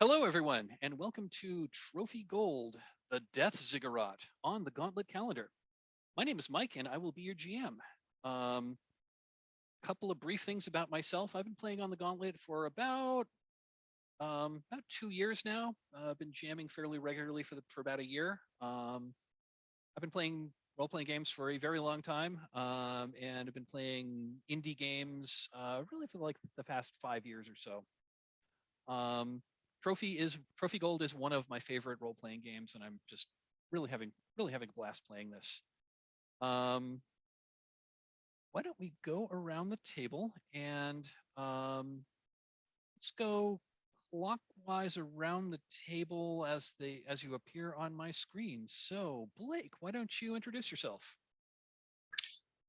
Hello, everyone, and welcome to Trophy Gold, the Death Ziggurat on the Gauntlet calendar. My name is Mike, and I will be your GM. Couple of brief things about myself. I've been playing on the Gauntlet for about 2 years now. I've been jamming fairly regularly for about a year. I've been playing role-playing games for a very long time, and I've been playing indie games really for like the past 5 years or so. Trophy Gold is one of my favorite role-playing games, and I'm just really having a blast playing this. Why don't we go around the table and let's go clockwise around the table as you appear on my screen. So Blake, why don't you introduce yourself?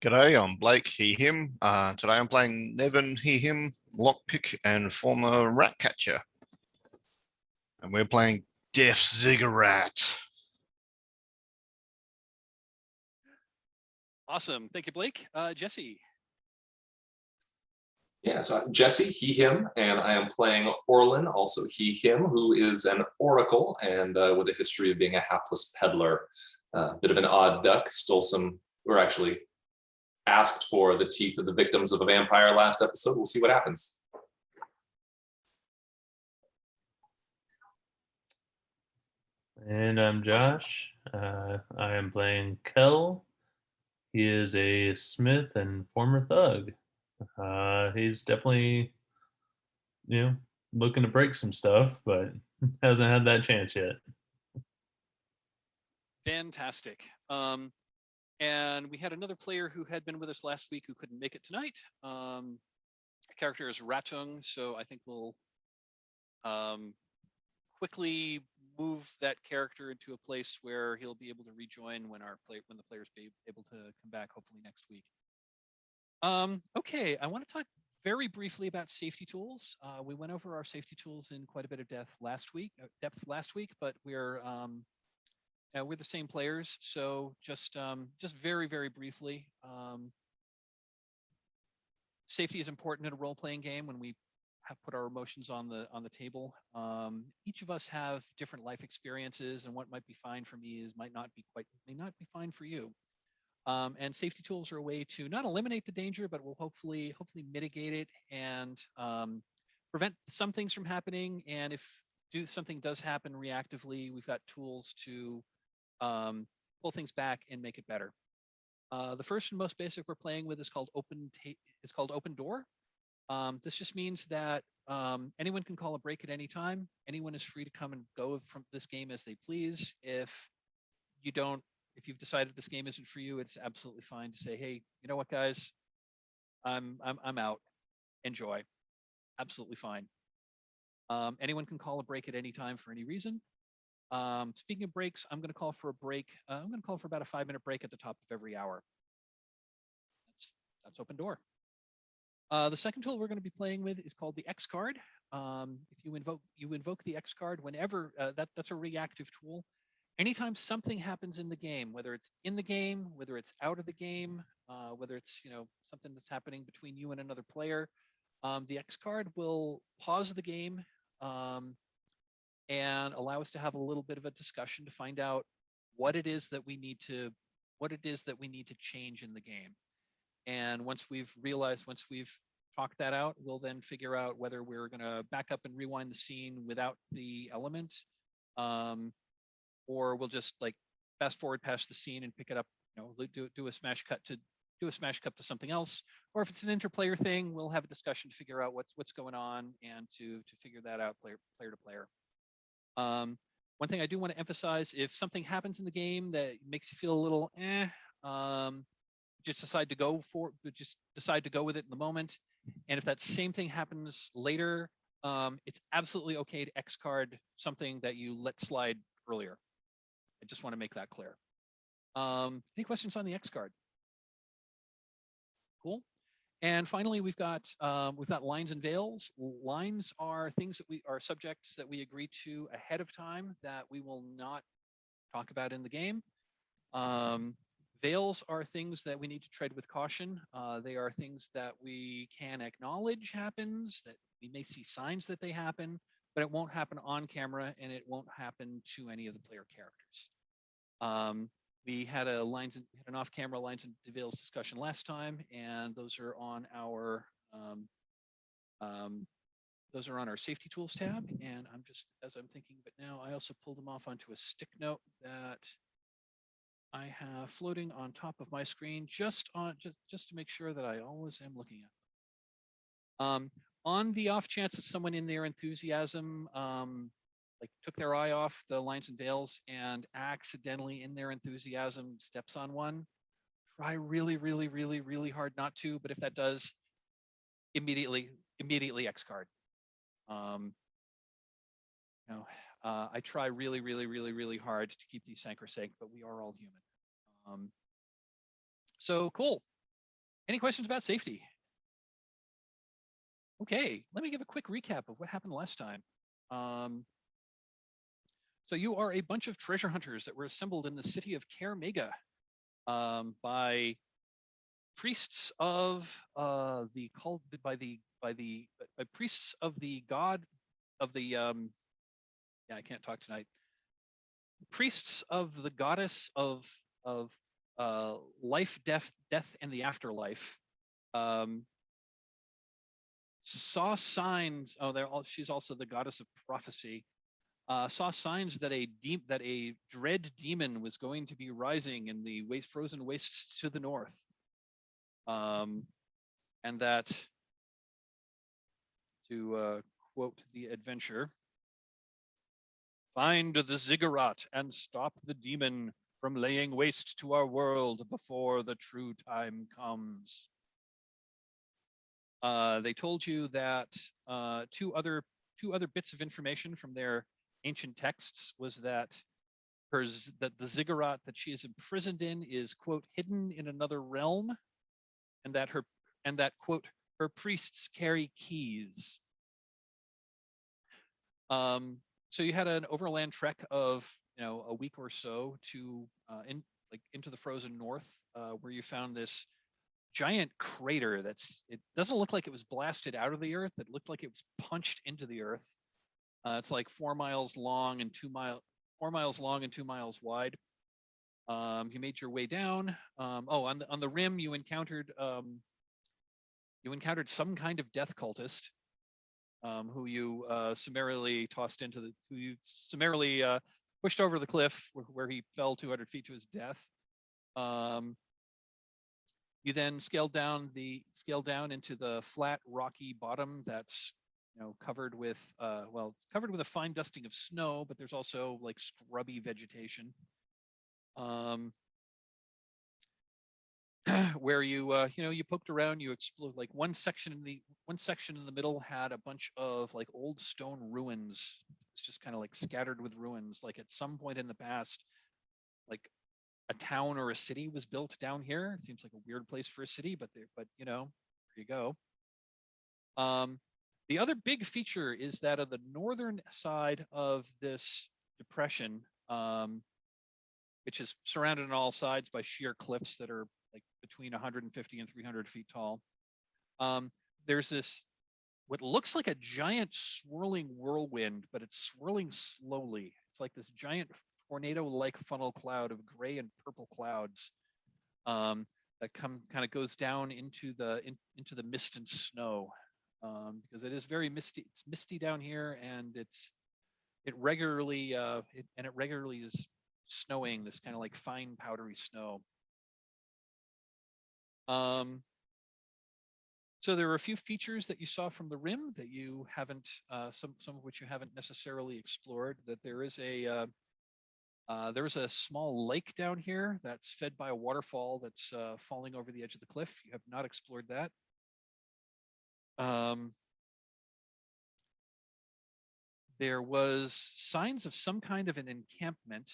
G'day, I'm Blake, he, him. Today I'm playing Nevin, he, him, lockpick and former rat catcher. And we're playing Death Ziggurat. Awesome. Thank you, Blake. Jesse. Yeah, so I'm Jesse, he, him, and I am playing Orlin, also he, him, who is an oracle and with a history of being a hapless peddler. Bit of an odd duck, stole some, or actually asked for the teeth of the victims of a vampire last episode. We'll see what happens. And I'm Josh. I am playing Kel. He is a smith and former thug. He's definitely, looking to break some stuff, but hasn't had that chance yet. Fantastic. And we had another player who had been with us last week who couldn't make it tonight. Character is Ratung, so I think we'll quickly move that character into a place where he'll be able to rejoin when the players be able to come back, hopefully next week. Okay, I want to talk very briefly about safety tools. We went over our safety tools in quite a bit of depth last week, but we're the same players, so just very, very briefly, safety is important in a role-playing game. When we have put our emotions on the table, each of us have different life experiences, and what might be fine for me may not be fine for you. And safety tools are a way to not eliminate the danger, but will hopefully mitigate it and prevent some things from happening. And if something does happen reactively, we've got tools to pull things back and make it better. The first and most basic we're playing with is called Open Door. This just means that anyone can call a break at any time. Anyone is free to come and go from this game as they please. If you've decided this game isn't for you, it's absolutely fine to say, hey, you know what, guys, I'm out. Enjoy. Absolutely fine. Anyone can call a break at any time for any reason. Speaking of breaks, I'm going to call for a break. I'm going to call for about a 5-minute break at the top of every hour. That's Open Door. The second tool we're going to be playing with is called the X card. If you invoke the X card whenever that's a reactive tool. Anytime something happens in the game, whether it's in the game, whether it's out of the game, whether it's something that's happening between you and another player, the X card will pause the game and allow us to have a little bit of a discussion to find out what it is that we need to change in the game. And once we've talked that out, we'll then figure out whether we're going to back up and rewind the scene without the element, or we'll just like fast forward past the scene and pick it up, do a smash cut to something else. Or if it's an interplayer thing, we'll have a discussion to figure out what's going on and to figure that out player to player. One thing I do want to emphasize: if something happens in the game that makes you feel a little just decide to go with it in the moment. And if that same thing happens later, it's absolutely okay to X card something that you let slide earlier. I just want to make that clear. Any questions on the X card? Cool. And finally, we've got lines and veils. Lines are things are subjects that we agree to ahead of time that we will not talk about in the game. Veils are things that we need to tread with caution. They are things that we can acknowledge happens, that we may see signs that they happen, but it won't happen on camera, and it won't happen to any of the player characters. We had an off-camera lines and details discussion last time, and those are on our safety tools tab. And I'm just, as I'm thinking of it now, I also pulled them off onto a stick note that I have floating on top of my screen, just to make sure that I always am looking at them. On the off chance that someone in their enthusiasm like took their eye off the lines and veils and accidentally in their enthusiasm steps on one, try really, really, really, really hard not to. But if that does, immediately X card. I try really, really, really, really hard to keep these sacrosanct, but we are all human. So cool. Any questions about safety? Okay, let me give a quick recap of what happened last time. So you are a bunch of treasure hunters that were assembled in the city of Kaer Mega by priests of priests of the god of the yeah, I can't talk tonight. Priests of the goddess of life, death, and the afterlife. Saw signs. Oh, she's also the goddess of prophecy. Saw signs that a dread demon was going to be rising in the frozen wastes to the north, and that, to quote the adventure, find the Ziggurat and stop the demon from laying waste to our world before the true time comes. They told you that two other bits of information from their ancient texts was that the Ziggurat that she is imprisoned in is, quote, hidden in another realm, and that quote, her priests carry keys. So you had an overland trek of a week or so to into the frozen north, where you found this giant crater it doesn't look like it was blasted out of the earth. It looked like it was punched into the earth. It's like 4 miles long and 2 miles wide. You made your way down. On the rim, you encountered some kind of death cultist, who you summarily pushed over the cliff where he fell 200 feet to his death. You then scaled down into the flat rocky bottom that's covered with it's covered with a fine dusting of snow, but there's also like scrubby vegetation. Where you poked around, you explored like one section in the middle had a bunch of like old stone ruins. It's just kind of like scattered with ruins. Like at some point in the past, like a town or a city was built down here. It seems like a weird place for a city, but there you go. The other big feature is that on the northern side of this depression, which is surrounded on all sides by sheer cliffs that are like between 150 and 300 feet tall, there's this what looks like a giant swirling whirlwind, but it's swirling slowly. It's like this giant tornado-like funnel cloud of gray and purple clouds that kind of goes down into the mist and snow, because it is very misty. It's misty down here, and it regularly is snowing, this kind of like fine powdery snow. So there are a few features that you saw from the rim that you haven't, some of which you haven't necessarily explored. That there is a small lake down here that's fed by a waterfall that's falling over the edge of the cliff. You have not explored that. There was signs of some kind of an encampment,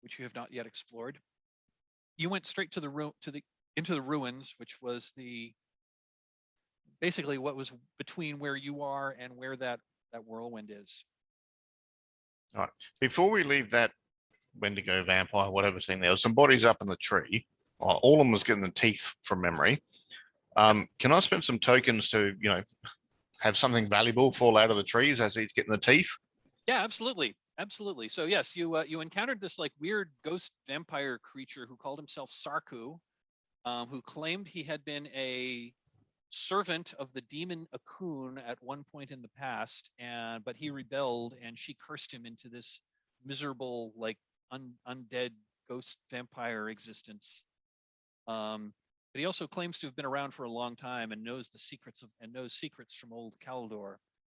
which you have not yet explored. You went straight to into the ruins, which was basically what was between where you are and where that whirlwind is. All right. Before we leave that Wendigo vampire, whatever thing, there was some bodies up in the tree. All of them was getting the teeth from memory. Can I spend some tokens to, have something valuable fall out of the trees as he's getting the teeth? Yeah, absolutely. Absolutely. So yes, you encountered this like weird ghost vampire creature who called himself Sarku, who claimed he had been a servant of the demon Akun at one point in the past, but he rebelled and she cursed him into this miserable like undead ghost vampire existence. But he also claims to have been around for a long time and knows secrets from old Kaldor,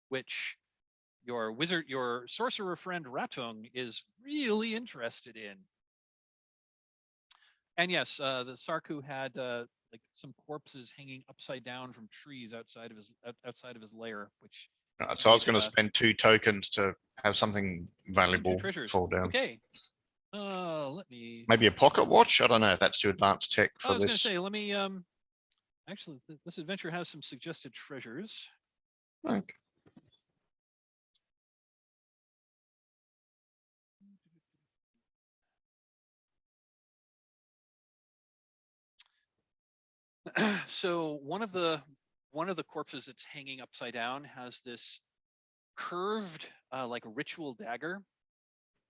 which your sorcerer friend Ratung is really interested in. And yes, the Sarku had like some corpses hanging upside down from trees outside of his lair, which So I was going to made, spend 2 tokens to have something two valuable treasures. fall down. Okay. Let me. Maybe a pocket watch. I don't know if that's too advanced tech I for was going to this. say, let me. Actually, this adventure has some suggested treasures. Okay. So one of the corpses that's hanging upside down has this curved like a ritual dagger,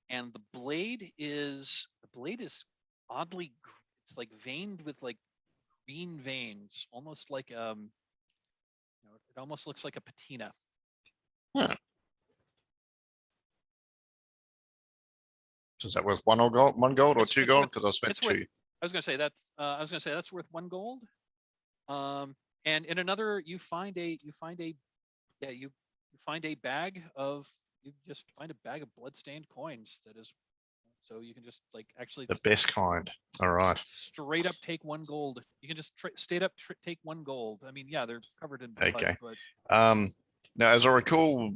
and the blade is oddly it's like veined with like green veins, almost like it almost looks like a patina. Huh. So is that worth 1 or gold, 1 gold or It's- 2 it's gold? worth- Because I spent it's worth- 2. I was gonna say that's worth 1 gold. And in another, you find a bag of bloodstained coins that is, so you can just like actually The best kind. All right. straight up take 1 gold. You can just take 1 gold. I mean, yeah, they're covered in blood, Okay. but Now, as I recall,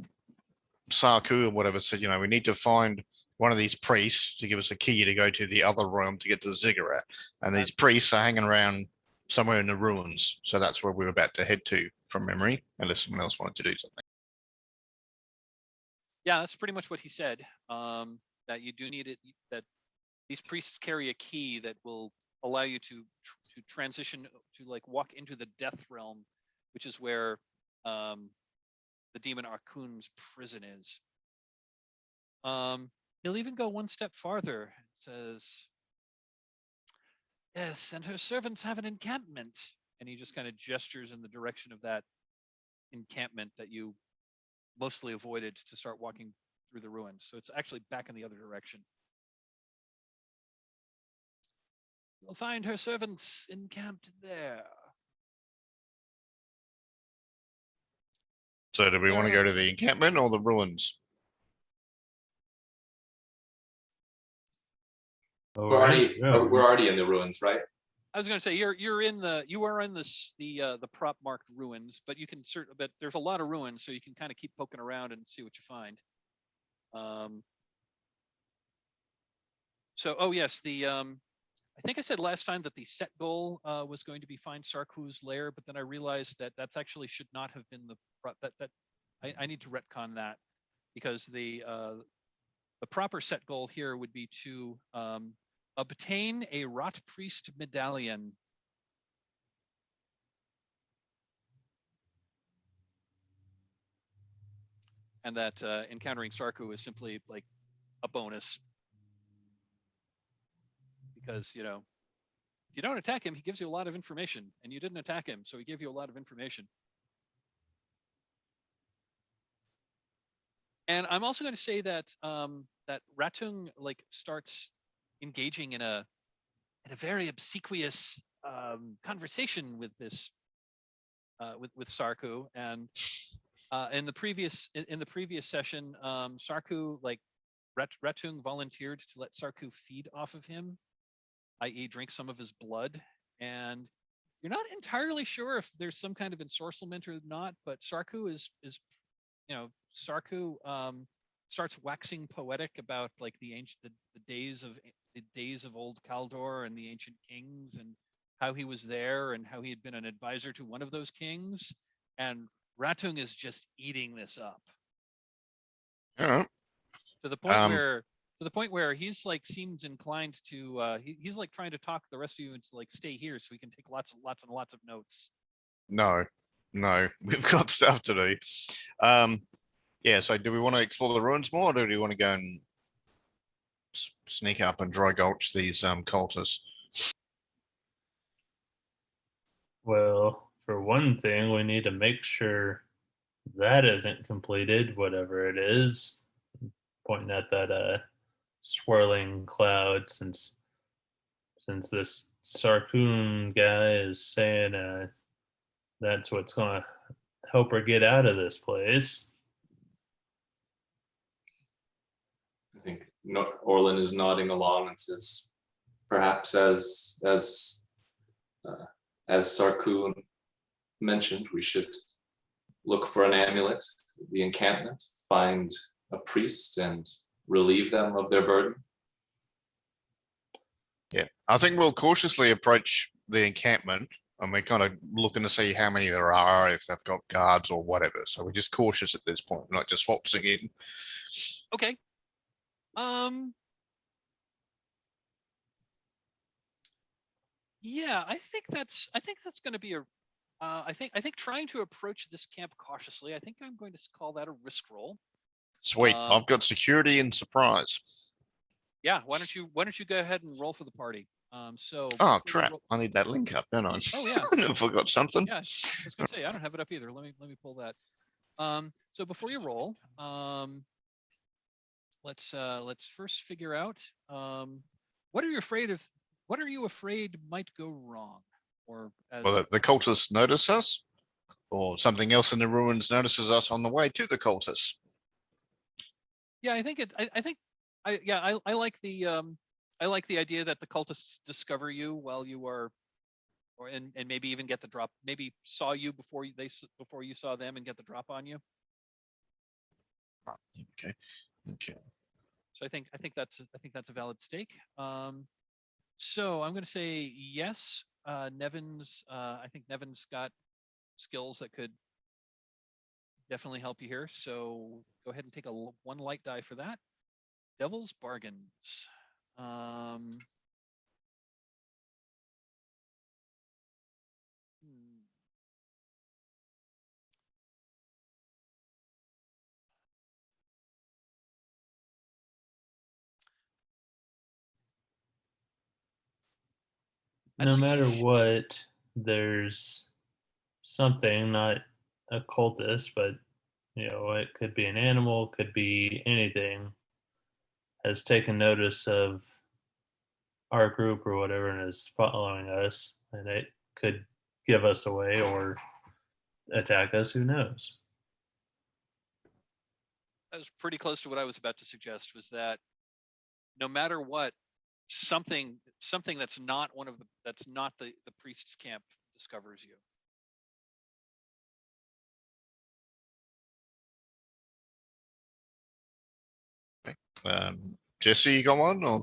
Sarku or whatever said, we need to find one of these priests to give us a key to go to the other realm to get to the Ziggurat. And these priests are hanging around somewhere in the ruins. So that's where we're about to head to from memory, unless someone else wanted to do something. yeah, that's pretty much what he said. That you do need it. That these priests carry a key that will allow you to transition to like walk into the death realm, which is where the demon Arkun's prison is. He'll even go 1 step farther. It says, yes, and her servants have an encampment. And he just kind of gestures in the direction of that encampment that you mostly avoided to start walking through the ruins. So it's actually back in the other direction. You'll find her servants encamped there. So do we want to go to the encampment or the ruins? We're already in the ruins, right? I was going to say you are in the prop marked ruins, but you can but there's a lot of ruins, so you can kind of keep poking around and see what you find. So, oh yes, I think I said last time that the set goal was going to be find Sarku's lair, but then I realized that that's actually should not have been I need to retcon that, because the proper set goal here would be to obtain a Rot Priest medallion. And that encountering Sarku is simply like a bonus. Because, if you don't attack him, he gives you a lot of information. And you didn't attack him, so he gave you a lot of information. And I'm also going to say that that Ratung like starts engaging in a very obsequious conversation with this with Sarku. And in the previous session, Sarku like Ratung volunteered to let Sarku feed off of him, i.e., drink some of his blood. And you're not entirely sure if there's some kind of ensorcelment or not, but Sarku Sarku starts waxing poetic about like the days of old Kaldor and the ancient kings, and how he was there and how he had been an advisor to one of those kings. And Ratung is just eating this up. Yeah. To the point where he's like seems inclined to he's like trying to talk the rest of you into like stay here so he can take lots and lots of notes. No. No, we've got stuff to do. Yeah, so do we want to explore the ruins more, or do we want to go and sneak up and dry gulch these cultists? Well, for one thing, we need to make sure that isn't completed, whatever it is. Pointing at that swirling cloud, since this Sarkoon guy is saying that's what's gonna help her get out of this place. I think Orlin is nodding along and says, perhaps as Sarkoon mentioned, we should look for an amulet, the encampment, find a priest and relieve them of their burden. Yeah, I think we'll cautiously approach the encampment, and we're kind of looking to see how many there are, if they've got guards or whatever. So we're just cautious at this point, not just waltzing in. Okay. Yeah, I think that's going to be a. I think trying to approach this camp cautiously. I think I'm going to call that a risk roll. Sweet, I've got security and surprise. Yeah, why don't you go ahead and roll for the party? So. Oh crap! I need that link up, don't I? Oh yeah. I forgot something. Yeah, I was gonna say I don't have it up either. Let me pull that. So before you roll, let's first figure out what are you afraid of? What are you afraid might go wrong? Or well, the cultists notice us, or something else in the ruins notices us on the way to the cultists. Yeah, I think I like the idea that the cultists discover you while you are, and maybe even get the drop. Maybe saw you before you saw them and get the drop on you. Okay. So I think that's a valid stake. So I'm going to say yes. Nevin's. I think Nevin's got skills that could definitely help you here. So go ahead and take one light die for that. Devil's bargains. No matter what, there's something, not a cultist, but it could be an animal, could be anything, has taken notice of our group or whatever and is following us, and it could give us away or attack us. Who knows? That was pretty close to what I was about to suggest. Was that no matter what, something that's not the priest's camp discovers you. Jesse, you got one? Or?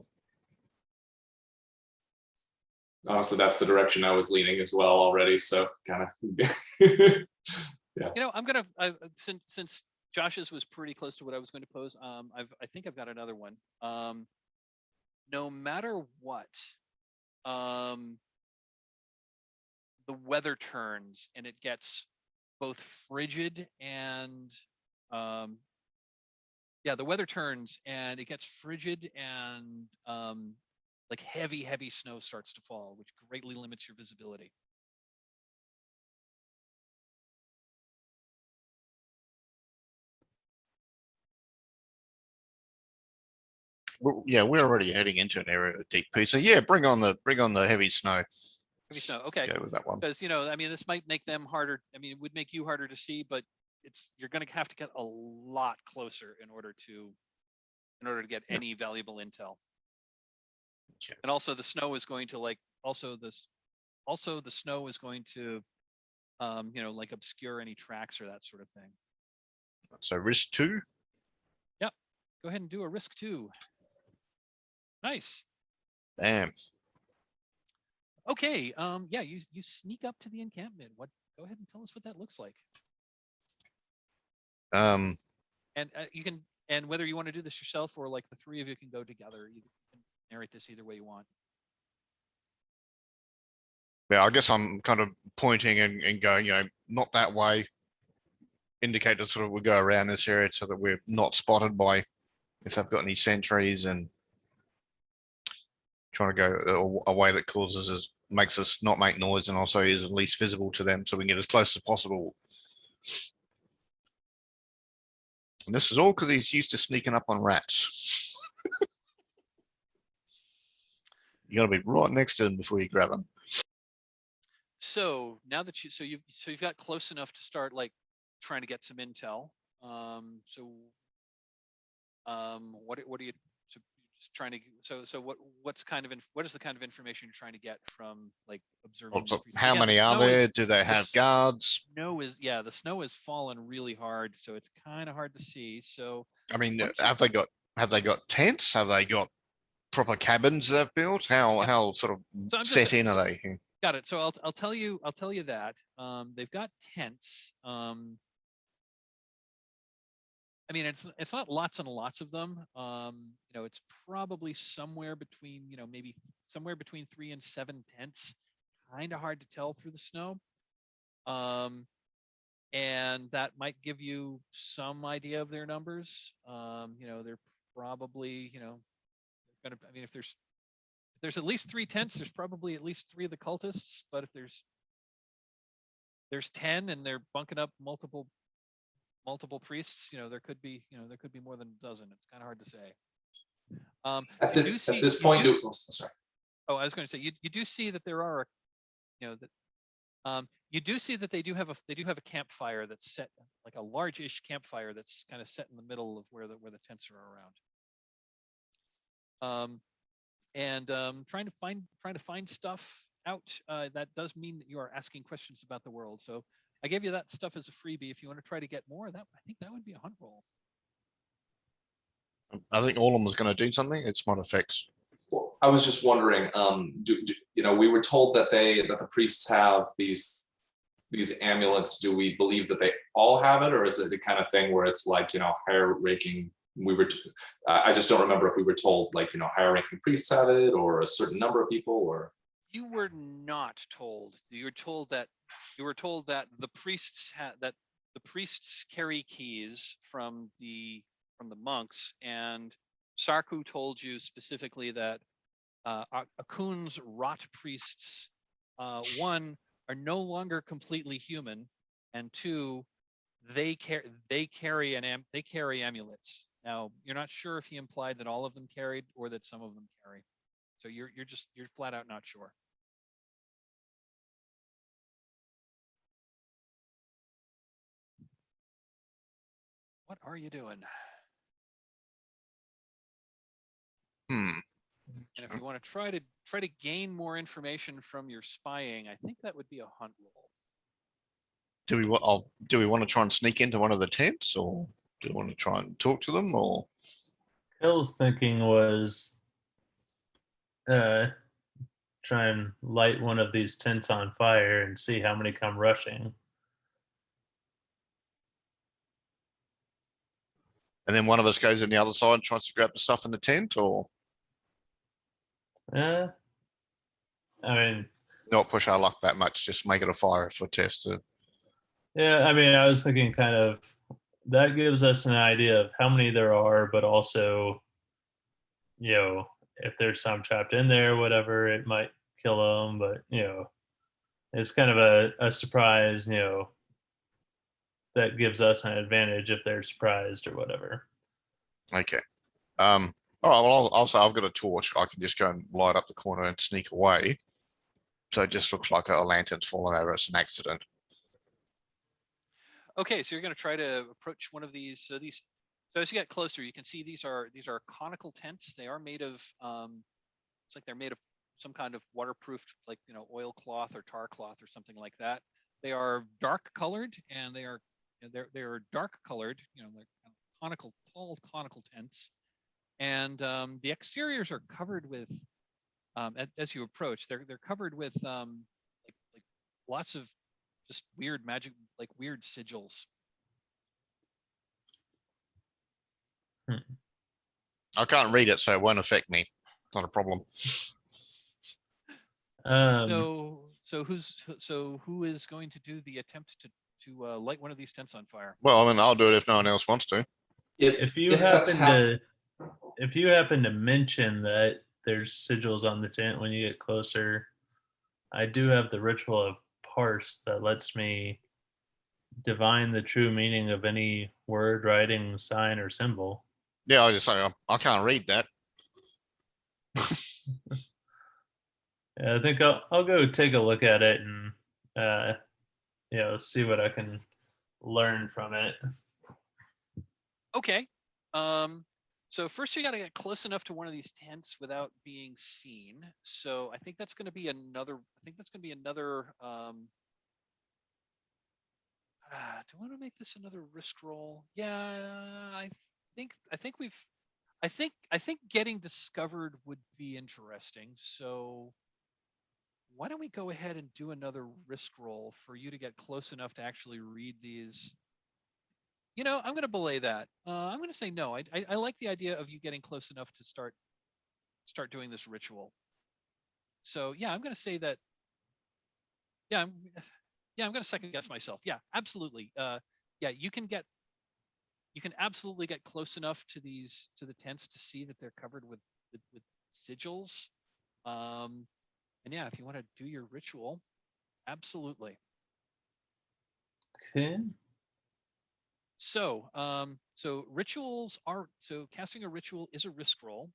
Honestly, that's the direction I was leaning as well already. So kind of, yeah. I'm gonna since Josh's was pretty close to what I was going to pose. I think I've got another one. No matter what, the weather turns and it gets both frigid and the weather turns and it gets frigid and like heavy snow starts to fall, which greatly limits your visibility. Well, yeah, we're already heading into an area of deep peace. So yeah, bring on the heavy snow. Heavy snow, okay. Go with that one. Because this might make them harder. I mean, it would make you harder to see, but you're going to have to get a lot closer in order to get any valuable intel. Okay. And also the snow is going to the snow is going to like obscure any tracks or that sort of thing. So risk 2. Yep. Go ahead and do a risk 2. Nice. Damn. Okay. Yeah, you sneak up to the encampment. Go ahead and tell us what that looks like. And you can, and whether you want to do this yourself or like the three of you can go together. You can narrate this either way you want. Yeah, I guess I'm kind of pointing and going, not that way. Indicators sort of would go around this area so that we're not spotted by if they've got any sentries, and trying to go a way that makes us not make noise and also is at least visible to them so we can get as close as possible. And this is all because he's used to sneaking up on rats. You got to be right next to them before you grab them. So now that you've got close enough to start like trying to get some intel. What are you just trying to? What is the kind of information you're trying to get from like observing? So how many are there? Do they have guards? The snow has fallen really hard, so it's kind of hard to see. So I mean, have they got tents? Have they got proper cabins they've built? How sort of set in are they? Got it. So I'll tell you that they've got tents. I mean, it's not lots and lots of them. It's probably somewhere between maybe somewhere between 3 and 7 tents. Kind of hard to tell through the snow. And that might give you some idea of their numbers. They're probably gonna. I mean, if there's at least 3 tents, there's probably at least 3 of the cultists. But if there's 10 and they're bunking up multiple priests, there could be more than a dozen. It's kind of hard to say. At this point, sorry. Oh, I was going to say you do see that there are, you do see that they do have a campfire that's set, like a large-ish campfire that's kind of set in the middle of where the tents are around. Trying to find stuff out, that does mean that you are asking questions about the world. So I gave you that stuff as a freebie. If you want to try to get more, I think that would be a hunt roll. I think Orlin was going to do something. It's mod effects. Well, I was just wondering. We were told that the priests have these amulets. Do we believe that they all have it, or is it the kind of thing where it's like higher ranking? I just don't remember if we were told like higher ranking priests have it, or a certain number of people, or. You were not told. You were told that the priests carry keys from the monks, and Sarku told you specifically that Akun's rot priests, 1, are no longer completely human, and 2, they carry amulets. Now you're not sure if he implied that all of them carried or that some of them carry. So you're flat out not sure. What are you doing? And if you want to try to gain more information from your spying, I think that would be a hunt roll. Do we want to try and sneak into one of the tents, or do we want to try and talk to them, or? Hill's thinking was try and light one of these tents on fire and see how many come rushing. And then one of us goes in the other side and tries to grab the stuff in the tent, or? I mean, not push our luck that much, just make it a fire for test. Yeah, I mean, I was thinking kind of that gives us an idea of how many there are, but also, if there's some trapped in there, whatever, it might kill them. But it's kind of a surprise. That gives us an advantage if they're surprised or whatever. Okay. All right. Well, I'll say I've got a torch. I can just go and light up the corner and sneak away. So it just looks like a lantern's fallen over. It's an accident. Okay, so you're going to try to approach one of these. So as you get closer, you can see these are conical tents. They are made of it's like they're made of some kind of waterproofed, like oilcloth or tar cloth or something like that. They are dark colored, and they're dark colored. They're tall conical tents, and the exteriors are covered with. As you approach, they're covered with like lots of just weird magic, like weird sigils. I can't read it, so it won't affect me. Not a problem. So who is going to do the attempt to light one of these tents on fire? Well, I mean, I'll do it if no one else wants to. If you that's if you happen to mention that there's sigils on the tent when you get closer, I do have the ritual of parse that lets me divine the true meaning of any word, writing, sign, or symbol. Yeah, I just say I can't read that. Yeah, I think I'll go take a look at it and see what I can learn from it. Okay. So first you got to get close enough to one of these tents without being seen. So I think that's going to be another. Do I want to make this another risk roll? Yeah, I think getting discovered would be interesting. So why don't we go ahead and do another risk roll for you to get close enough to actually read these? You know, I'm going to belay that. I'm going to say no. I like the idea of you getting close enough to start doing this ritual. So yeah, I'm going to say that. Yeah, I'm going to second guess myself. Yeah, absolutely. Yeah, you can absolutely get close enough to the tents to see that they're covered with sigils. And yeah, if you want to do your ritual, absolutely. Okay. So, casting a ritual is a risk roll.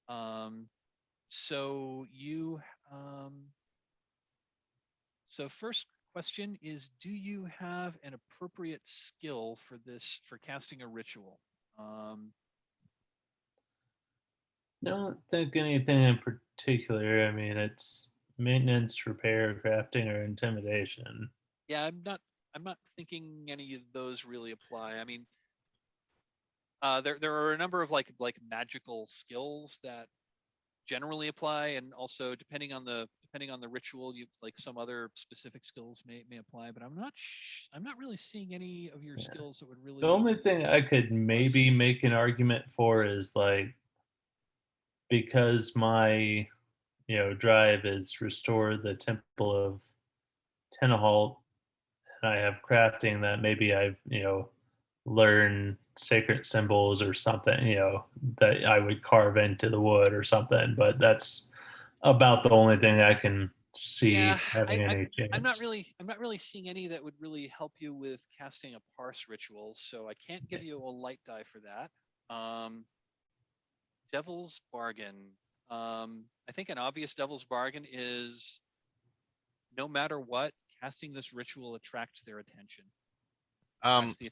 So first question is, do you have an appropriate skill for casting a ritual? Don't think anything in particular. I mean, it's maintenance, repair, crafting, or intimidation. Yeah, I'm not thinking any of those really apply. I mean, there are a number of like magical skills that generally apply, and also depending on the ritual, you like some other specific skills may apply. But I'm not really seeing any of your skills that would really. The only thing I could maybe make an argument for is like, because my drive is restore the temple of Tenahalt, and I have crafting, that maybe I've learn sacred symbols or something, that I would carve into the wood or something. But that's about the only thing I can see having any chance. I'm not really seeing any that would really help you with casting a parse ritual, so I can't give you a light die for that. Devil's bargain. I think an obvious devil's bargain is, no matter what, casting this ritual attracts their attention.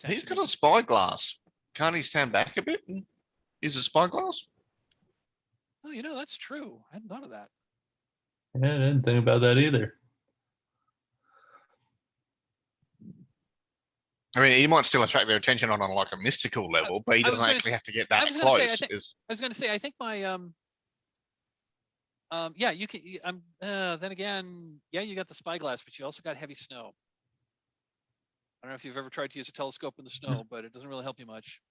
He's got a spyglass. Can't he stand back a bit and use a spyglass? Oh, that's true. I hadn't thought of that. Yeah, I didn't think about that either. I mean, he might still attract their attention on like a mystical level, but he doesn't actually have to get that close. I was going to say, I think my yeah, you can. Then again, yeah, you got the spyglass, but you also got heavy snow. I don't know if you've ever tried to use a telescope in the snow, but it doesn't really help you much.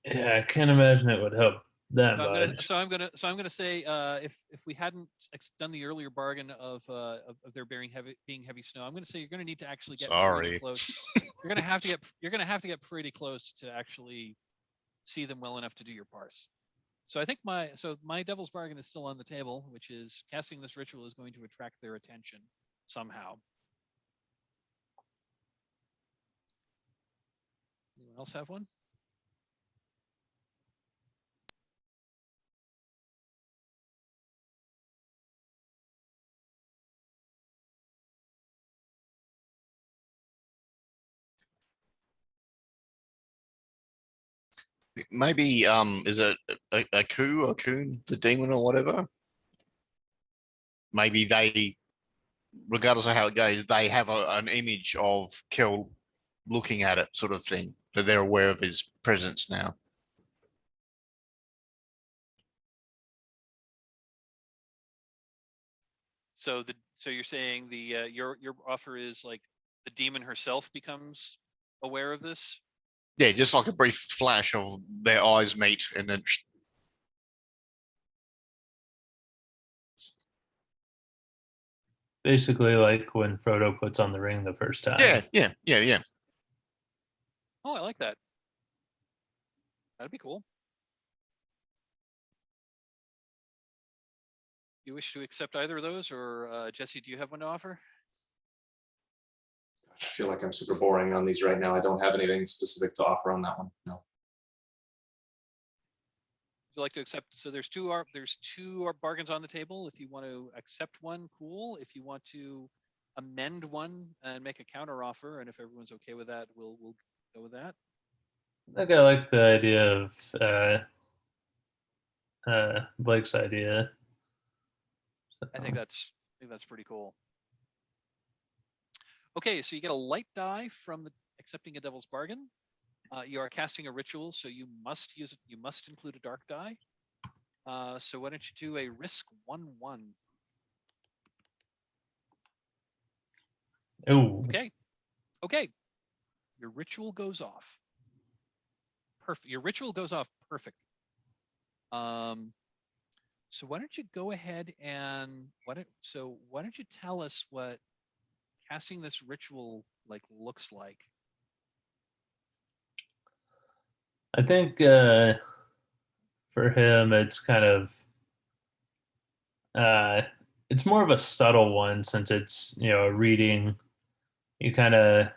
Yeah, I can't imagine it would help that much. So I'm gonna say, if we hadn't done the earlier bargain of there being heavy snow, I'm gonna say you're gonna need to actually get pretty close. You're gonna have to get pretty close to actually see them well enough to do your parse. So I think my devil's bargain is still on the table, which is casting this ritual is going to attract their attention somehow. Anyone else have one? Maybe is it a coon, the demon or whatever? Maybe they, regardless of how it goes, they have an image of Kel looking at it, sort of thing. So they're aware of his presence now. So you're saying your offer is like the demon herself becomes aware of this? Yeah, just like a brief flash of their eyes meet and then. Basically, like when Frodo puts on the ring the first time. Yeah. Oh, I like that. That'd be cool. You wish to accept either of those, or Jesse, do you have one to offer? I feel like I'm super boring on these right now. I don't have anything specific to offer on that one. No. Would you like to accept? So there's two bargains on the table. If you want to accept one, cool. If you want to amend one and make a counter offer, and if everyone's okay with that, we'll go with that. I think I like the idea of Blake's idea. I think that's pretty cool. Okay, so you get a light die from accepting a devil's bargain. You are casting a ritual, so you must use it. You must include a dark die. So why don't you do a risk 1/1? Oh, Okay. Your ritual goes off. Perfect. Your ritual goes off perfect. So why don't you go ahead and why don't you tell us what casting this ritual looks like? I think for him, it's kind of it's more of a subtle one since it's a reading. You kind of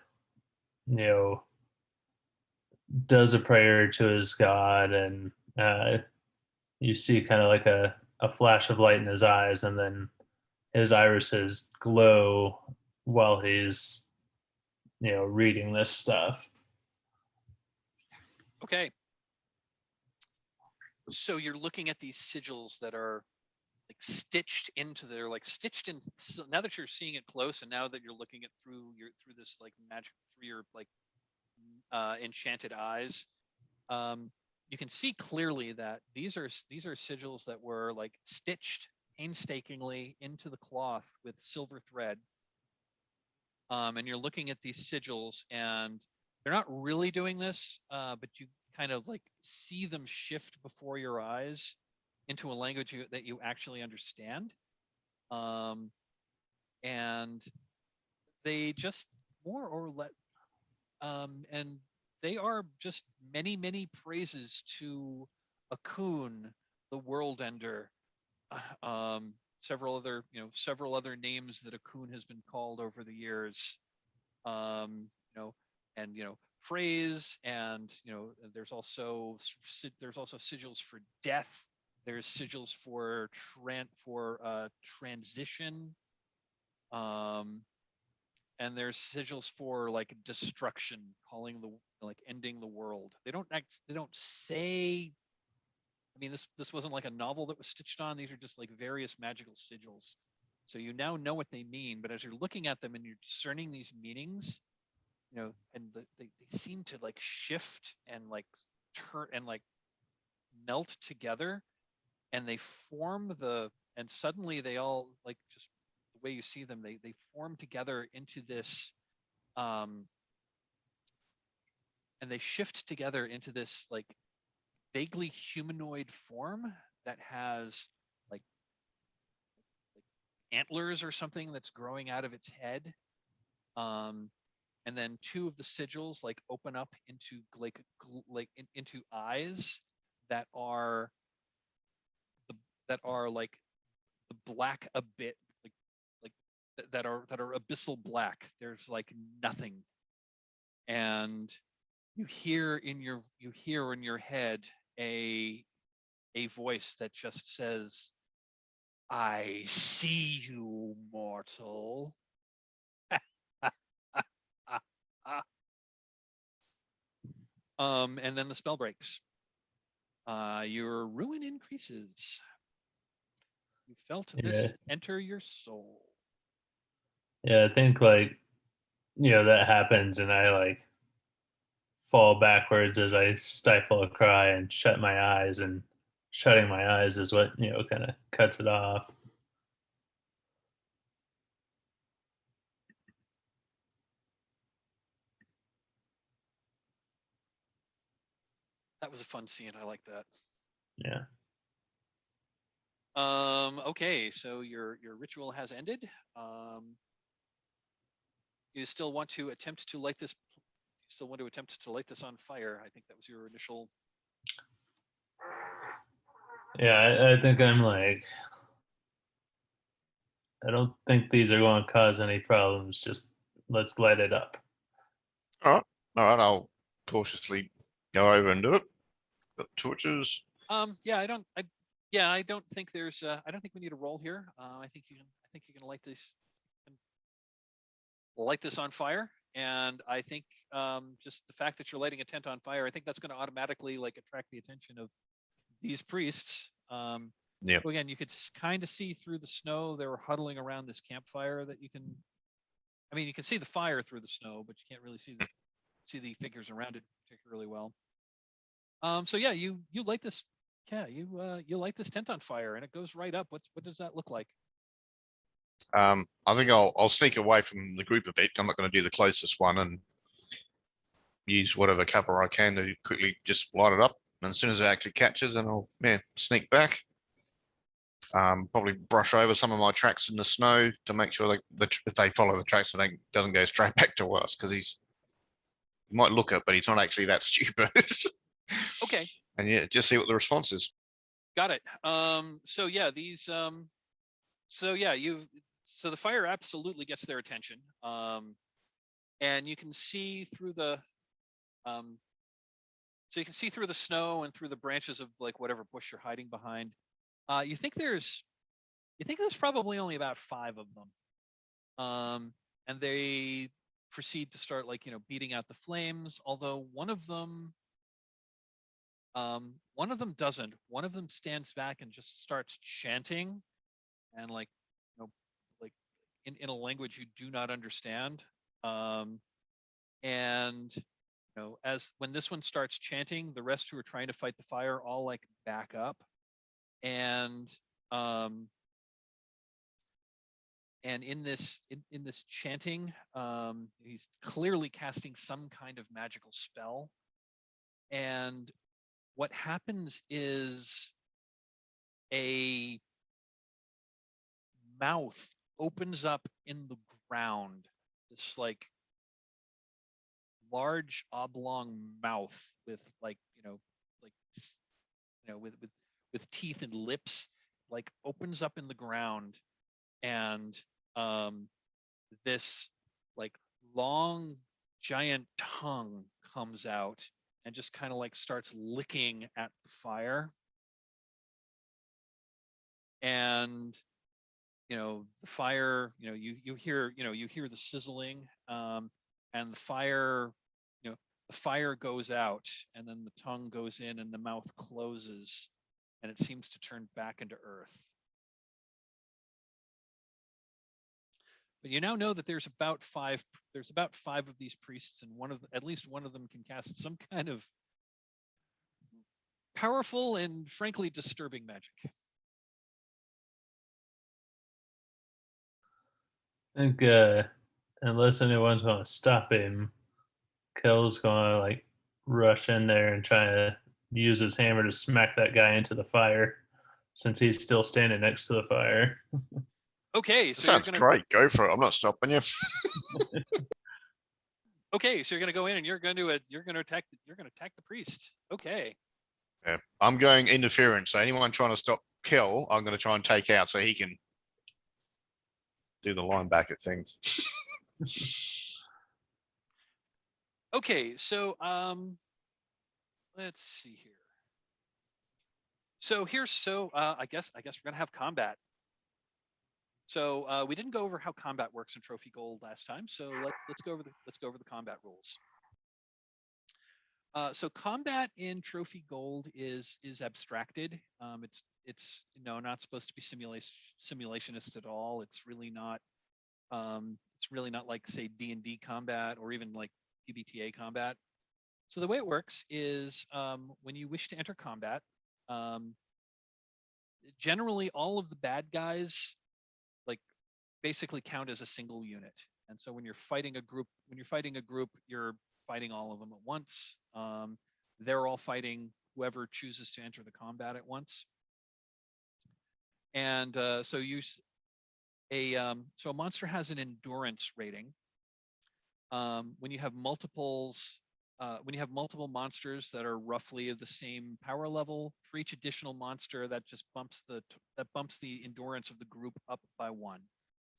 does a prayer to his god, and you see kind of like a flash of light in his eyes, and then his irises glow while he's reading this stuff. Okay. So you're looking at these sigils that are stitched into stitched in. So now that you're seeing it close, and now that you're looking at through this magic through your enchanted eyes, you can see clearly that these are sigils that were stitched painstakingly into the cloth with silver thread. And you're looking at these sigils, and they're not really doing this, but you kind of see them shift before your eyes into a language that you actually understand. And they just more or less, and they are just many praises to Akun, the World Ender. Several other names that Akun has been called over the years. Phrase, and there's also sigils for death. There's sigils for transition, and there's sigils for destruction, calling ending the world. They don't say. I mean, this wasn't like a novel that was stitched on. These are just various magical sigils. So you now know what they mean, but as you're looking at them and you're discerning these meanings, and they seem to shift and turn and melt together, and they form and suddenly they all just the way you see them, they form together into this, and they shift together into this vaguely humanoid form that has antlers or something that's growing out of its head. And then two of the sigils open up into into eyes that are the black a bit that are abyssal black. There's nothing, and you hear in your head a voice that just says, "I see you, mortal." And then the spell breaks. Your ruin increases. You felt this enter your soul. Yeah, I think that happens, and I fall backwards as I stifle a cry and shut my eyes, and shutting my eyes is what kind of cuts it off. That was a fun scene. I like that. Yeah. Okay, so your ritual has ended. You still want to attempt to light this. You still want to attempt to light this on fire. I think that was your initial. Yeah, I think I'm like, I don't think these are going to cause any problems. Just let's light it up. All right. All right. I'll cautiously go over and do it. Got torches. Yeah, I don't. Yeah, I don't think there's. I don't think we need a roll here. I think you can. I think you can light this. Light this on fire, and I think just the fact that you're lighting a tent on fire, I think that's going to automatically like attract the attention of these priests. Yep. So again, you could kind of see through the snow. They were huddling around this campfire that you can. I mean, you can see the fire through the snow, but you can't really see the figures around it particularly well. So yeah, you light this. Yeah, you light this tent on fire, and it goes right up. What does that look like? I think I'll sneak away from the group a bit. I'm not going to do the closest one and use whatever cover I can to quickly just light it up. And as soon as it actually catches, then I'll sneak back. Probably brush over some of my tracks in the snow to make sure that if they follow the tracks, it doesn't go straight back to us because he might look it, but he's not actually that stupid. Okay, And yeah, just see what the response is. got it. So yeah, these. So yeah, so the fire absolutely gets their attention. And you can see through the. So you can see through the snow and through the branches of like whatever bush you're hiding behind. You think there's probably only about 5 of them. And they proceed to start like, beating out the flames, although one of them doesn't. One of them stands back and just starts chanting and like, like in a language you do not understand. And as when this one starts chanting, the rest who are trying to fight the fire all like back up. And in this chanting, he's clearly casting some kind of magical spell. And what happens is a mouth opens up in the ground. This like large oblong mouth with like with teeth and lips, like opens up in the ground, and this like long giant tongue comes out and just kind of like starts licking at the fire. And the fire, you hear the sizzling, and the fire goes out, and then the tongue goes in and the mouth closes, and it seems to turn back into earth. But you now know that there's about five of these priests, and at least one of them can cast some kind of powerful and frankly disturbing magic. I think unless anyone's going to stop him, Kel's going to like rush in there and try to use his hammer to smack that guy into the fire since he's still standing next to the fire. Okay, so Sounds great. Go for it. I'm not stopping you. Okay, so you're going to go in and you're going to attack the priest. Okay. Yeah, I'm going interference. So anyone trying to stop Kel, I'm going to try and take out so he can do the linebacker thing. Okay, so let's see here. So I guess we're gonna have combat. So we didn't go over how combat works in Trophy Gold last time. So let's go over the combat rules. So combat in Trophy Gold is abstracted. It's not supposed to be simulationist at all. It's really not like say D&D combat or even like PBTA combat. So the way it works is when you wish to enter combat, generally all of the bad guys like basically count as a single unit. And so when you're fighting a group, you're fighting all of them at once. They're all fighting whoever chooses to enter the combat at once. And so a monster has an endurance rating. When you have multiple monsters that are roughly of the same power level, for each additional monster, that just bumps the endurance of the group up by 1.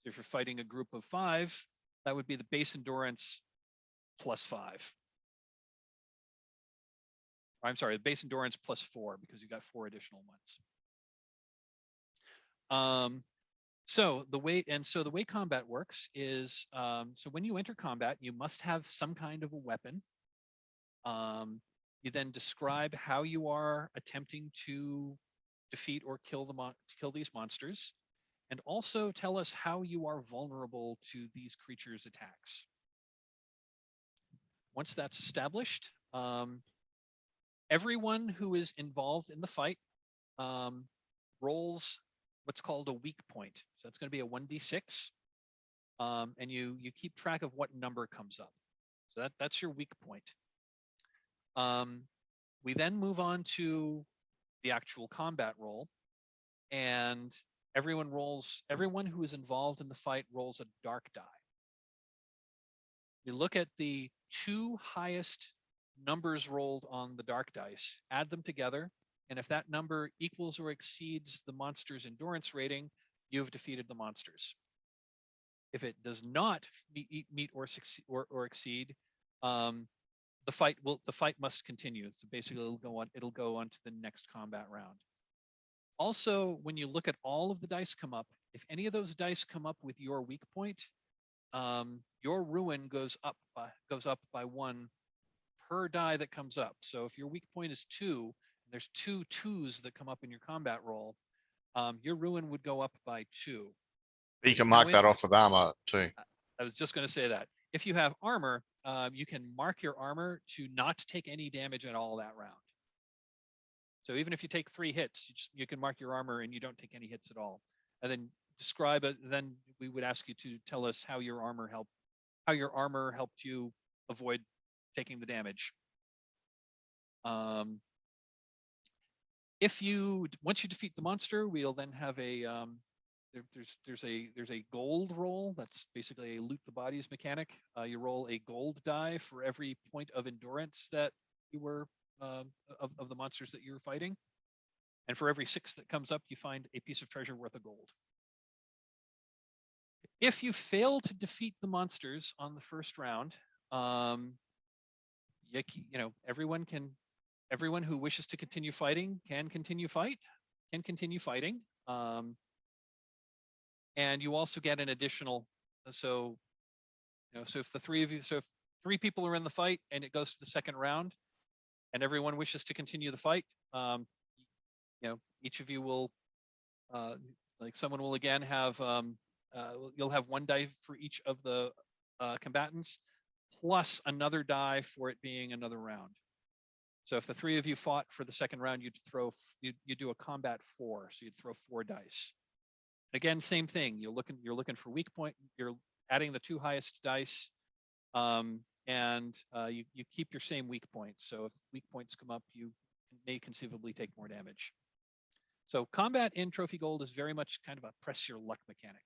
So if you're fighting a group of 5, that would be the base endurance plus 5. I'm sorry, the base endurance plus 4, because you got 4 additional ones. So the way combat works is, so when you enter combat, you must have some kind of a weapon. You then describe how you are attempting to defeat or kill these monsters, and also tell us how you are vulnerable to these creatures' attacks. Once that's established, everyone who is involved in the fight rolls what's called a weak point. So it's going to be a 1d6, and you keep track of what number comes up. So that's your weak point. We then move on to the actual combat roll, and everyone who is involved in the fight rolls a dark die. You look at the 2 highest numbers rolled on the dark dice, add them together, and if that number equals or exceeds the monster's endurance rating, you've defeated the monsters. If it does not meet or exceed, the fight must continue. So basically, it'll go on to the next combat round. Also, when you look at all of the dice come up, if any of those dice come up with your weak point, your ruin goes up by 1 per die that comes up. So if your weak point is 2, and there's 2 2s that come up in your combat roll, your ruin would go up by 2. You can mark that off with armor too. I was just going to say that. If you have armor, you can mark your armor to not take any damage at all that round. So even if you take 3 hits, you can mark your armor and you don't take any hits at all. And then describe it. Then we would ask you to tell us how your armor helped you avoid taking the damage. Once you defeat the monster, we'll then have there's a gold roll. That's basically a loot the bodies mechanic. You roll a gold die for every point of endurance that you were of the monsters that you were fighting, and for every 6 that comes up, you find a piece of treasure worth of gold. If you fail to defeat the monsters on the first round, everyone who wishes to continue fighting can continue fighting. And you also get an additional, so if the 3 of you, so if 3 people are in the fight and it goes to the second round and everyone wishes to continue the fight, each of you will, someone will again have, you'll have 1 die for each of the combatants, plus another die for it being another round. So if the 3 of you fought for the second round, you'd do a combat 4, so you'd throw 4 dice. Again, same thing. You're looking for weak point. You're adding the 2 highest dice, and you keep your same weak points. So if weak points come up, you may conceivably take more damage. So combat in Trophy Gold is very much kind of a press your luck mechanic.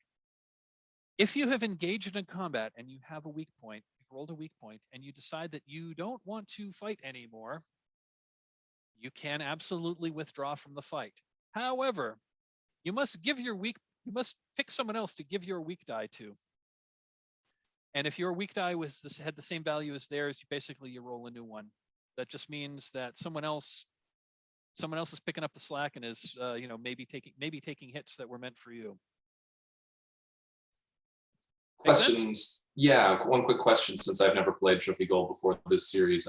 If you have engaged in combat and you have a weak point, you've rolled a weak point, and you decide that you don't want to fight anymore, you can absolutely withdraw from the fight. However, you must pick someone else to give your weak die to. And if your weak die had the same value as theirs, you roll a new one. That just means that someone else is picking up the slack and is maybe taking hits that were meant for you. Questions? Yeah, one quick question, since I've never played Trophy Gold before this series.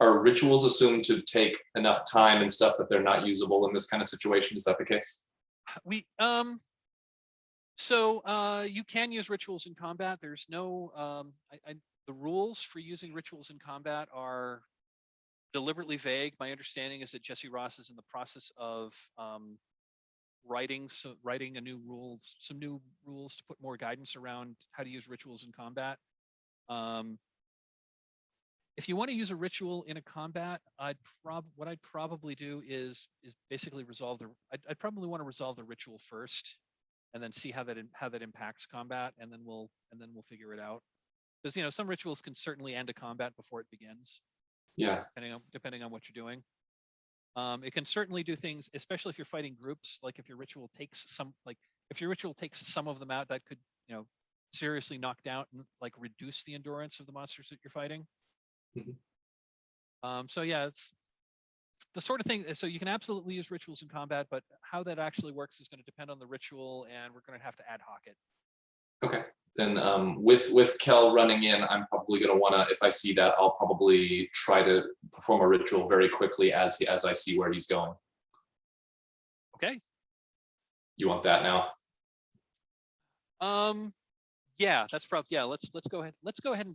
Are rituals assumed to take enough time and stuff that they're not usable in this kind of situation? Is that the case? You can use rituals in combat. There's no the rules for using rituals in combat are deliberately vague. My understanding is that Jesse Ross is in the process of writing some new rules to put more guidance around how to use rituals in combat. if you want to use a ritual in a combat, what I'd probably do is basically resolve I'd probably want to resolve the ritual first, and then see how that impacts combat, and then we'll figure it out. Because some rituals can certainly end a combat before it begins, Yeah. depending on what you're doing. It can certainly do things, especially if you're fighting groups. Like if your ritual takes some of them out, that could seriously knock down and like reduce the endurance of the monsters that you're fighting. So yeah, it's the sort of thing. So you can absolutely use rituals in combat, but how that actually works is going to depend on the ritual, and we're going to have to ad hoc it. Okay. Then with Kel running in, I'm probably going to want to, if I see that, I'll probably try to perform a ritual very quickly as I see where he's going. Okay. You want that now? Yeah, that's probably, yeah. Let's go ahead. Let's go ahead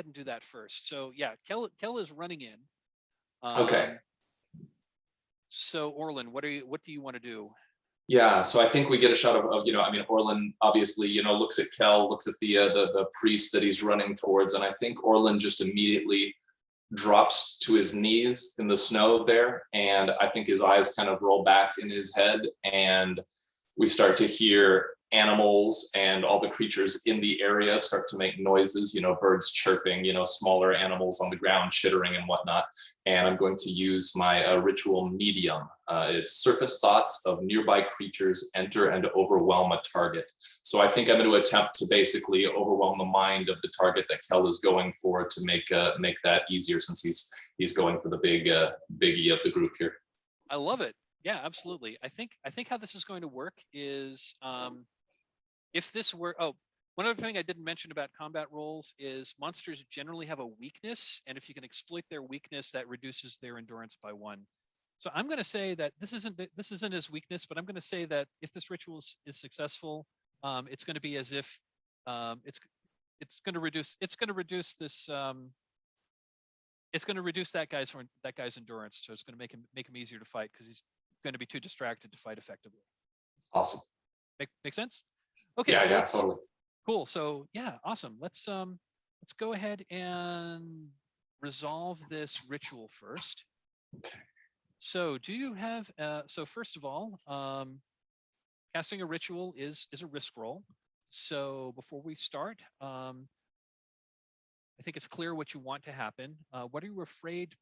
and do that first. So yeah, Kel is running in. Okay. So Orlin, what do you want to do? Yeah, so I think we get a shot of Orlin obviously, looks at Kel, looks at the priest that he's running towards, and I think Orlin just immediately drops to his knees in the snow there, and I think his eyes kind of roll back in his head, and we start to hear animals and all the creatures in the area start to make noises, birds chirping, smaller animals on the ground chittering and whatnot. And I'm going to use my ritual medium. It's surface thoughts of nearby creatures enter and overwhelm a target. So I think I'm going to attempt to basically overwhelm the mind of the target that Kel is going for to make that easier, since he's going for the biggie of the group here. I love it. Yeah, absolutely. I think how this is going to work is if this were one other thing I didn't mention about combat rolls is monsters generally have a weakness, and if you can exploit their weakness, that reduces their endurance by 1. So I'm going to say that this isn't his weakness, but I'm going to say that if this ritual is successful, it's going to be as if it's going to reduce that guy's endurance. So it's going to make him easier to fight because he's going to be too distracted to fight effectively. Awesome. Make sense? Okay. Yeah, So totally. Cool. So yeah, awesome. Let's go ahead and resolve this ritual first. Okay. So do you have so first of all, casting a ritual is a risk roll. So before we start, I think it's clear what you want to happen. What are you afraid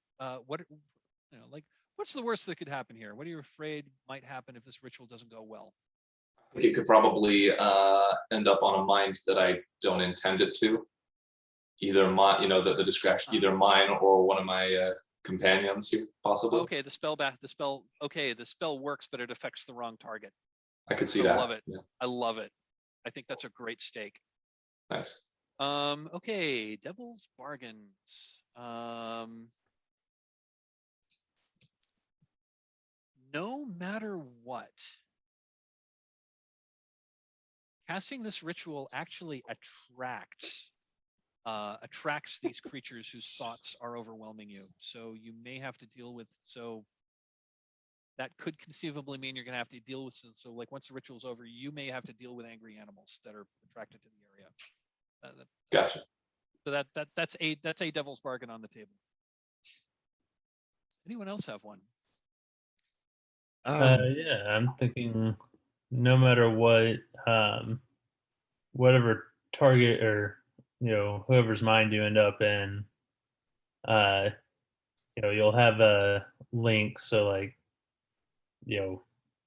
what's the worst that could happen here? What are you afraid might happen if this ritual doesn't go well? I think it could probably end up on a mind that I don't intend it to. Either the distraction, either mine or one of my companions here, possibly. Okay, the spell works, but it affects the wrong target. I could see that. I love it. Yeah. I love it. I think that's a great stake. Nice. Okay, Devil's Bargains. No matter what, casting this ritual actually attracts these creatures whose thoughts are overwhelming you. So you may have to deal with, so that could conceivably mean you're going to have to deal with, so like once the ritual's over, you may have to deal with angry animals that are attracted to the area. Gotcha. So that's a devil's bargain on the table. Anyone else have one? Yeah, I'm thinking no matter what, whatever target or whoever's mind you end up in, you'll have a link. So like,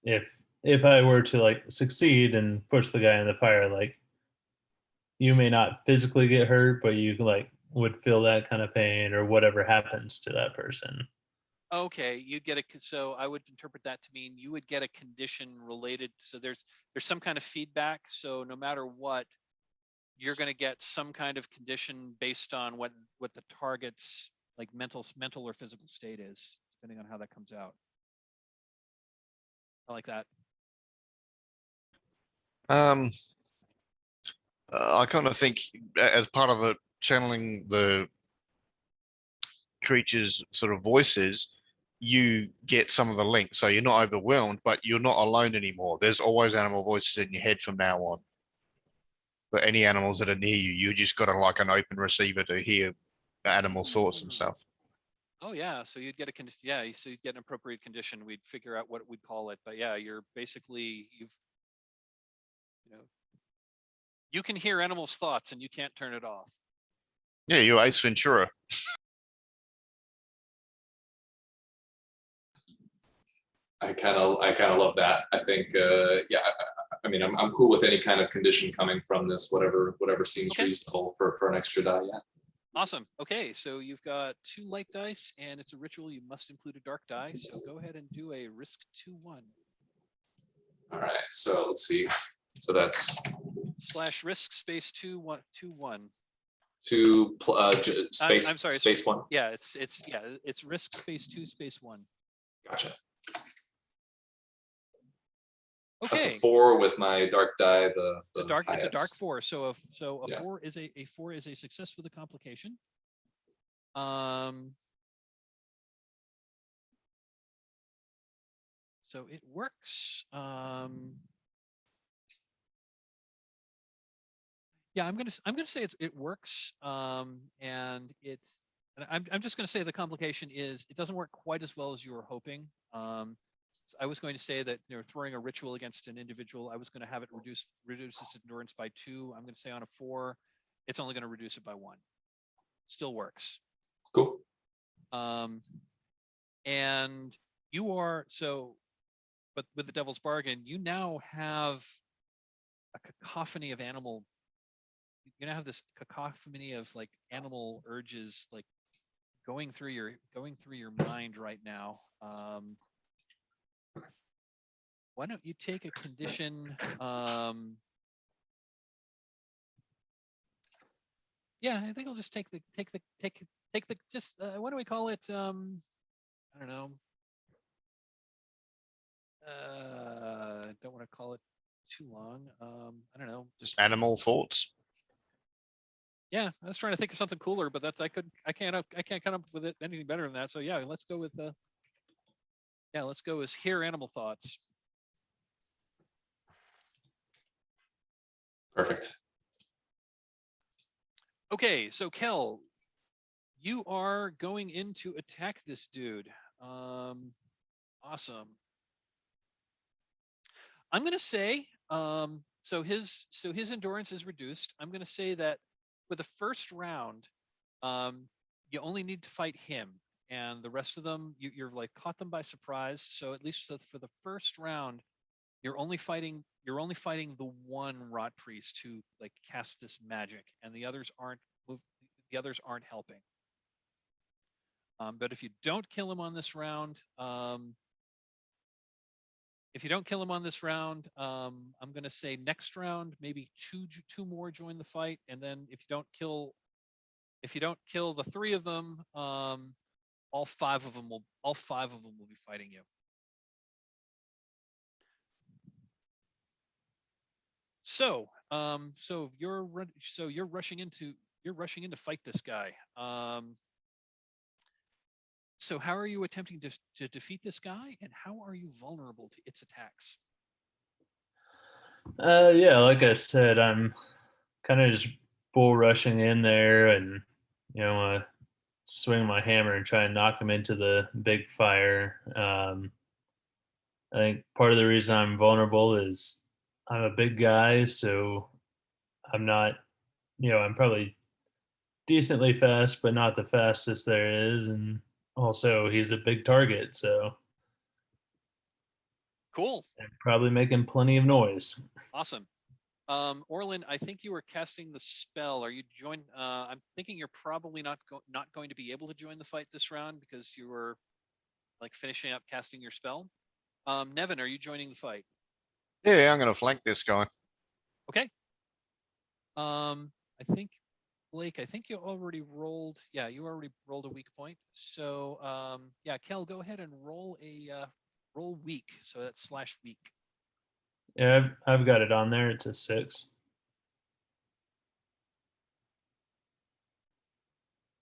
if I were to like succeed and push the guy in the fire, like you may not physically get hurt, but you like would feel that kind of pain or whatever happens to that person. Okay, you'd get so I would interpret that to mean you would get a condition related. So there's some kind of feedback. So no matter what, you're going to get some kind of condition based on what the target's like mental or physical state is, depending on how that comes out. I like that. I kind of think as part of the channeling the creatures' sort of voices, you get some of the link. So you're not overwhelmed, but you're not alone anymore. There's always animal voices in your head from now on. But any animals that are near you, you just got like an open receiver to hear animal thoughts and stuff. Oh yeah, so you'd get a condition. Yeah, so you'd get an appropriate condition. We'd figure out what we'd call it. But yeah, you're basically you can hear animals' thoughts and you can't turn it off. Yeah, you're Ace Ventura. I kind of love that. I think, yeah, I mean, I'm cool with any kind of condition coming from this, whatever seems Okay. reasonable for an extra die. Yeah. Awesome. Okay, so you've got 2 light dice, and it's a ritual. You must include a dark die. So go ahead and do a risk 2-1 All right. So let's see. So that's / risk space 2-1 2-1. 2 space. I'm sorry, Space 1. Yeah, it's risk space 2 space 1. Gotcha. Okay. That's a 4 with my dark die. It's a dark highest. 4. So a Yeah. 4 is a 4 is a success with a complication. So it works. Yeah, I'm gonna say it works. And I'm just gonna say the complication is it doesn't work quite as well as you were hoping. I was going to say that throwing a ritual against an individual, I was going to have it reduce its endurance by 2. I'm going to say on a 4, it's only going to reduce it by 1. Still works. Cool. And you are but with the Devil's Bargain, you now have a cacophony of animal. You now have this cacophony of like animal urges, like going through your mind right now. Why don't you take a condition? Yeah, I think I'll just take the just what do we call it? I don't know. Don't want to call it too long. I don't know. Just animal thoughts. Yeah, I was trying to think of something cooler, but I can't come up with it anything better than that. So yeah, let's go with let's go as hear animal thoughts. Perfect. Okay, so Kel, you are going in to attack this dude. Awesome. I'm gonna say, so his endurance is reduced. I'm gonna say that for the first round, you only need to fight him, and the rest of them, you're like caught them by surprise. So at least for the first round, you're only fighting the one rot priest who like cast this magic, and the others aren't helping. But if you don't kill him on this round, I'm going to say next round maybe two more join the fight, and then if you don't kill the 3 of them, all 5 of them will be fighting you. So, you're rushing in to fight this guy. So how are you attempting to defeat this guy, and how are you vulnerable to its attacks? Yeah, like I said, I'm kind of just bull rushing in there, and swing my hammer and try and knock him into the big fire. I think part of the reason I'm vulnerable is I'm a big guy, so I'm not, I'm probably decently fast, but not the fastest there is. And also, he's a big target, so Cool. I'm probably making plenty of noise. Awesome. Orlin, I think you were casting the spell. Are you I'm thinking you're probably not going to be able to join the fight this round because you were like finishing up casting your spell. Nevin, are you joining the fight? Yeah, I'm going to flank this guy. Okay. I think Blake, you already rolled. Yeah, you already rolled a weak point. So yeah, Kel, go ahead and roll roll weak. So that's /weak. Yeah, I've got it on there. It's a 6.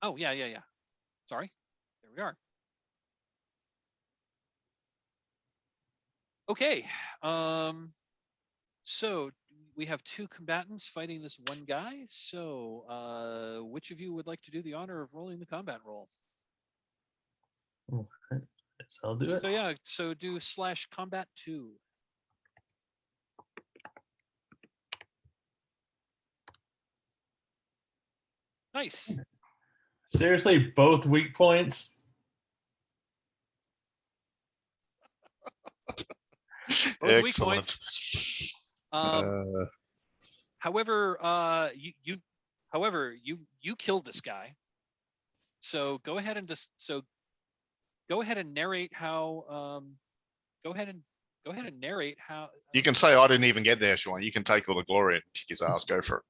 Oh yeah. Sorry. There we are. Okay. So we have two combatants fighting this one guy. So, which of you would like to do the honor of rolling the combat roll? Guess I'll do it. So yeah, so do /combat 2. Nice. Seriously, both weak points. Both weak Excellent. points. Uh, However, you killed this guy. So go ahead and narrate how. Go ahead and narrate how. you can say I didn't even get there, Sean. You can take all the glory and kick his ass. Go for it.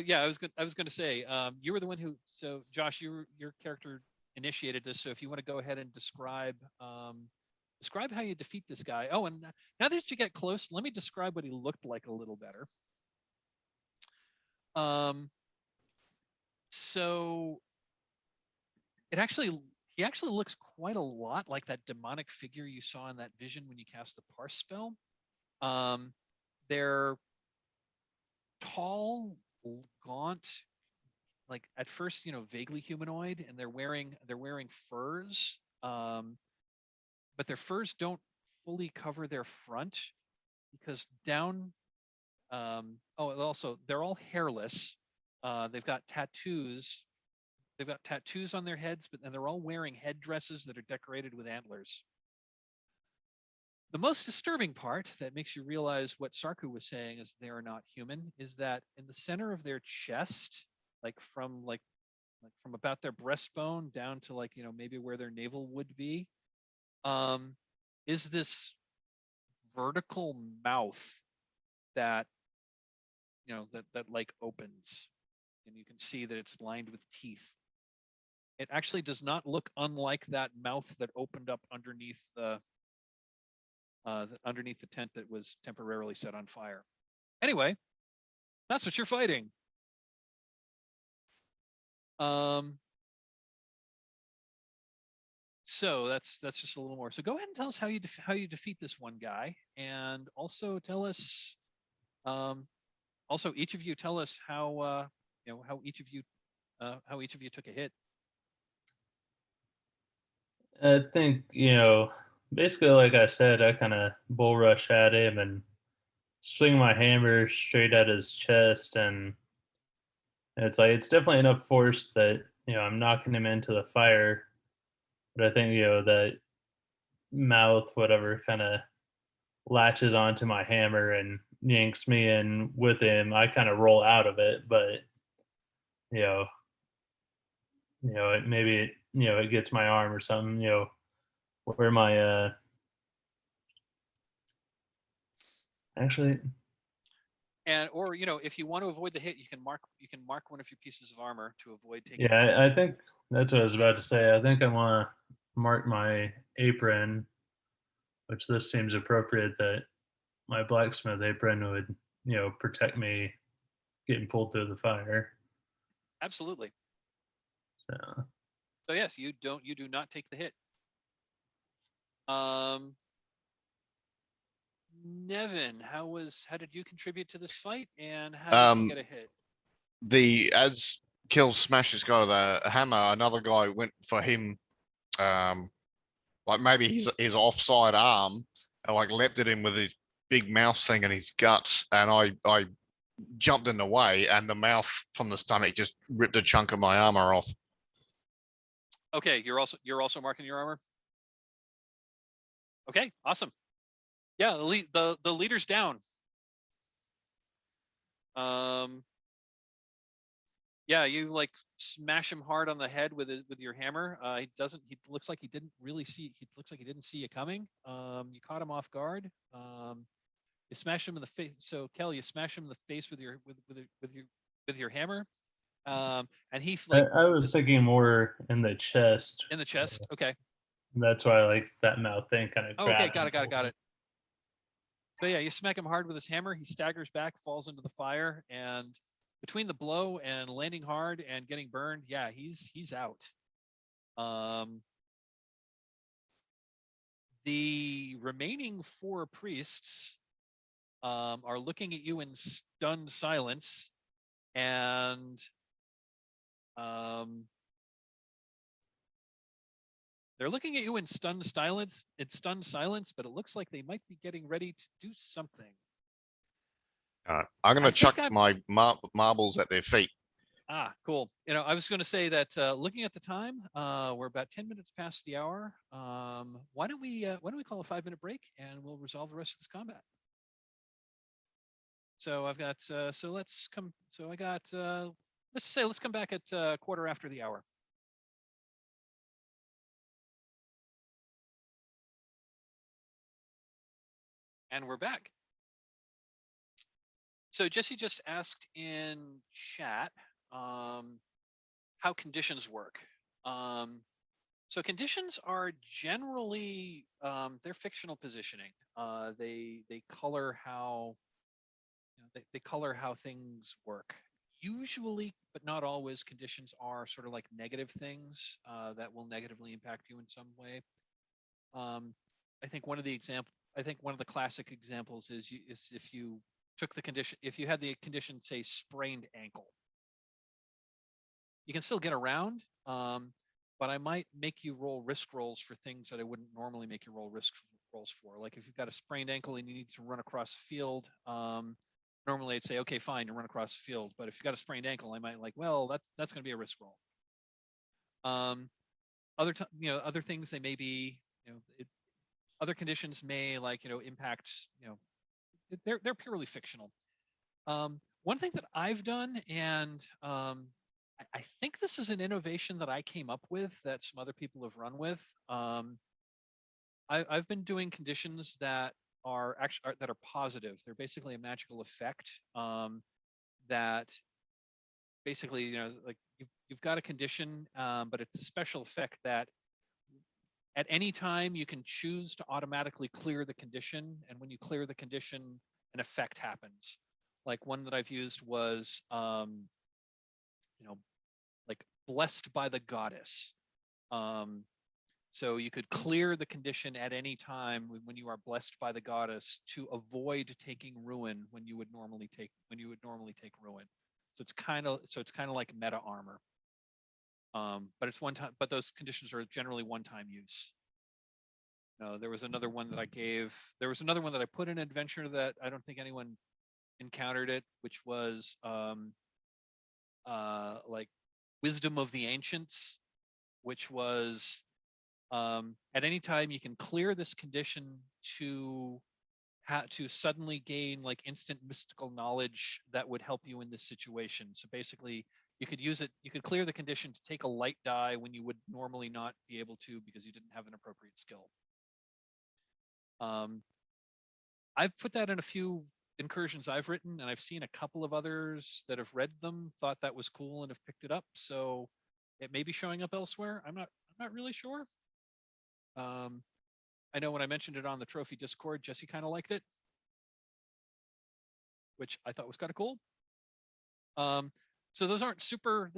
Yeah, I was going to say, you were the one who. So Josh, your character initiated this. So if you want to go ahead and describe how you defeat this guy. Oh, and now that you get close, let me describe what he looked like a little better. So he actually looks quite a lot like that demonic figure you saw in that vision when you cast the parse spell. They're tall, gaunt, like at first, vaguely humanoid, and they're wearing furs. But their furs don't fully cover their front because down. Also, they're all hairless. They've got tattoos. They've got tattoos on their heads, and they're all wearing headdresses that are decorated with antlers. The most disturbing part that makes you realize what Sarku was saying is they are not human is that in the center of their chest, from about their breastbone down to maybe where their navel would be, is this vertical mouth that opens, and you can see that it's lined with teeth. It actually does not look unlike that mouth that opened up underneath the tent that was temporarily set on fire. Anyway, that's what you're fighting. So that's just a little more. So go ahead and tell us how you defeat this one guy, and also tell us. Also, each of you tell us how each of you took a hit. I think, basically, like I said, I kind of bull rush at him and swing my hammer straight at his chest. And it's definitely enough force that, I'm knocking him into the fire. But I think, that mouth, whatever, kind of latches onto my hammer and yanks me in with him. I kind of roll out of it, but, it gets my arm or something, where my actually, Or if you want to avoid the hit, you can mark one of your pieces of armor to avoid taking. yeah, I think that's what I was about to say. I think I want to mark my apron, which this seems appropriate that my blacksmith apron would protect me getting pulled through the fire. Absolutely. So So yes, you do not take the hit. Nevin, how did you contribute to this fight, and how did you get a hit? As Kill smashed this guy with a hammer, another guy went for him, like maybe his offside arm, and leapt at him with his big mouth thing in his guts, and I jumped in the way, and the mouth from the stomach just ripped a chunk of my armor off. Okay, you're also marking your armor. Okay, awesome. Yeah, the leader's down. Yeah, you smash him hard on the head with your hammer. He looks like he didn't see you coming. You caught him off guard. You smash him in the face. So Kel, you smash him in the face with your hammer. And he I was thinking more in the chest. In the chest. Okay. That's why that mouth thing kind of. Okay, got it. So yeah, you smack him hard with his hammer. He staggers back, falls into the fire, and between the blow and landing hard and getting burned, yeah, he's out. The remaining 4 priests are looking at you in stunned silence, and they're looking at you in stunned silence. It's stunned silence, but it looks like they might be getting ready to do something. I'm I going to think chuck I'm- my marbles at their feet. Ah, cool. I was going to say that looking at the time, we're about 10 minutes past the hour. Why don't we call a 5-minute break and we'll resolve the rest of this combat. So I've got let's come back at quarter after the hour. And we're back. So Jesse just asked in chat how conditions work. So conditions are generally they're fictional positioning. They color how they color how things work. Usually, but not always, conditions are sort of like negative things that will negatively impact you in some way. I think one of the classic examples is if you took the condition, if you had the condition say sprained ankle, you can still get around, but I might make you roll risk rolls for things that I wouldn't normally make you roll risk rolls for. Like if you've got a sprained ankle and you need to run across the field, normally I'd say, okay, fine, to run across the field. But if you've got a sprained ankle, I might like, well, that's going to be a risk roll. Other things they may be, other conditions may impact, they're purely fictional. One thing that I've done, and I think this is an innovation that I came up with that some other people have run with. I've been doing conditions that are positive. They're basically a magical effect that basically, like you've got a condition, but it's a special effect that at any time you can choose to automatically clear the condition, and when you clear the condition, an effect happens. Like one that I've used was, like blessed by the goddess. So you could clear the condition at any time when you are blessed by the goddess to avoid taking ruin when you would normally take ruin. So it's kind of like meta armor. But it's one time. But those conditions are generally one-time use. There was another one that I gave. There was another one that I put in adventure that I don't think anyone encountered it, which was like wisdom of the ancients, which was at any time you can clear this condition to suddenly gain like instant mystical knowledge that would help you in this situation. So basically you could use it, you could clear the condition to take a light die when you would normally not be able to because you didn't have an appropriate skill. I've put that in a few incursions I've written, and I've seen a couple of others that have read them, thought that was cool, and have picked it up. So it may be showing up elsewhere. I'm not really sure. I know when I mentioned it on the Trophy Discord, Jesse kind of liked it, which I thought was kind of cool. So those aren't super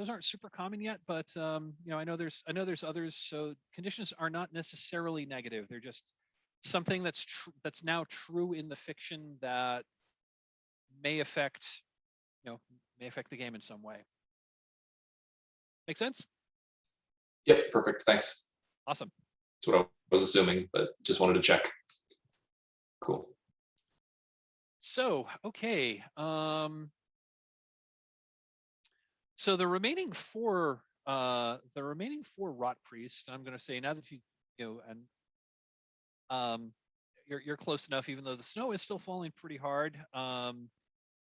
common yet, but I know there's others. So conditions are not necessarily negative. They're just something that's now true in the fiction that may affect the game in some way. Make sense? Yep, perfect. Thanks. Awesome. That's what I was assuming, but just wanted to check. Cool. So, okay. So the remaining four rot priests, I'm going to say now that you're close enough, even though the snow is still falling pretty hard.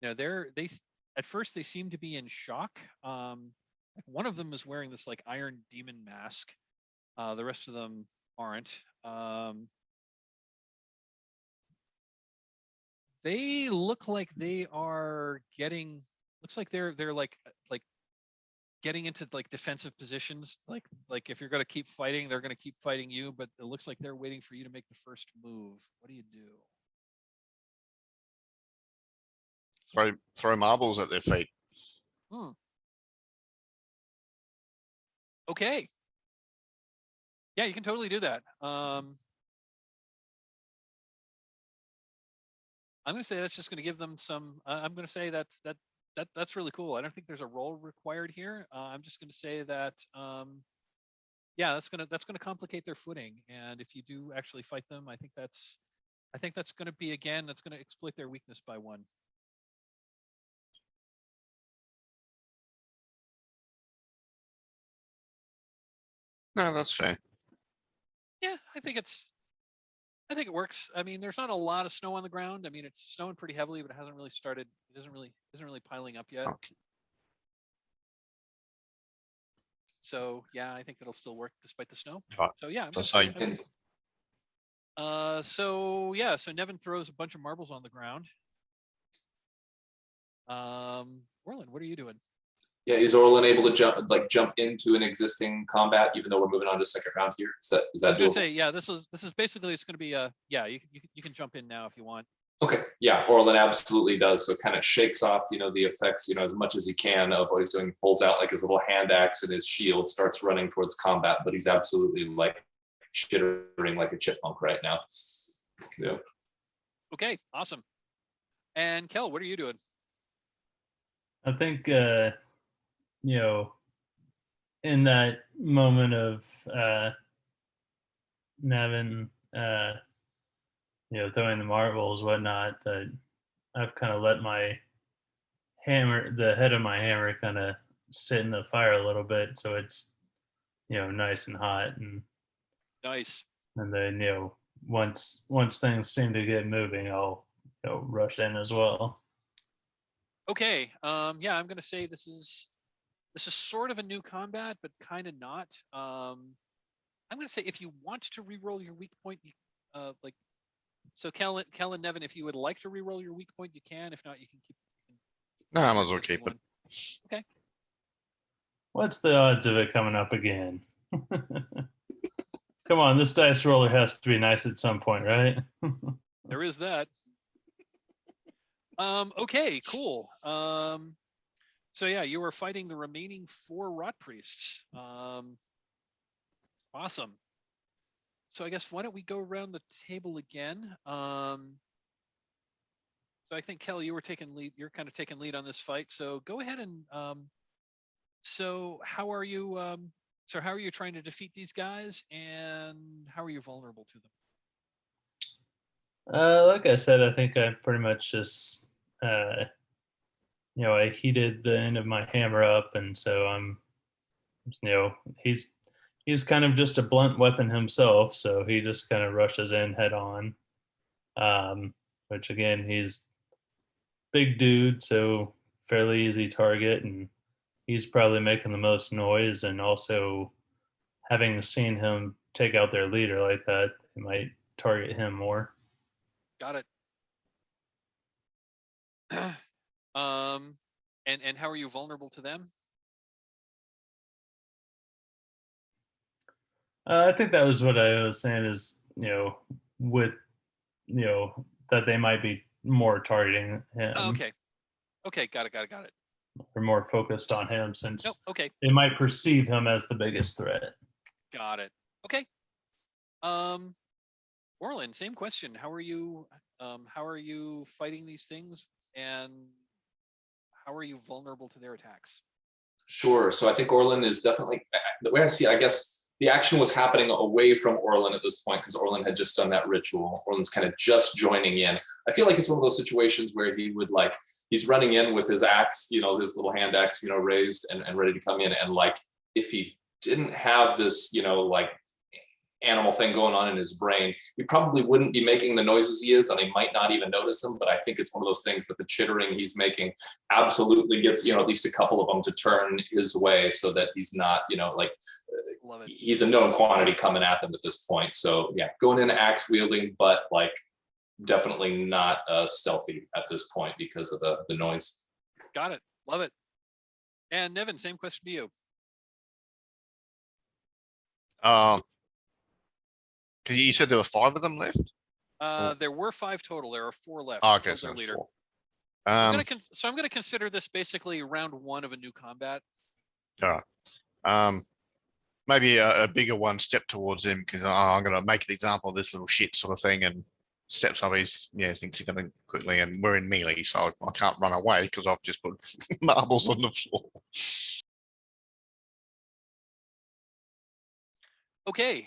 They at first they seem to be in shock. One of them is wearing this like iron demon mask. The rest of them aren't. They look like they are getting. Looks like they're like getting into like defensive positions. Like if you're gonna keep fighting, they're gonna keep fighting you. But it looks like they're waiting for you to make the first move. What do you do? Throw marbles at their feet. Okay. Yeah, you can totally do that. I'm going to say that's just going to give them some. I'm going to say that's really cool. I don't think there's a roll required here. I'm just going to say that. Yeah, that's gonna complicate their footing. And if you do actually fight them, I think that's going to be that's going to exploit their weakness by 1. No, that's fair. Yeah, I think it works. I mean, there's not a lot of snow on the ground. I mean, it's snowing pretty heavily, but it hasn't really started. It isn't really piling up yet. Okay. So yeah, I think that'll still work despite the snow. Right. So yeah, I'm So gonna say- say- so yeah, so Nevin throws a bunch of marbles on the ground. Orlin, what are you doing? Yeah, is Orlin able to jump into an existing combat, even though we're moving on to second round here? Is I that was gonna doable? say, yeah, this is basically, it's gonna be yeah, you can jump in now if you want. Okay, yeah, Orlin absolutely does. So kind of shakes off, the effects, as much as he can of what he's doing. Pulls out like his little hand axe and his shield, starts running towards combat, but he's absolutely like chittering like a chipmunk right now. Yeah. Okay, awesome. And Kel, what are you doing? I think in that moment of Nevin throwing the marbles, whatnot, that I've kind of let my the head of my hammer kind of sit in the fire a little bit, so it's nice and hot, and Nice. then once things seem to get moving, I'll rush in as well. Okay. Yeah, I'm gonna say this is sort of a new combat, but kind of not. I'm gonna say if you want to re-roll your weak point, so Kel and Nevin, if you would like to re-roll your weak point, you can. If not, you can keep. No, I might your as well existing keep it. one. Okay. What's the odds of it coming up again? Come on, this dice roller has to be nice at some point, right? There is that. Okay, cool. So yeah, you are fighting the remaining 4 rot priests. Awesome. So I guess why don't we go around the table again? So I think Kelly, you were taking lead. You're kind of taking lead on this fight. So go ahead and so how are you? So how are you trying to defeat these guys, and how are you vulnerable to them? Like I said, I think I pretty much just I heated the end of my hammer up, and so I'm he's kind of just a blunt weapon himself, so he just kind of rushes in head on. Which again, he's big dude, so fairly easy target, and he's probably making the most noise, and also having seen him take out their leader like that, they might target him more. Got it. And how are you vulnerable to them? I think that was what I was saying is, with, that they might be more targeting him. Oh, okay. Okay, got it. Or more focused on him, since Nope. Okay, they might perceive him as the biggest threat. got it. Okay. Orlin, same question. How are you fighting these things, and how are you vulnerable to their attacks? Sure. So I think Orlin is definitely, the way I see it, I guess the action was happening away from Orlin at this point because Orlin had just done that ritual. Orlin's kind of just joining in. I feel like it's one of those situations where he would he's running in with his axe, his little hand axe, raised and ready to come in. And if he didn't have this, animal thing going on in his brain, he probably wouldn't be making the noises he is, and he might not even notice them. But I think it's one of those things that the chittering he's making absolutely gets at least a couple of them to turn his way, so that he's not Love it. he's a known quantity coming at them at this point. So yeah, going in axe wielding, but definitely not stealthy at this point because of the noise. Got it. Love it. And Nevin, same question to you. Because you said there were 5 of them left. There were 5 total. There are 4 left. Oh, okay, Killed so their it's leader. 4. I'm gonna consider this basically round 1 of a new combat. Maybe a bigger one step towards him, because I'm gonna make an example of this little shit sort of thing, and steps up, he's thinks he's going to quickly, and we're in melee, so I can't run away because I've just put marbles on the floor. Okay.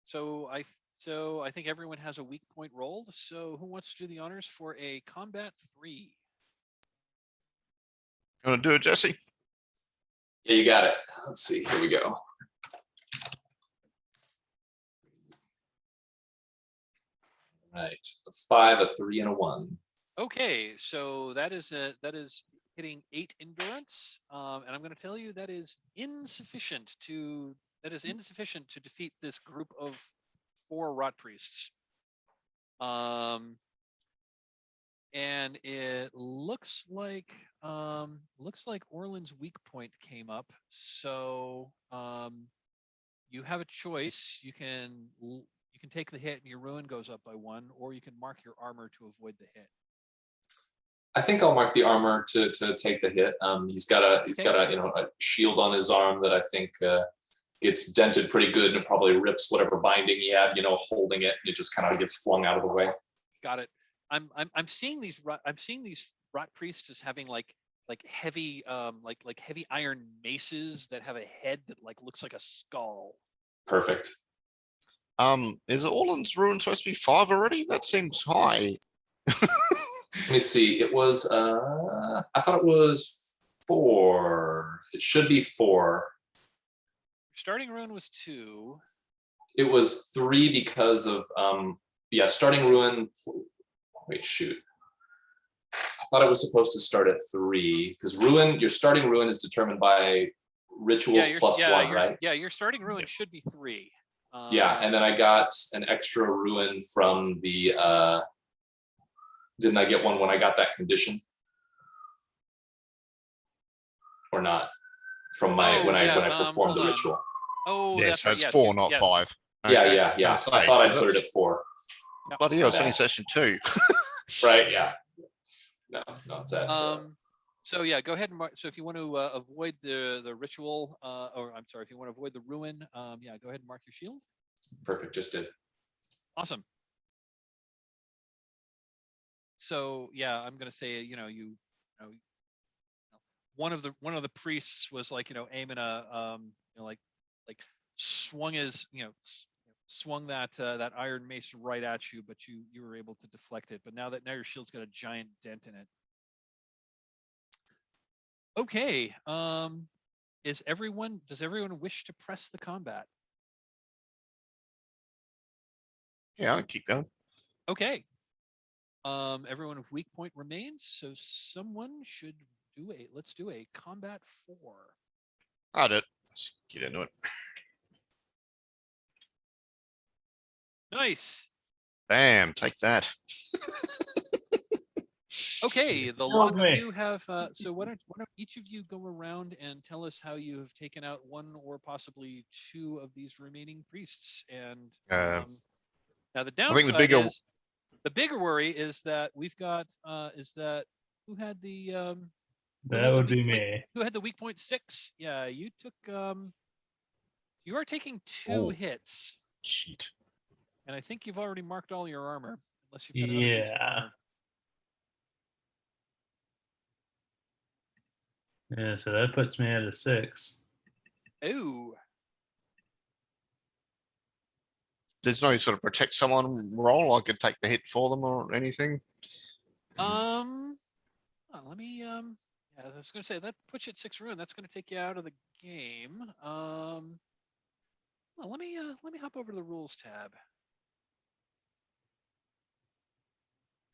So I think everyone has a weak point rolled. So who wants to do the honors for a combat 3? You want to do it, Jesse? Yeah, you got it. Let's see. Here we go. Right. A 5, a 3, and a 1. Okay, so that is hitting 8 endurance, and I'm going to tell you that is insufficient to defeat this group of 4 rot priests. And it looks like Orland's weak point came up. So you have a choice. You can take the hit and your ruin goes up by 1, or you can mark your armor to avoid the hit. I think I'll mark the armor to take the hit. He's got a a shield on his arm that I think gets dented pretty good, and it probably rips whatever binding he had, holding it, and it just kind of gets flung out of the way. Got it. I'm seeing these rot priests as having like heavy heavy iron maces that have a head that looks like a skull. Perfect. Is Orland's ruin supposed to be 5 already? That seems high. Let me see. It was I thought it was 4. It should be 4. Starting ruin was 2. It was 3 because of starting ruin. Wait, shoot. I thought it was supposed to start at 3 because your starting ruin is determined by rituals plus 1, right? Yeah, your starting ruin should be 3. Yeah, and then I got an extra ruin from the. Didn't I get one when I got that condition? Or not? From when I performed the ritual. Oh, yeah, that's so right. it's Yes, 4, not 5. Okay. Yeah. I thought I'd put it at 4. Bloody hell, it's only session 2. Right, yeah. No, it's at. So yeah, go ahead and mark. So if you want to avoid the ritual, or I'm sorry, if you want to avoid the ruin, yeah, go ahead and mark your shield. Perfect, just did. Awesome. So yeah, I'm gonna say, one of the priests was aiming a swung that iron mace right at you, but you were able to deflect it. But now your shield's got a giant dent in it. Okay. Does everyone wish to press the combat? Yeah, I'll keep going. Okay. Everyone with weak point remains, so someone should let's do a combat 4. I'll do it. Let's get into it. Nice. Bam, take that. Okay, the lot of you have. So why don't each of you go around and tell us how you have taken out 1 or possibly 2 of these remaining priests? And now the downside is the bigger worry is that we've got who had the that would be me. Who had the weak point 6? Yeah, you took you are taking 2 hits. Shit. And I think you've already marked all your armor, unless you've got another piece of armor. Yeah, so that puts me at a 6. Ooh. There's no sort of protect someone roll. I could take the hit for them or anything. Let me yeah, I was gonna say that puts you at 6 ruin. That's gonna take you out of the game. Well, let me hop over to the rules tab.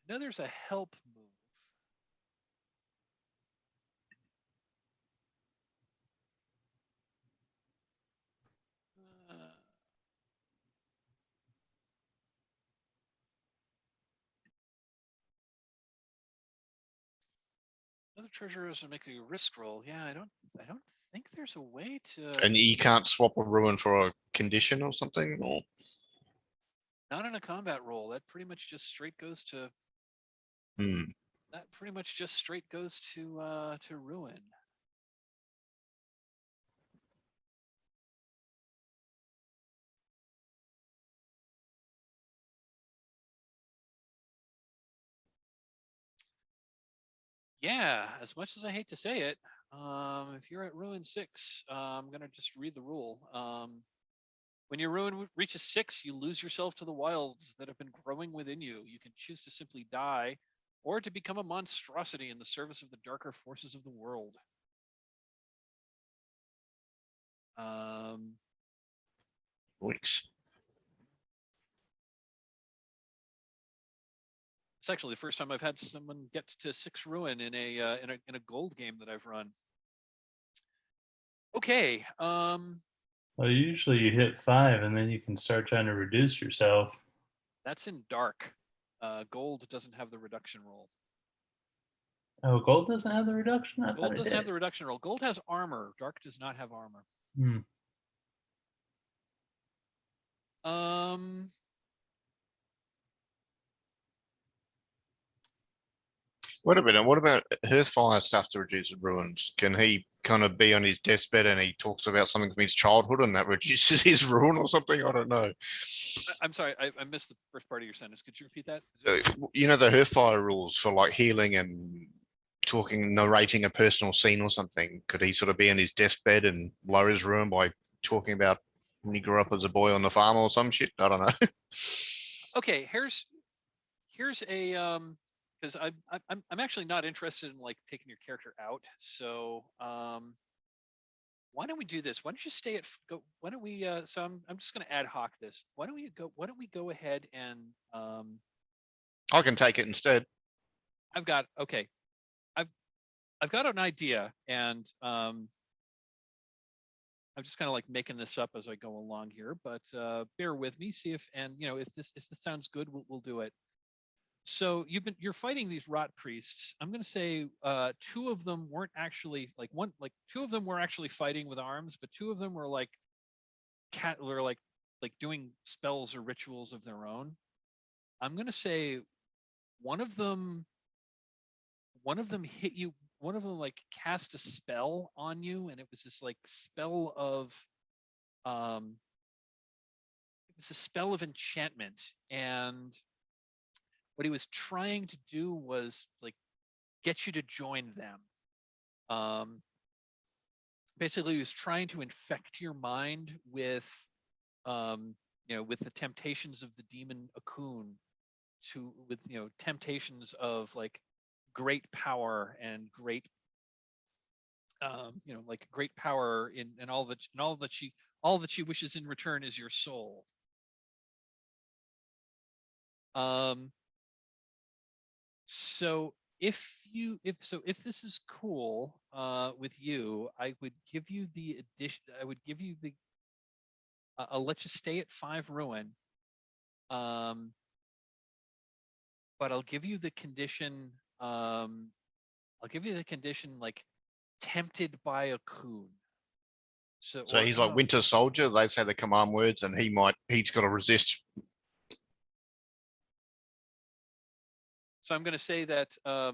I know there's a help move. Another treasure is make a risk roll. Yeah, I don't think there's a way to. And you can't swap a ruin for a condition or something, or Not in a combat roll. That pretty much just straight goes to. That pretty much just straight goes to ruin. Yeah, as much as I hate to say it, if you're at Ruin 6, I'm gonna just read the rule. When your ruin reaches 6, you lose yourself to the wilds that have been growing within you. You can choose to simply die, or to become a monstrosity in the service of the darker forces of the world. Weeks. It's actually the first time I've had someone get to 6 ruin in a gold game that I've run. Okay. Well, usually you hit 5 and then you can start trying to reduce yourself. That's in dark. Gold doesn't have the reduction roll. Oh, gold doesn't have the reduction? I thought Gold it doesn't did. have the reduction roll. Gold has armor. Dark does not have armor. Hmm. What about Hearthfire stuff to reduce ruins? Can he kind of be on his deathbed and he talks about something from his childhood and that reduces his ruin or something? I don't know. I'm sorry, I missed the first part of your sentence. Could you repeat that? You know the Hearthfire rules for like healing and talking, narrating a personal scene or something. Could he sort of be on his deathbed and lower his ruin by talking about when he grew up as a boy on the farm or some shit? I don't know. Okay, here's a because I'm actually not interested in like taking your character out. So why don't we do this? Why don't you stay at go? Why don't we? So I'm just going to ad hoc this. Why don't we go? Why don't we go ahead and I can take it instead. I've got okay. I've got an idea, and I'm just kind of like making this up as I go along here. But bear with me. See if if this sounds good, we'll do it. So you're fighting these rot priests. I'm going to say 2 of them weren't actually like 2 of them were actually fighting with arms, but 2 of them were like were like doing spells or rituals of their own. I'm going to say one of them hit you. One of them like cast a spell on you, and it was this like spell of it was a spell of enchantment, and what he was trying to do was like get you to join them. Basically, he was trying to infect your mind with, with the temptations of the demon Akun, with temptations of like great power and great, like great power in all that she wishes in return is your soul. So if this is cool with you, I would give you the addition. I would give you the. I'll let you stay at 5 ruin. But I'll give you the condition. I'll give you the condition like tempted by a coon. So He's like Winter Soldier. They say the command words, and he's got to resist. So I'm going to say that, or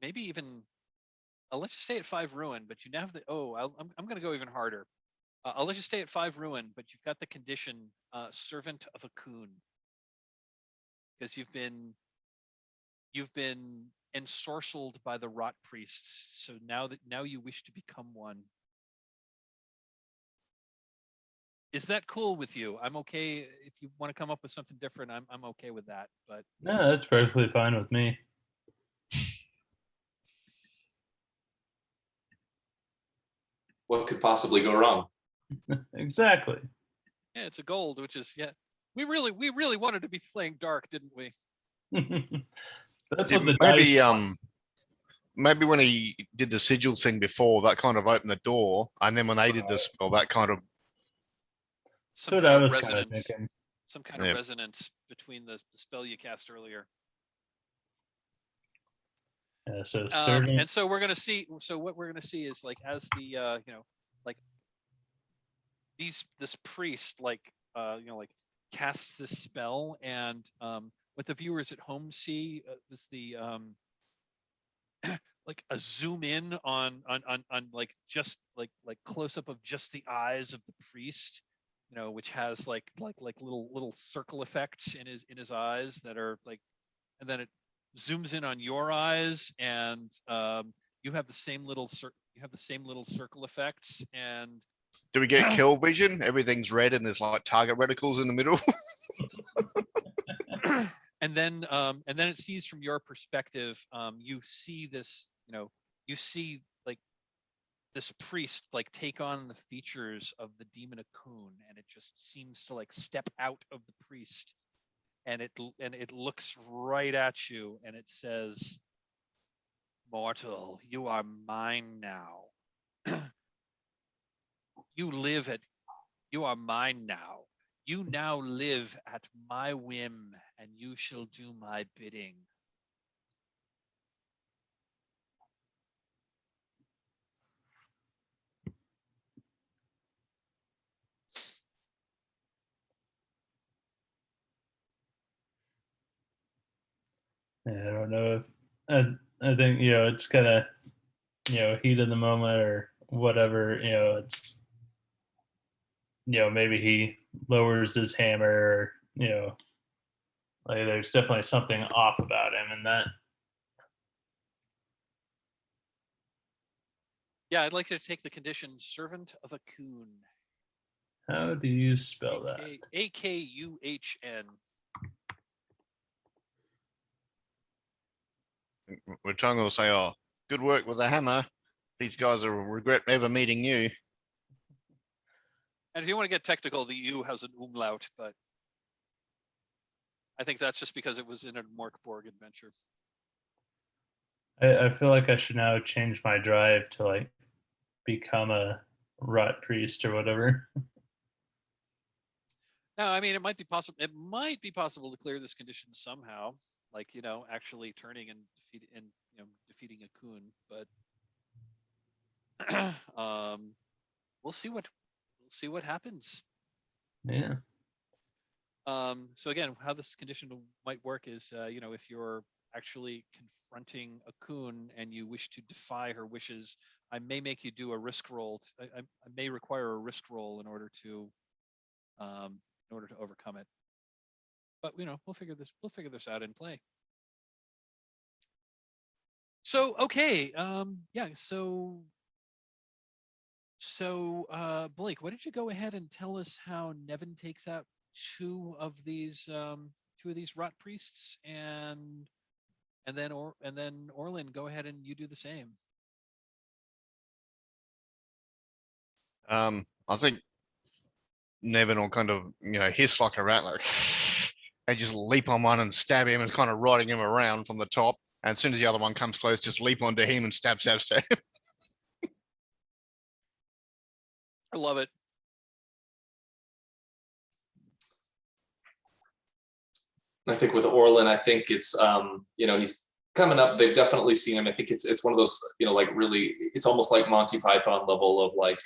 maybe even. I'll let you stay at 5 ruin, but you now have the. I'm going to go even harder. I'll let you stay at 5 ruin, but you've got the condition servant of a coon, because you've been ensorcelled by the rot priests. So now you wish to become one. Is that cool with you? I'm okay if you want to come up with something different. I'm okay with that. But No, that's perfectly fine with me. What could possibly go wrong? Exactly. yeah, it's a gold, which is we really wanted to be playing dark, didn't we? That's what the Maybe dice want. maybe when he did the sigil thing before, that kind of opened the door, and then when they did the Right. spell, that kind of Some That's what kind I of was kind of resonance. thinking. Some kind of resonance between the spell you cast earlier. Yeah, so servant. And so we're gonna see. So what we're gonna see is like as the like this priest like like casts this spell, and what the viewers at home see is the like a zoom in on like just like close up of just the eyes of the priest, which has like little circle effects in his eyes that are like, and then zooms in on your eyes, and you have the same little circle effects, and Do we get kill vision? Everything's red and there's like target reticles in the middle. and then it sees from your perspective. You see this, you see like this priest like take on the features of the demon Akun, and it just seems to like step out of the priest, and it looks right at you, and it says, "Mortal, you are mine now. You are mine now. You now live at my whim, and you shall do my bidding." Yeah, I don't know if I think it's kind of heat of the moment or whatever. It's maybe he lowers his hammer, or like there's definitely something off about him, and that. Yeah, I'd like you to take the condition servant of Akun. How do you spell that? AKUHN. Ratung will say, "Oh, good work with the hammer. These guys will regret ever meeting you." And if you want to get technical, the U has an umlaut, but I think that's just because it was in a Mörk Borg adventure. I feel like I should now change my drive to like become a rot priest or whatever. No, I mean, it might be possible. It might be possible to clear this condition somehow, like actually turning and defeating Akun. But we'll see what happens. Yeah. So again, how this condition might work is, if you're actually confronting Akun and you wish to defy her wishes, I may make you do a risk roll. I may require a risk roll in order to overcome it. But we'll figure this out in play. So okay, yeah. So Blake, why don't you go ahead and tell us how Nevin takes out two of these rot priests, and then Orlin, go ahead and you do the same. I think Nevin will kind of, hiss like a rat, like, and just leap on one and stab him and kind of riding him around from the top. And as soon as the other one comes close, just leap onto him and stab. I love it. I think with Orlin, I think it's he's coming up. They've definitely seen him. I think it's one of those like really, it's almost like Monty Python level of like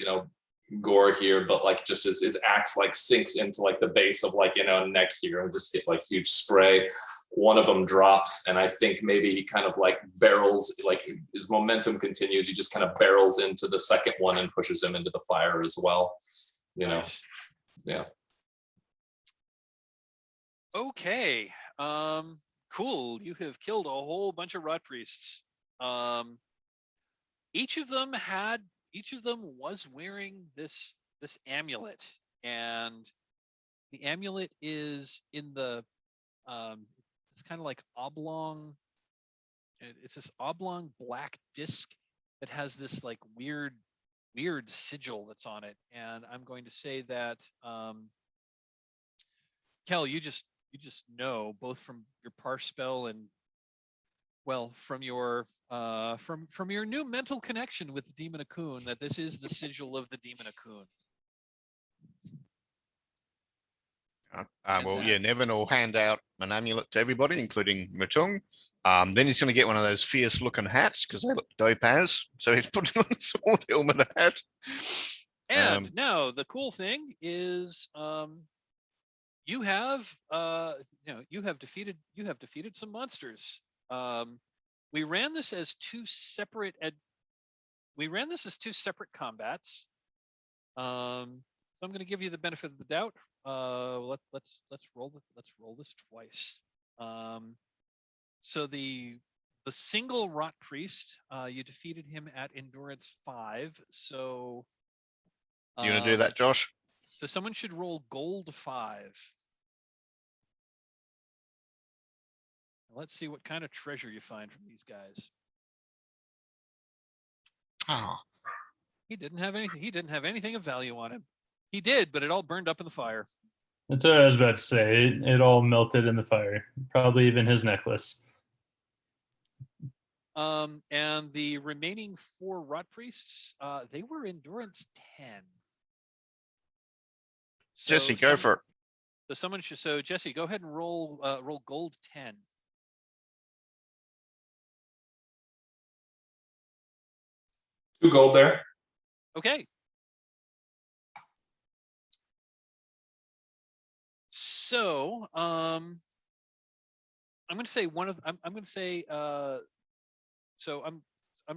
gore here, but like just his axe like sinks into like the base of like neck here and just get like huge spray. One of them drops, and I think maybe he kind of like barrels, like his momentum continues. He just kind of barrels into the second one and pushes him into the fire as well. Nice. Yeah. Okay. Cool. You have killed a whole bunch of rot priests. Each of them was wearing this amulet, and the amulet is in the it's kind of like oblong. It's this oblong black disc that has this like weird sigil that's on it, and I'm going to say that Kel, you just know, both from your parse spell and from your from your new mental connection with the demon Akun, that this is the sigil of the demon Akun. Well, yeah, Nevin will hand out an amulet to everybody, including Matung. Then he's going to get one of those fierce-looking hats because they look dope as. So he's putting on a sword helmet hat. And now the cool thing is, you have defeated some monsters. We ran this as two separate combats. So I'm going to give you the benefit of the doubt. Let's roll this twice. So the single rot priest, you defeated him at endurance 5. So You gonna do that, Josh? So someone should roll gold 5. Let's see what kind of treasure you find from these guys. Oh, He didn't have anything. He didn't have anything of value on him. He did, but it all burned up in the fire. That's what I was about to say. It all melted in the fire. Probably even his necklace. And the remaining 4 rot priests, they were endurance 10. So Jesse, go for it. So someone should. So Jesse, go ahead and roll roll gold 10. Two gold there. Okay. So I'm going to say one of. I'm going to say. So I'm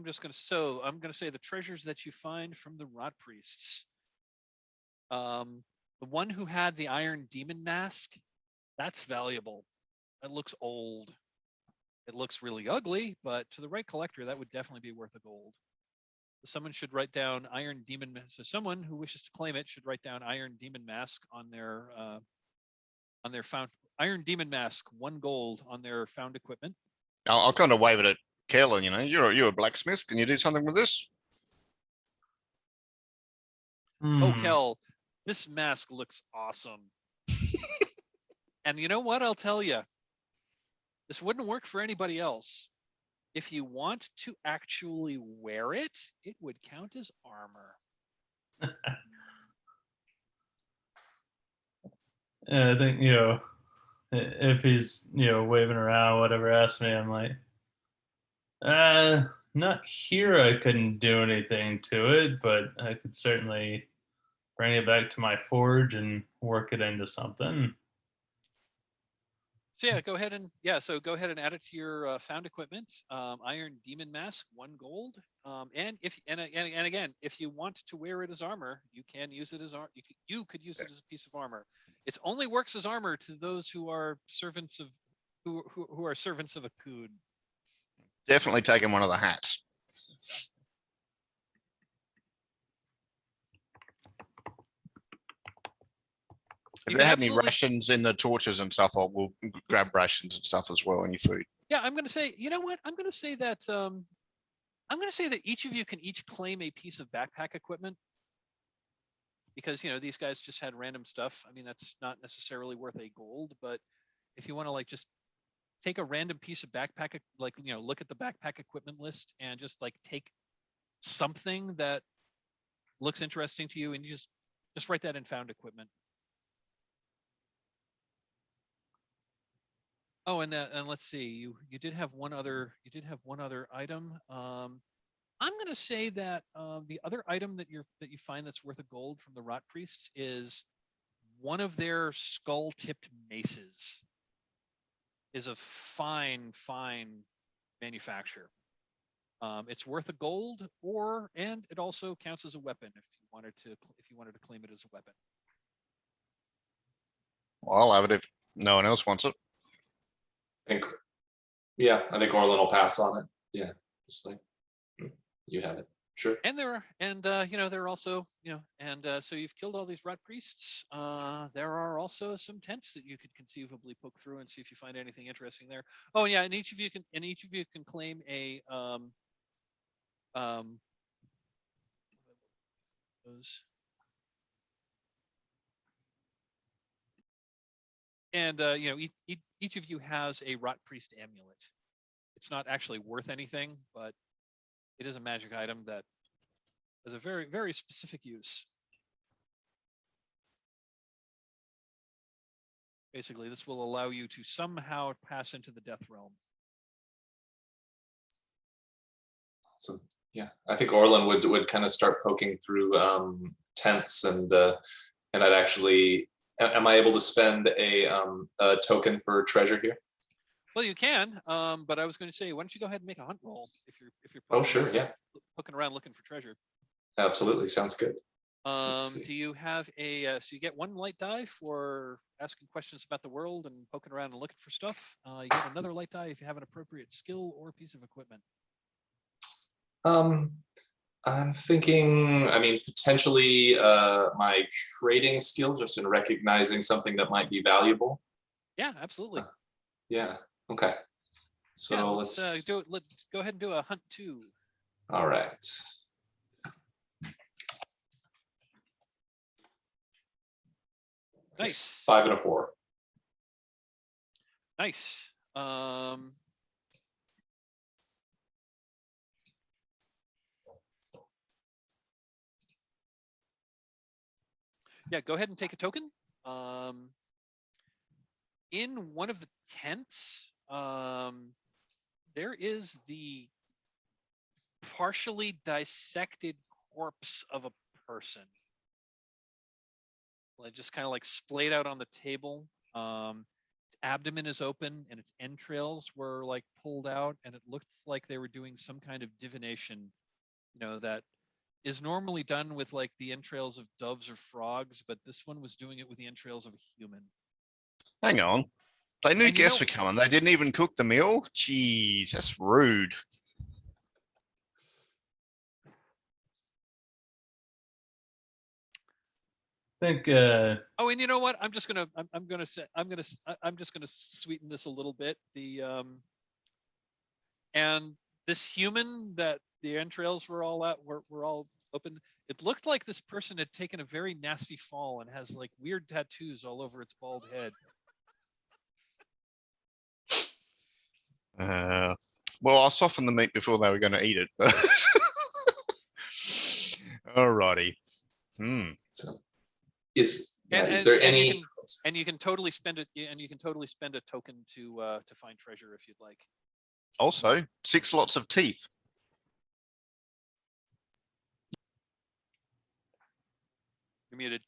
just going to. So I'm going to say the treasures that you find from the rot priests. The one who had the iron demon mask, that's valuable. That looks old. It looks really ugly, but to the right collector, that would definitely be worth a gold. So someone should write down iron demon. So someone who wishes to claim it should write down iron demon mask on their found iron demon mask, 1 gold on their found equipment. I'll kind of wave it at Kellen. You know, you're a blacksmith. Can you do something with this? Oh, Kel, this mask looks awesome. And you know what? I'll tell you, this wouldn't work for anybody else. If you want to actually wear it, it would count as armor. And I think, if he's, waving around, whatever, asked me, I'm like, not here. I couldn't do anything to it, but I could certainly bring it back to my forge and work it into something. So yeah, go ahead and add it to your found equipment. Iron demon mask, 1 gold. And again, if you want to wear it as armor, you can use it as you could use it as a piece of armor. It only works as armor to those who are servants of who are servants of a Kood. Definitely taking one of the hats. If You they can had any absolutely- rations in the torches and stuff, we'll grab rations and stuff as well. Any food. Yeah, I'm going to say, you know what? I'm going to say that each of you can each claim a piece of backpack equipment, because these guys just had random stuff. I mean, that's not necessarily worth a gold, but if you want to like just take a random piece of backpack, like look at the backpack equipment list and just like take something that looks interesting to you, and you just write that in found equipment. Oh, and let's see, you did have one other item. I'm going to say that the other item that you find that's worth a gold from the rot priests is one of their skull-tipped maces. Is a fine manufacture. It's worth a gold, and it also counts as a weapon if you wanted to claim it as a weapon. Well, I'll have it if no one else wants it. I think Orlin will pass on it. Yeah, just like you have it. Sure. And there are also, so you've killed all these rot priests. There are also some tents that you could conceivably poke through and see if you find anything interesting there. Oh yeah, and each of you can claim a those. And each of you has a rot priest amulet. It's not actually worth anything, but it is a magic item that has a very, very specific use. Basically, this will allow you to somehow pass into the death realm. Awesome. Yeah, I think Orlin would kind of start poking through tents, and I'd actually. Am I able to spend a token for treasure here? Well, you can, but I was going to say, why don't you go ahead and make a hunt roll if you're Oh, sure, yeah. poking around looking for treasure. Absolutely, sounds good. see. Do you have a, so you get one light die for asking questions about the world and poking around and looking for stuff. You get another light die if you have an appropriate skill or piece of equipment. I'm thinking, I mean, potentially my trading skill, just in recognizing something that might be valuable. Yeah, absolutely. Yeah. Okay. So Yeah, let's do it. Let's go ahead and do a hunt 2. All right. Nice. 5 and a 4. Nice. Yeah, go ahead and take a token. In one of the tents, there is the partially dissected corpse of a person. Like just kind of like splayed out on the table. Its abdomen is open and its entrails were like pulled out, and it looked like they were doing some kind of divination, that is normally done with like the entrails of doves or frogs, but this one was doing it with the entrails of a human. Hang on. They knew And guests were coming. They didn't even cook the meal. Jeez, that's rude. I think Oh, and you know what? I'm just gonna sweeten this a little bit. And this human that the entrails were all were all open. It looked like this person had taken a very nasty fall and has like weird tattoos all over its bald head. Well, I softened the meat before they were going to eat it. Alrighty. So is there any? You can totally spend it, and you can totally spend a token to find treasure if you'd like. Also, 6 lots of teeth. You're muted.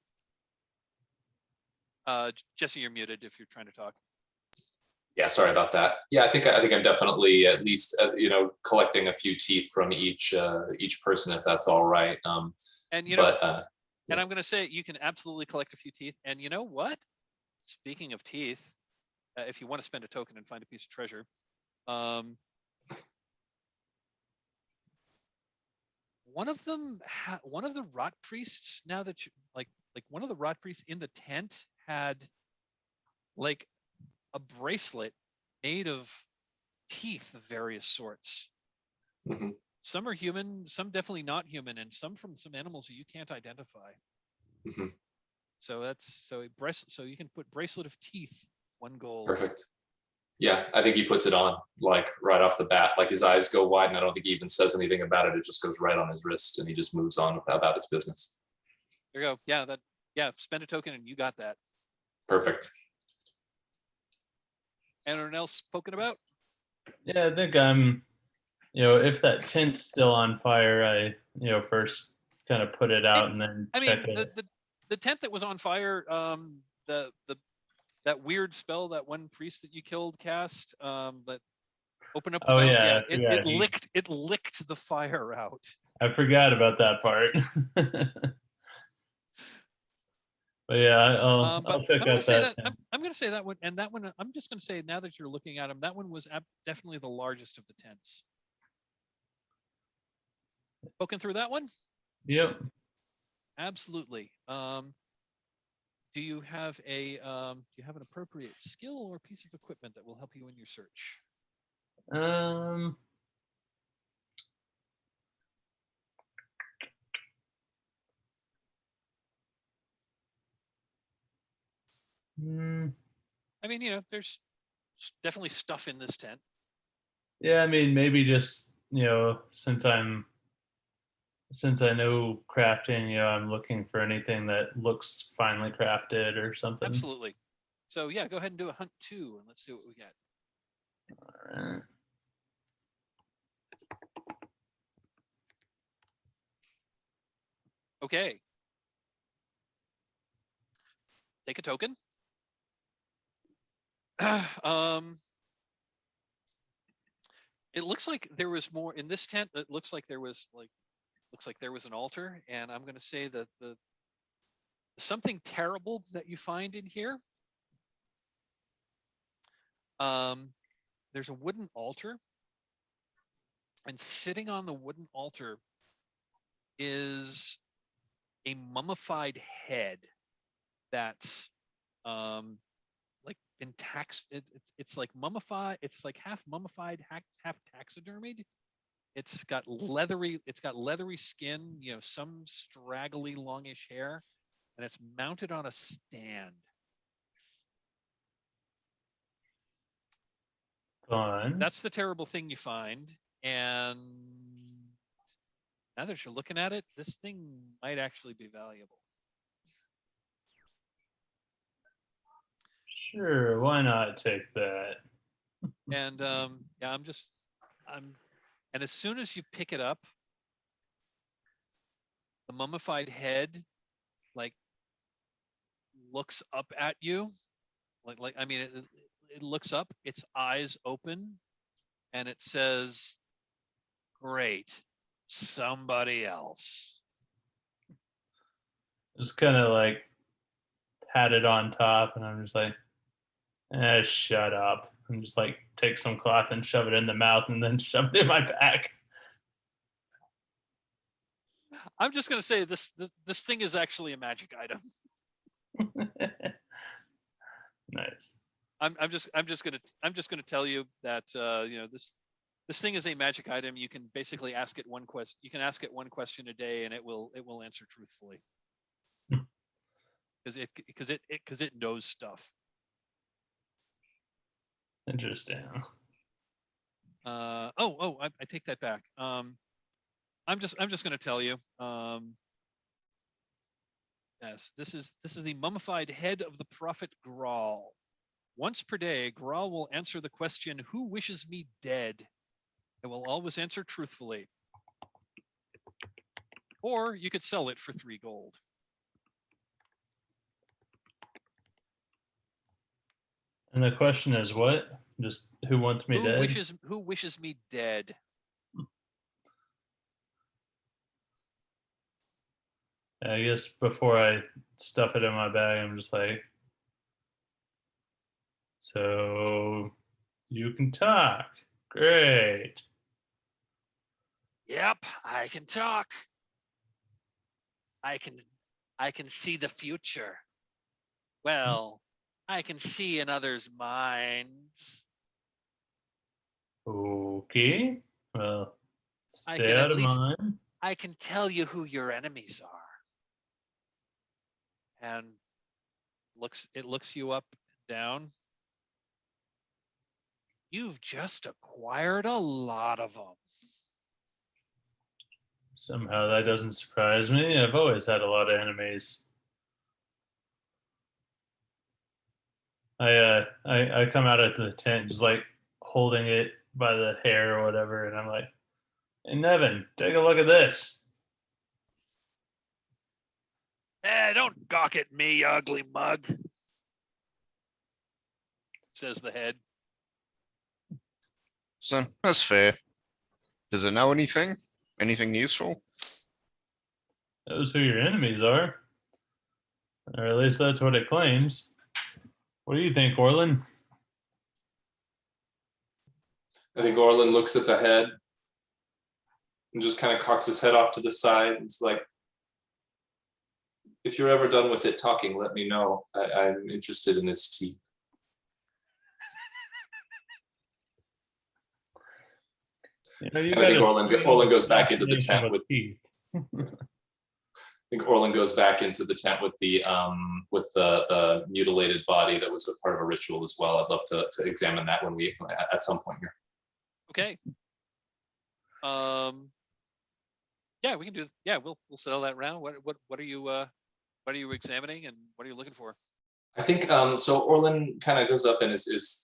Jesse, you're muted if you're trying to talk. Yeah, sorry about that. Yeah, I think I'm definitely at least collecting a few teeth from each person, if that's all right. And and I'm going to say you can absolutely collect a few teeth. And you know what? Speaking of teeth, if you want to spend a token and find a piece of treasure, one of the rot priests, now that you like one of the rot priests in the tent had like a bracelet made of teeth of various sorts. Mm-hmm. Some are human, some definitely not human, and some from some animals that you can't identify. Mm-hmm. So you can put bracelet of teeth, 1 gold. Perfect. Yeah, I think he puts it on like right off the bat. Like his eyes go wide, and I don't think he even says anything about it. It just goes right on his wrist, and he just moves on about his business. There you go. Yeah, spend a token and you got that. Perfect. Anyone else poking about? yeah, I think I'm, if that tent's still on fire, I, first kind of put it out and then check it. The tent that was on fire, that weird spell that one priest that you killed cast, that opened up the mouth, yeah, it licked the fire out. I forgot about that part. But yeah, I'll check out that. I'm going to say that one, and that one, I'm just going to say, now that you're looking at them, that one was definitely the largest of the tents. Poking through that one? Yep. Absolutely. Do you have an appropriate skill or piece of equipment that will help you in your search? I mean, there's definitely stuff in this tent. Yeah, I mean, maybe just, since I know crafting, I'm looking for anything that looks finely crafted or something. Absolutely. So yeah, go ahead and do a hunt 2 and let's see what we get. All right. Okay. Take a token. It looks like there was more in this tent. It looks like there was an altar, and I'm going to say that the something terrible that you find in here. There's a wooden altar, and sitting on the wooden altar is a mummified head that's like been it's like mummified. It's like half mummified, half taxidermied. It's got leathery skin, you know, some straggly longish hair, and it's mounted on a stand. Fun. That's the terrible thing you find. And now that you're looking at it, this thing might actually be valuable. Sure, why not take that? And yeah, and as soon as you pick it up, the mummified head like looks up at you. Like I mean, it looks up, its eyes open, and it says, "Great, somebody else." Just kind of like pat it on top, and I'm just like, shut up. And just like take some cloth and shove it in the mouth and then shove it in my back. I'm just gonna say this thing is actually a magic item. Nice. I'm just gonna tell you that you know, this thing is a magic item. You can basically ask it one question. You can ask it one question a day, and it will answer truthfully. Because it knows stuff. Interesting. I take that back. I'm just going to tell you. Yes, this is the mummified head of the prophet Graal. Once per day, Graal will answer the question, "Who wishes me dead?" It will always answer truthfully. Or you could sell it for 3 gold. And the question is what? Just who wants me dead? Who wishes me dead? I guess before I stuff it in my bag, I'm just like, so you can talk. Great. Yep, I can talk. I can see the future. Well, I can see in others' minds. Okay. Well, I stay can out at of least- mine. I can tell you who your enemies are. And it looks you up and down. You've just acquired a lot of them. Somehow that doesn't surprise me. I've always had a lot of enemies. I come out of the tent just like holding it by the hair or whatever, and I'm like, "Hey Nevin, take a look at this." Don't gawk at me, you ugly mug, says the head. So that's fair. Does it know anything? Anything useful? Those who your enemies are, or at least that's what it claims. What do you think, Orlin? I think Orlin looks at the head and just kind of cocks his head off to the side. It's like, if you're ever done with it talking, let me know. I'm interested in its teeth. You know, you And I think gotta Orlin goes back into the fascination tent with. teeth. I think Orlin goes back into the tent with the mutilated body that was a part of a ritual as well. I'd love to examine that when we at some point here. Okay. Yeah, we can do. Yeah, we'll settle that round. What are you examining, and what are you looking for? I think so. Orlin kind of goes up and is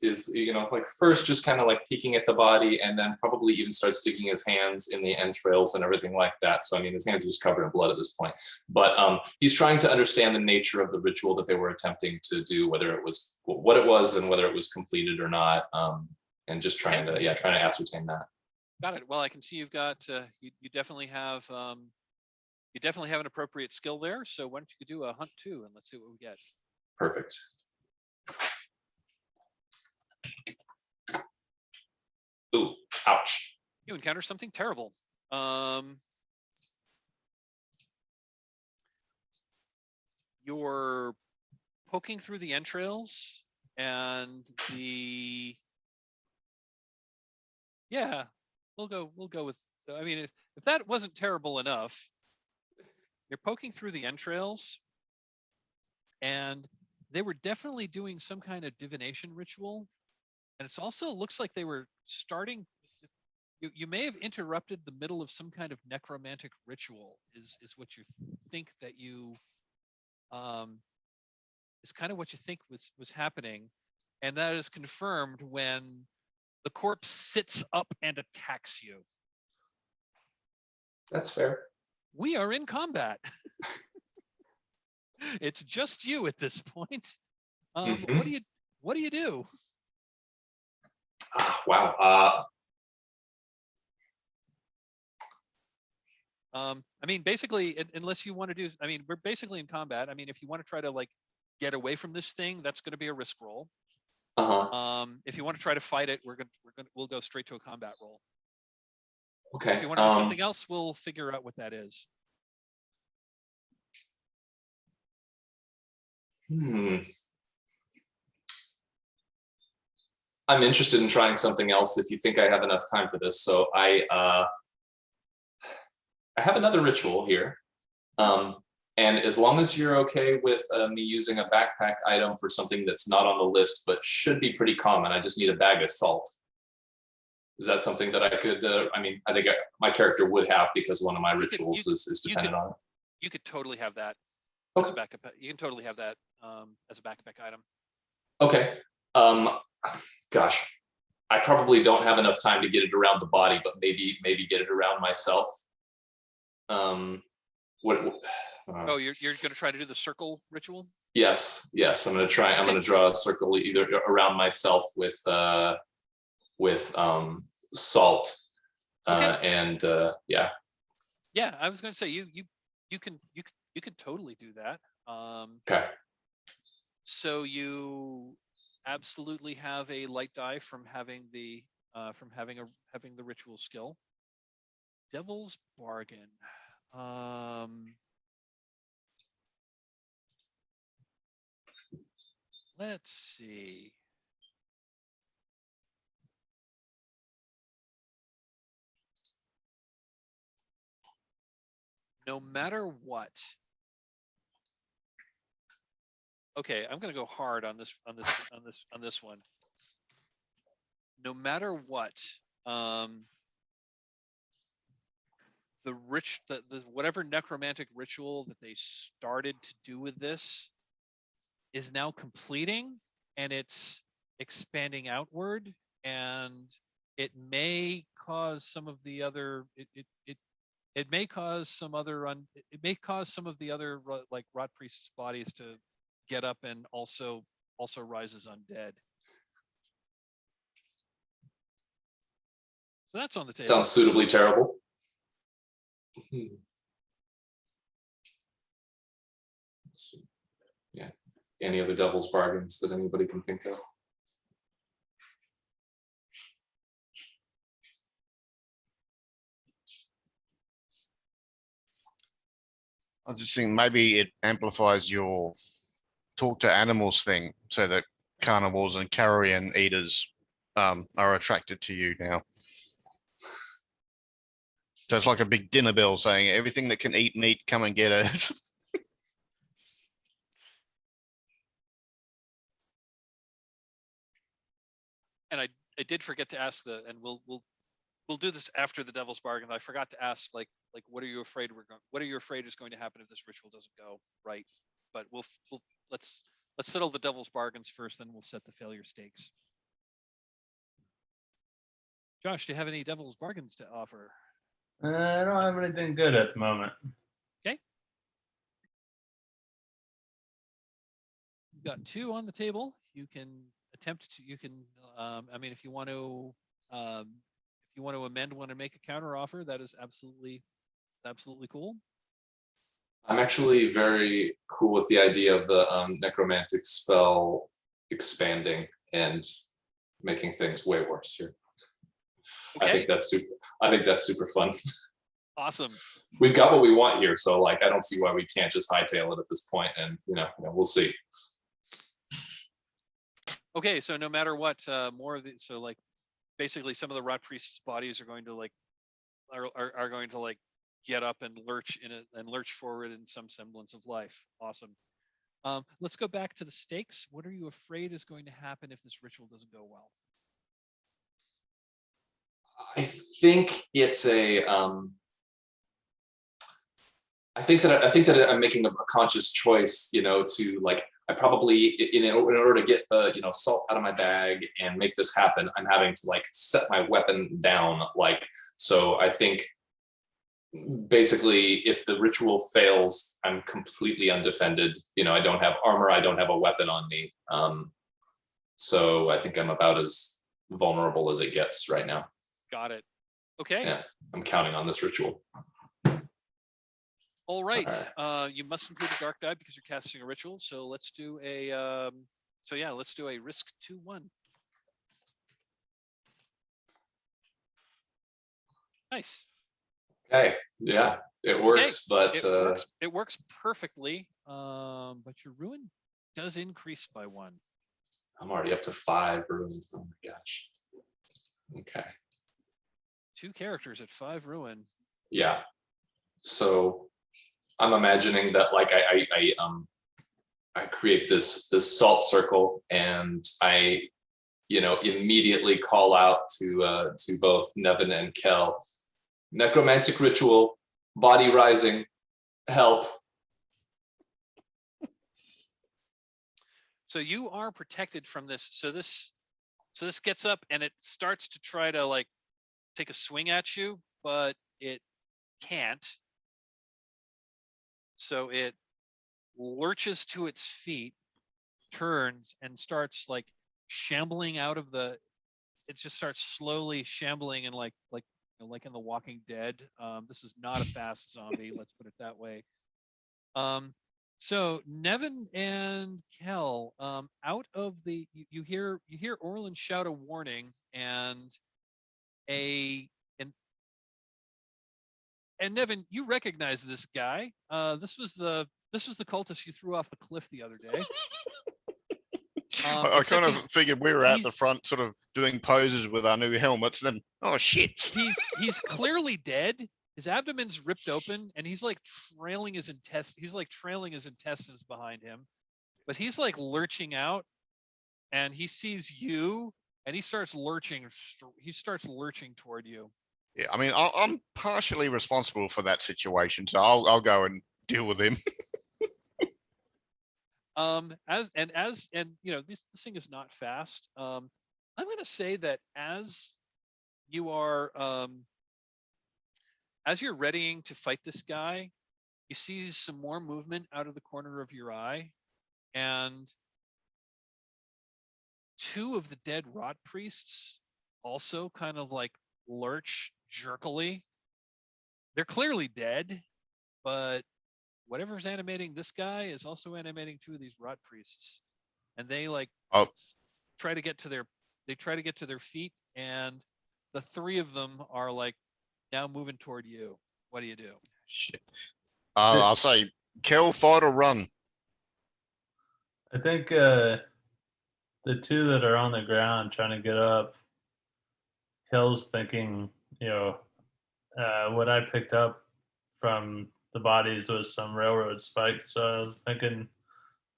like first just kind of like peeking at the body, and then probably even starts sticking his hands in the entrails and everything like that. So I mean, his hands are just covered in blood at this point. But he's trying to understand the nature of the ritual that they were attempting to do, whether it was what it was and whether it was completed or not, and just trying to ascertain that. Got it. Well, I can see you've got you definitely have you definitely have an appropriate skill there. So why don't you do a hunt too, and let's see what we get. Perfect. Ooh, ouch. You encounter something terrible. You're poking through the entrails, and we'll go with. I mean, if that wasn't terrible enough, you're poking through the entrails, and they were definitely doing some kind of divination ritual, and it's also looks like they were starting. You may have interrupted the middle of some kind of necromantic ritual. Is what you think that you is kind of what you think was happening, and that is confirmed when the corpse sits up and attacks you. That's fair. We are in combat. It's just you at this point. Mhm. What do you do? Wow. I mean, basically, unless you want to do, I mean, we're basically in combat. I mean, if you want to try to like get away from this thing, that's going to be a risk roll. If you want to try to fight it, we'll go straight to a combat roll. Okay. If you want to do something else, we'll figure out what that is. I'm interested in trying something else if you think I have enough time for this. So I have another ritual here. And as long as you're okay with me using a backpack item for something that's not on the list, but should be pretty common, I just need a bag of salt. Is that something that I could, I mean, I think my character would have because one of my rituals is dependent on it. You could totally have that Okay. as a backup. You can totally have that as a backpack item. Okay. Gosh, I probably don't have enough time to get it around the body, but maybe get it around myself. Oh, you're going to try to do the circle ritual? Yes. I'm going to try. I'm going to draw a circle either around myself with salt. And yeah. Yeah, I was going to say you can totally do that. Okay. So you absolutely have a light die from having the ritual skill. Devil's Bargain. Let's see. No matter what. Okay, I'm going to go hard on this one. No matter what, the whatever necromantic ritual that they started to do with this is now completing, and it's expanding outward, and it may cause some of the other it may cause some of the other like rot priests' bodies to get up and also rise as undead. So that's on the table. Sounds suitably terrible. Let's see. Yeah. Any other devil's bargains that anybody can think of? I just think maybe it amplifies your talk to animals thing, so that carnivores and carrion eaters are attracted to you now. So it's like a big dinner bell saying everything that can eat meat, come and get it. And I did forget to ask and we'll do this after the Devil's Bargain. I forgot to ask like what are you afraid is going to happen if this ritual doesn't go right? But let's settle the Devil's Bargains first, then we'll set the failure stakes. Josh, do you have any Devil's Bargains to offer? I don't have anything good at the moment. Okay. You've got 2 on the table. You can attempt to. You can. I mean, if you want to amend one and make a counter offer, that is absolutely cool. I'm actually very cool with the idea of the necromantic spell expanding and making things way worse here. I Okay, think that's super. I think that's super fun. awesome. We've got what we want here, so like I don't see why we can't just hightail it at this point, and we'll see. Okay, so no matter what, more of the so like basically some of the rot priests' bodies are going to like are going to like get up and lurch in it and lurch forward in some semblance of life. Awesome. Let's go back to the stakes. What are you afraid is going to happen if this ritual doesn't go well? I think it's a. I think that I'm making a conscious choice, to like. I probably, in order to get the salt out of my bag and make this happen, I'm having to like set my weapon down. Like, so I think basically, if the ritual fails, I'm completely undefended. I don't have armor. I don't have a weapon on me. So I think I'm about as vulnerable as it gets right now. Got it. Okay. Yeah, I'm counting on this ritual. All right. All You must include a dark die because you're casting a ritual. So let's do a. Let's do a risk 2-1. Nice. Okay. Yeah, it works, but It works perfectly. But your ruin does increase by 1. I'm already up to 5 ruins. Oh my gosh. Okay. 2 characters at 5 ruin. Yeah. So I'm imagining that like I create this salt circle and I immediately call out to both Nevin and Kel. Necromantic ritual, body rising, help. So you are protected from this. So this gets up and it starts to try to like take a swing at you, but it can't. So it lurches to its feet, turns, and starts like shambling out of the. It just starts slowly shambling and like in The Walking Dead. This is not a fast zombie. Let's put it that way. So Nevin and Kel, out of the you hear Orlin shout a warning and Nevin, you recognize this guy. This was the cultist you threw off the cliff the other day. I kind of figured we were at the front, sort of doing poses with our new helmets. And then, oh shit! He's clearly dead. His abdomen's ripped open, and he's like trailing his intestines. He's like trailing his intestines behind him, but he's like lurching out, and he sees you, and he starts lurching. He starts lurching toward you. Yeah, I mean, I'm partially responsible for that situation, so I'll go and deal with him. This thing is not fast. I'm going to say that as you are, as you're readying to fight this guy, you see some more movement out of the corner of your eye, and 2 of the dead rot priests also kind of like lurch jerkily. They're clearly dead, but whatever's animating this guy is also animating 2 of these rot priests, and they like try to get to their feet, and the 3 of them are like now moving toward you. What do you do? Shit. I'll say kill, fight, or run. I think the 2 that are on the ground trying to get up, Kel's thinking, what I picked up from the bodies was some railroad spikes. So I was thinking,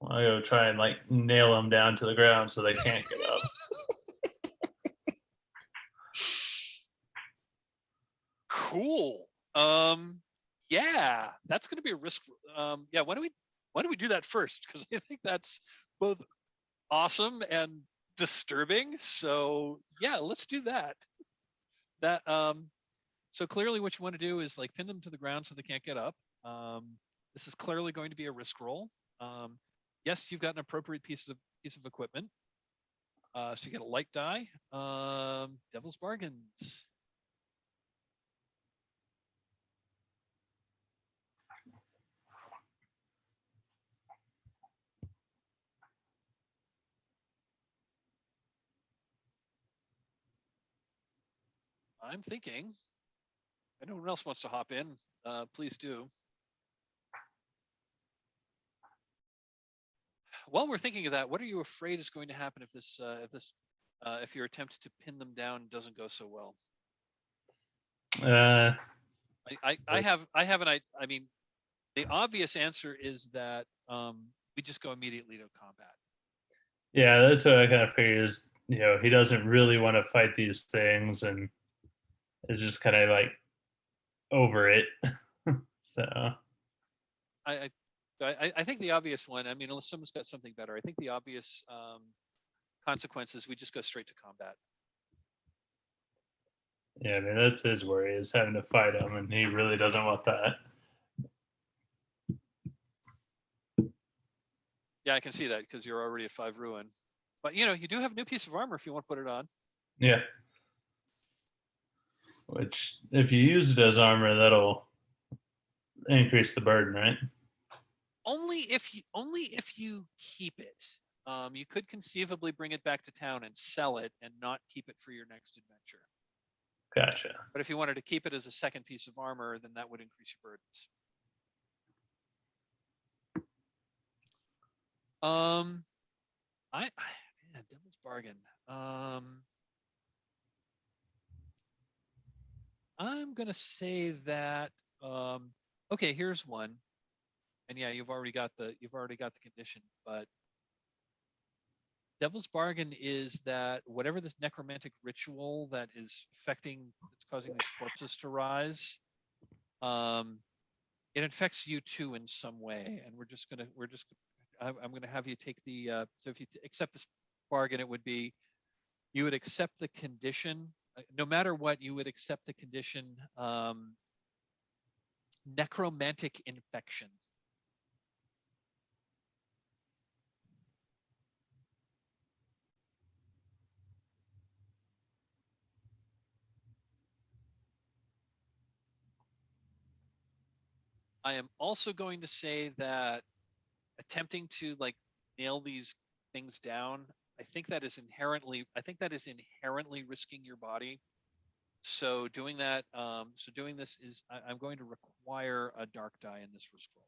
I'll go try and like nail them down to the ground so they can't get up. Cool. Yeah, that's going to be a risk. Yeah, why don't we do that first? Because I think that's both awesome and disturbing. So yeah, let's do that. So clearly what you want to do is like pin them to the ground so they can't get up. This is clearly going to be a risk roll. Yes, you've got an appropriate piece of equipment. So you get a light die. Devil's bargains. I'm thinking. If anyone else wants to hop in, please do. While we're thinking of that, what are you afraid is going to happen if your attempt to pin them down doesn't go so well? I mean, the obvious answer is that we just go immediately to combat. Yeah, that's what I kind of figured is, he doesn't really want to fight these things and is just kind of like over it. So I think the obvious one, I mean, unless someone's got something better, I think the obvious consequences, we just go straight to combat. yeah, I mean, that's his worry, is having to fight him, and he really doesn't want that. Yeah, I can see that because you're already at 5 ruin. But you do have a new piece of armor if you want to put it on. Yeah. Which, if you use it as armor, that'll increase the burden, right? Only if you keep it. You could conceivably bring it back to town and sell it and not keep it for your next adventure. Gotcha. But if you wanted to keep it as a second piece of armor, then that would increase your burdens. Devil's bargain. I'm gonna say that. Okay, here's one. And yeah, you've already got the condition, but Devil's bargain is that whatever this necromantic ritual that is that's causing these corpses to rise, it infects you too in some way, and I'm gonna have you take the so if you accept this bargain, it would be you would accept the condition, no matter what, you would accept the condition necromantic infection. I am also going to say that attempting to nail these things down, I think that is inherently risking your body. So doing that, doing this is, I'm going to require a dark die in this risk roll.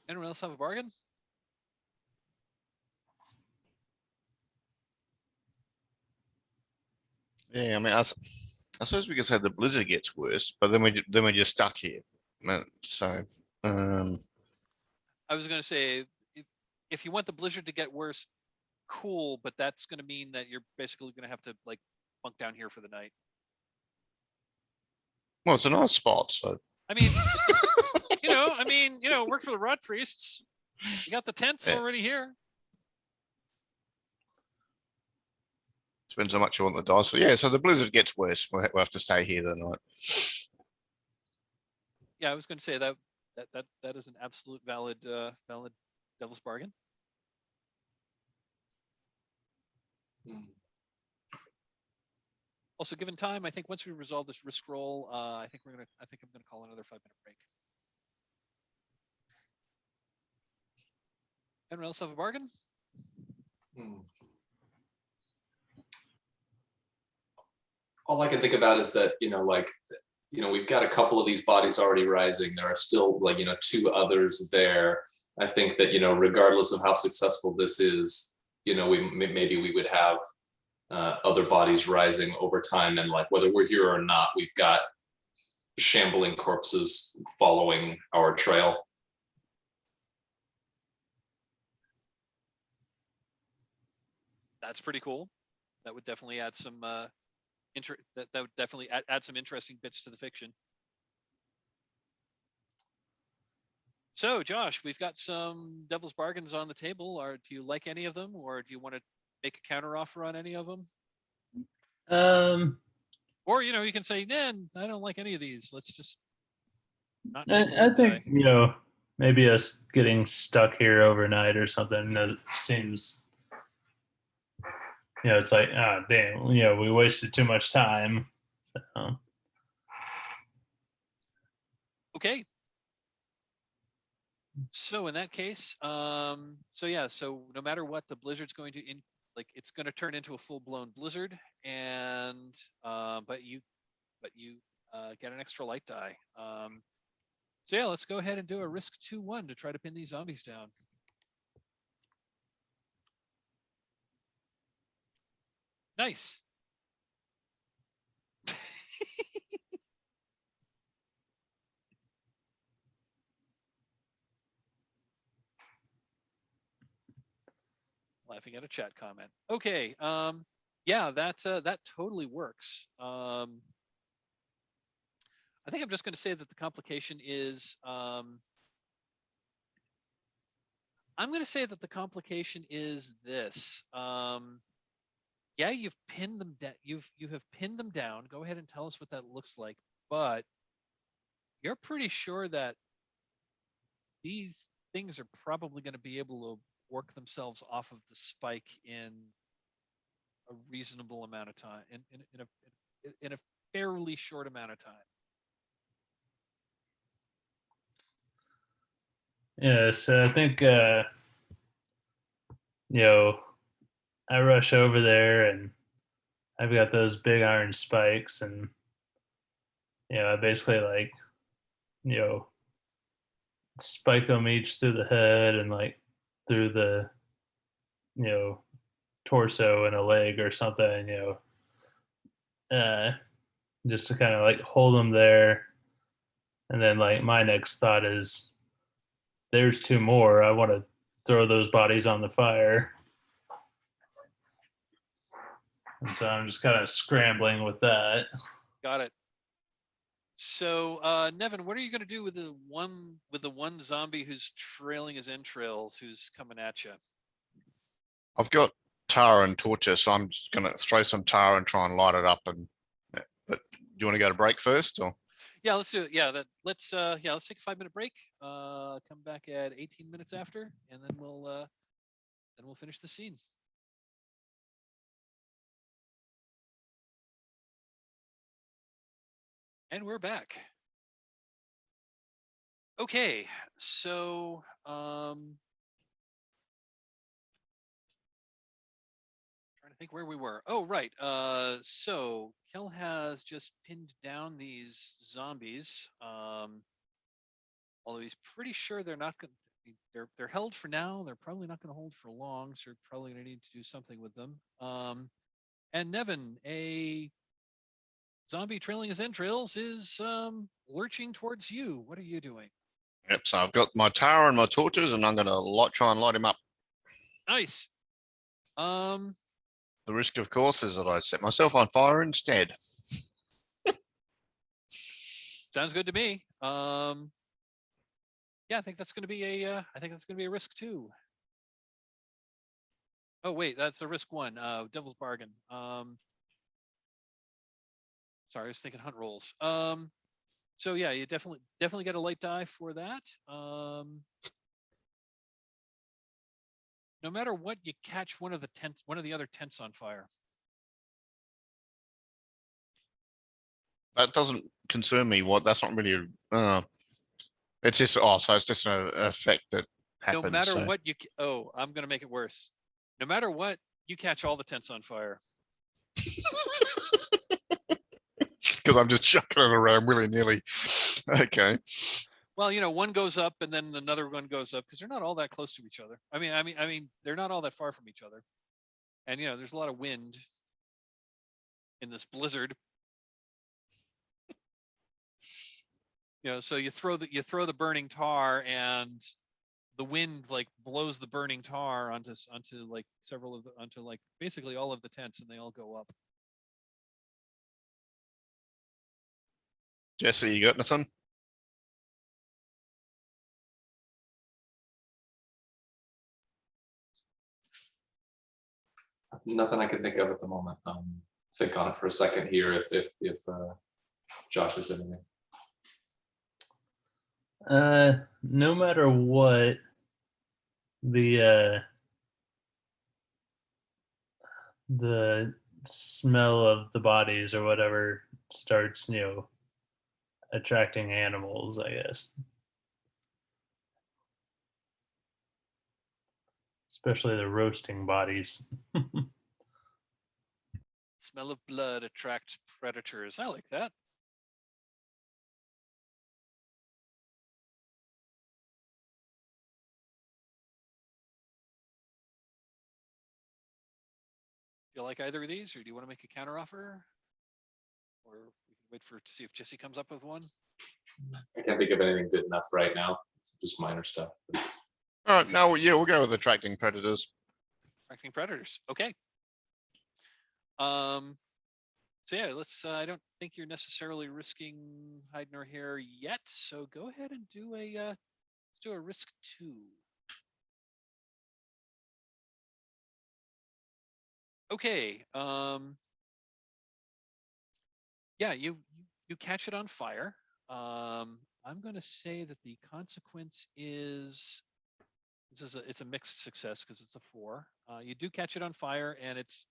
Anyone else have a bargain? Yeah, I mean, I suppose we could say the blizzard gets worse, but then we're just stuck here. So, I was going to say, if you want the blizzard to get worse, cool, but that's going to mean that you're basically going to have to bunk down here for the night. well, it's a nice spot, so. I mean, work for the rod priests. You got the tents already here. Depends how much you want the dice. So yeah, so the blizzard gets worse. We'll have to stay here the night. Yeah, I was going to say that is an absolute valid devil's bargain. Also, given time, I think once we resolve this risk roll, I think I'm gonna call another 5-minute break. Anyone else have a bargain? All I can think about is that, we've got a couple of these bodies already rising. There are still 2 others there. I think that, regardless of how successful this is, maybe we would have other bodies rising over time. And whether we're here or not, we've got shambling corpses following our trail. That's pretty cool. That would definitely add some that would definitely add some interesting bits to the fiction. So, Josh, we've got some devil's bargains on the table. Do you like any of them, or do you want to make a counter offer on any of them? Or you can say, "Nah, I don't like any of these. Let's just not." I think maybe us getting stuck here overnight or something that seems. It's like, ah, damn, we wasted too much time. So. Okay. So in that case, so no matter what, the blizzard's going to it's going to turn into a full blown blizzard, and but you get an extra light die. So yeah, let's go ahead and do a risk 2-1 to try to pin these zombies down. Nice. Laughing at a chat comment. Okay. Yeah, that totally works. I think I'm just going to say that the complication is. I'm going to say that the complication is this. Yeah, you've pinned them down. You have pinned them down. Go ahead and tell us what that looks like. But you're pretty sure that these things are probably going to be able to work themselves off of the spike in a reasonable amount of time, in a fairly short amount of time. Yeah, so I think I rush over there and I've got those big iron spikes, and I basically spike them each through the head and through the you know torso and a leg or something, just to kind of hold them there. And then my next thought is, there's two more. I want to throw those bodies on the fire. And so I'm just kind of scrambling with that. Got it. So, Nevin, what are you going to do with the one zombie who's trailing his entrails, who's coming at you? I've got tar and torches, so I'm just gonna throw some tar and try and light it up. And but do you want to go to break first, or? Yeah, let's do it. Yeah, let's take a 5-minute break. Come back at 18 minutes after, and then we'll finish the scene. And we're back. Okay, so trying to think where we were. Oh, right. So Kel has just pinned down these zombies. Although he's pretty sure they're not going. They're held for now. They're probably not going to hold for long. So you're probably going to need to do something with them. And Nevin, a zombie trailing his entrails, is lurching towards you. What are you doing? Yep. So I've got my tar and my torches, and I'm gonna try and light him up. Nice. The risk, of course, is that I set myself on fire instead. Sounds good to me. Yeah, I think that's going to be a risk 2. Oh wait, that's a risk 1. Devil's bargain. Sorry, I was thinking hunt rolls. So yeah, you definitely get a light die for that. No matter what, you catch one of the other tents on fire. That doesn't concern me. That's not really. It's just so it's just an effect that happens. No matter what you. Oh, I'm gonna make it worse. No matter what, you catch all the tents on fire. Because I'm just chucking it around willy-nilly. Okay. Well, one goes up and then another one goes up, because they're not all that close to each other. I mean, they're not all that far from each other. And there's a lot of wind in this blizzard. So you throw the burning tar, and the wind blows the burning tar onto basically all of the tents, and they all go up. Jesse, you got nothing? Nothing I can think of at the moment. Think on it for a second here if Josh has anything. No matter what, the smell of the bodies or whatever starts, attracting animals, I guess. especially the roasting bodies. Smell of blood attracts predators. I like that. Do you like either of these, or do you want to make a counteroffer? Or we can wait to see if Jesse comes up with one. I can't think of anything good enough right now. It's just minor stuff. All right, no, yeah, we'll go with attracting predators. Attracting predators. Okay. So yeah, let's. I don't think you're necessarily risking hide nor hair yet. So go ahead and do a. Let's do a risk 2. Okay. Yeah, you catch it on fire. I'm going to say that the consequence is it's a mixed success because it's a 4. You do catch it on fire, and it's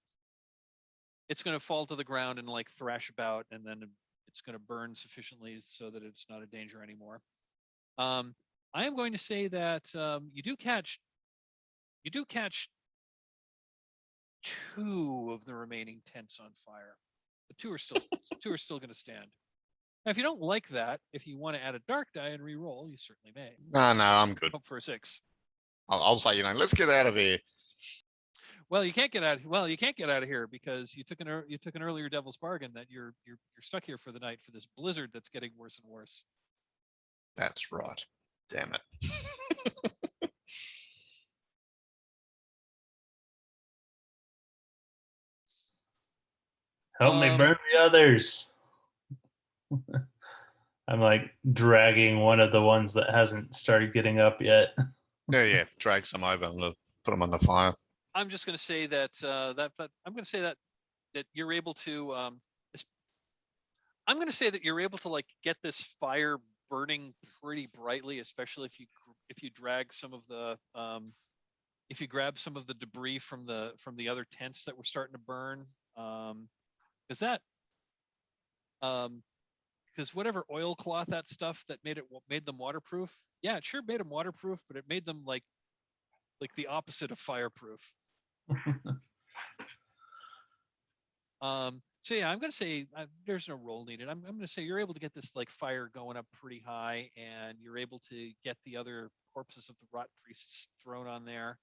going to fall to the ground and like thrash about, and then it's going to burn sufficiently so that it's not a danger anymore. I am going to say that you do catch 2 of the remaining tents on fire. The 2 are still going to stand. Now, if you don't like that, if you want to add a dark die and re-roll, you certainly may. No, I'm good. Hope for a 6. I'll say, let's get out of here. Well, you can't get out. Well, you can't get out of here because you took an earlier devil's bargain that you're stuck here for the night for this blizzard that's getting worse and worse. That's right. Damn it. Help me burn the others. I'm like dragging one of the ones that hasn't started getting up yet. Yeah. Drag some over and put them on the fire. I'm just going to say that I'm going to say that you're able to. I'm going to say that you're able to like get this fire burning pretty brightly, especially if you drag some of the if you grab some of the debris from the other tents that were starting to burn. Because whatever oilcloth, that stuff that made them waterproof, yeah, it sure made them waterproof, but it made them like the opposite of fireproof. So yeah, I'm gonna say there's no roll needed. I'm gonna say you're able to get this like fire going up pretty high, and you're able to get the other corpses of the rot priests thrown on there.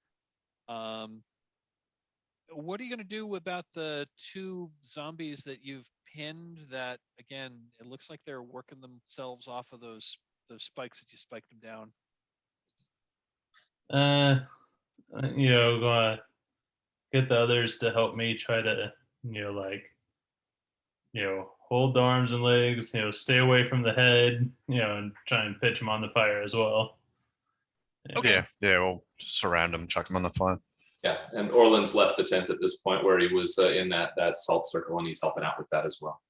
What are you gonna do about the 2 zombies that you've pinned? That again, it looks like they're working themselves off of those spikes that you spiked them down. Gonna get the others to help me try to, hold the arms and legs, stay away from the head, and try and pitch them on the fire as well. Okay. Yeah, we'll surround them, chuck them on the fire. Yeah, and Orland's left the tent at this point where he was in that salt circle, and he's helping out with that as well.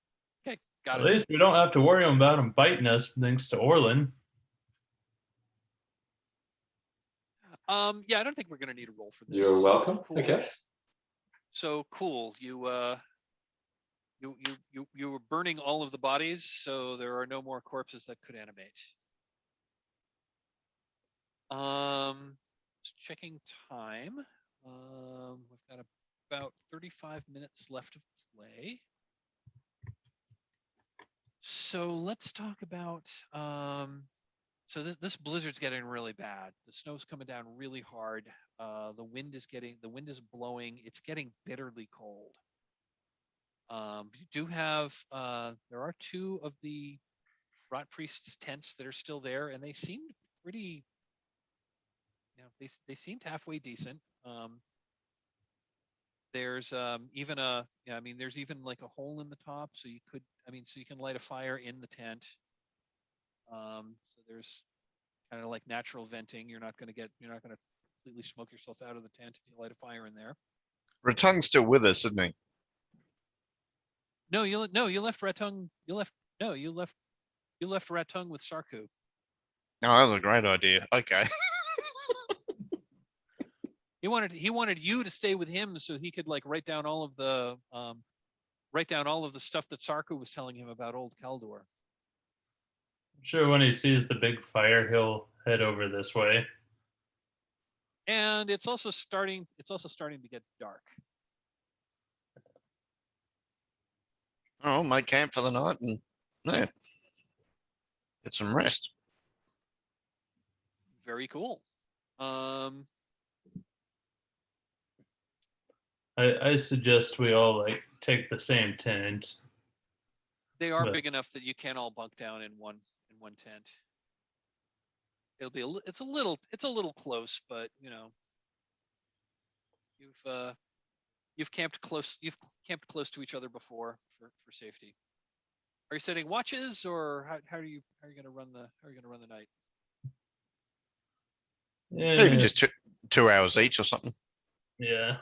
Okay, got At it. least we don't have to worry about them biting us, thanks to Orland. Yeah, I don't think we're gonna need a roll for this. You're welcome, Cool. I guess. So cool. You were burning all of the bodies, so there are no more corpses that could animate. Just checking time. We've got about 35 minutes left of play. So let's talk about so this blizzard's getting really bad. The snow's coming down really hard. The wind is blowing. It's getting bitterly cold. You do have there are 2 of the rot priests' tents that are still there, and they seem pretty. They seemed halfway decent. There's even there's even like a hole in the top, so you can light a fire in the tent. So there's kind of like natural venting. You're not going to completely smoke yourself out of the tent if you light a fire in there. Ratung's still with us, isn't he? No, you left Ratung. You left Ratung with Sarku. Oh, that was a great idea. Okay. He wanted you to stay with him so he could like write down all of the stuff that Sarku was telling him about old Kaldor. I'm sure when he sees the big fire, he'll head over this way. And it's also starting to get dark. Oh, make camp for the night and yeah, get some rest. Very cool. I suggest we all like take the same tent. They are But- big enough that you can all bunk down in one tent. It'll be it's a little close, but you know, you've camped close to each other before for safety. Are you setting watches, or how are you going to run the night? Maybe Yeah, just 2 hours each or something. yeah.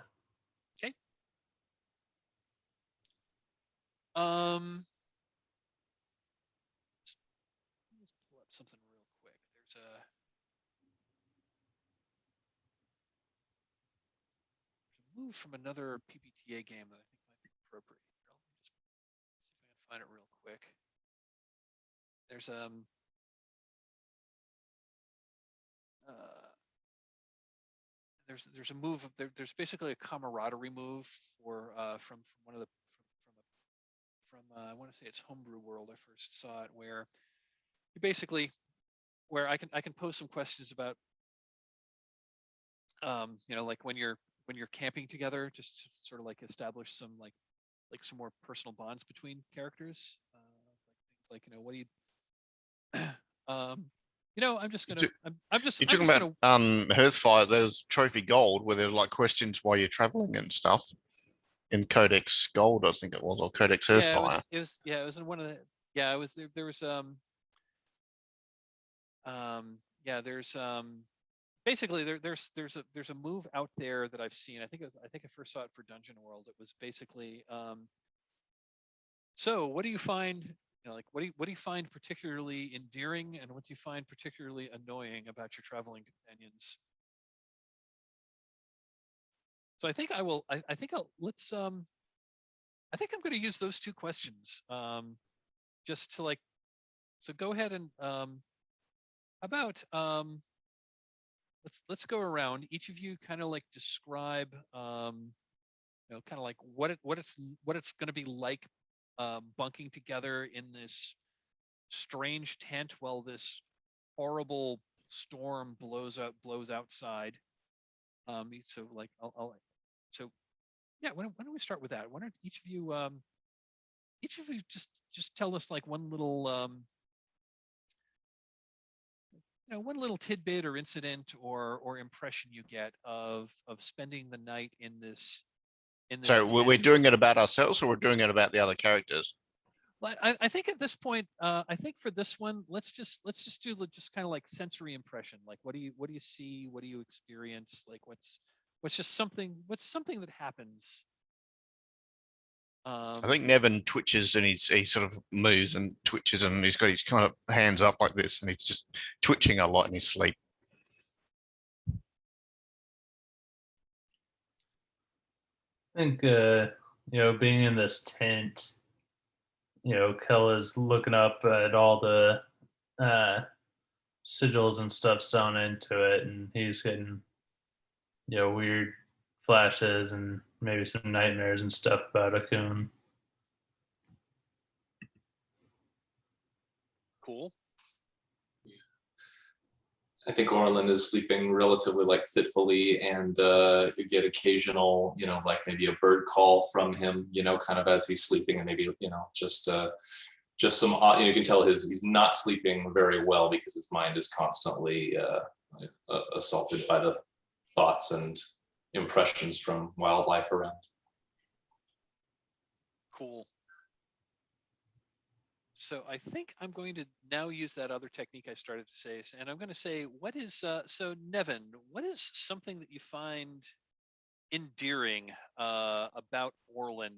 Let's pull up something real quick. There's a move from another PPTA game that I think might be appropriate. Let me just see if I can find it real quick. There's there's a move. There's basically a camaraderie move for from one of the from I want to say it's Homebrew World. I first saw it where you basically where I can pose some questions about you know, like when you're camping together, just to sort of like establish some like some more personal bonds between characters. Like things like, you know, what do you you know, I'm just gonna You're talking about Hearthfire. There's Trophy Gold where there's like questions while you're traveling and stuff. In Codex Gold, I think it was, or Codex Hearthfire. it was in one of the it was there was there's basically there's a move out there that I've seen. I think I first saw it for Dungeon World. It was basically so what do you find, you know, like what do you find particularly endearing, and what do you find particularly annoying about your traveling companions? So I think I think I'll let's I think I'm going to use those two questions just to like, so go ahead and about let's go around. Each of you kind of like describe you know, kind of like what it's going to be like bunking together in this strange tent while this horrible storm blows outside. So like I'll so yeah, why don't we start with that? Why don't each of you just tell us like one little you know, one little tidbit or incident or impression you get of spending the night in this So we're tent. doing it about ourselves, or we're doing it about the other characters? But I think at this point, I think for this one, let's just do just kind of like sensory impression. Like, what do you see? What do you experience? Like, what's something that happens? I think Nevin twitches and he sort of moves and twitches and he's got his kind of hands up like this and he's just twitching a lot in his sleep. I think you know, being in this tent, you know, Kella's looking up at all the sigils and stuff sewn into it, and he's getting, you know, weird flashes and maybe some nightmares and stuff about Akun. Cool. I think Orlin is sleeping relatively like fitfully, and you get occasional, you know, like maybe a bird call from him, you know, kind of as he's sleeping, and maybe, you know, just some odd, you know, you can tell he's not sleeping very well because his mind is constantly assaulted by the thoughts and impressions from wildlife around. Cool. So I think I'm going to now use that other technique I started to say, and I'm going to say, what is so Nevin, what is something that you find endearing about Orlin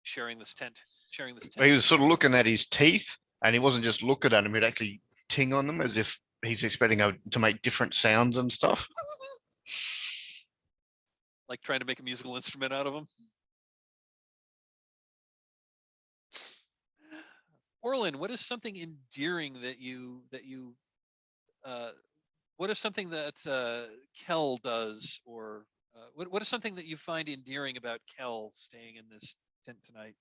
sharing this tent? He was sort of looking at his teeth and he wasn't just looking at them, he'd actually ting on them as if he's expecting to make different sounds and stuff. Like trying to make a musical instrument out of them. Orlin, what is something endearing that you what is something that Kel does, or what is something that you find endearing about Kel staying in this tent tonight?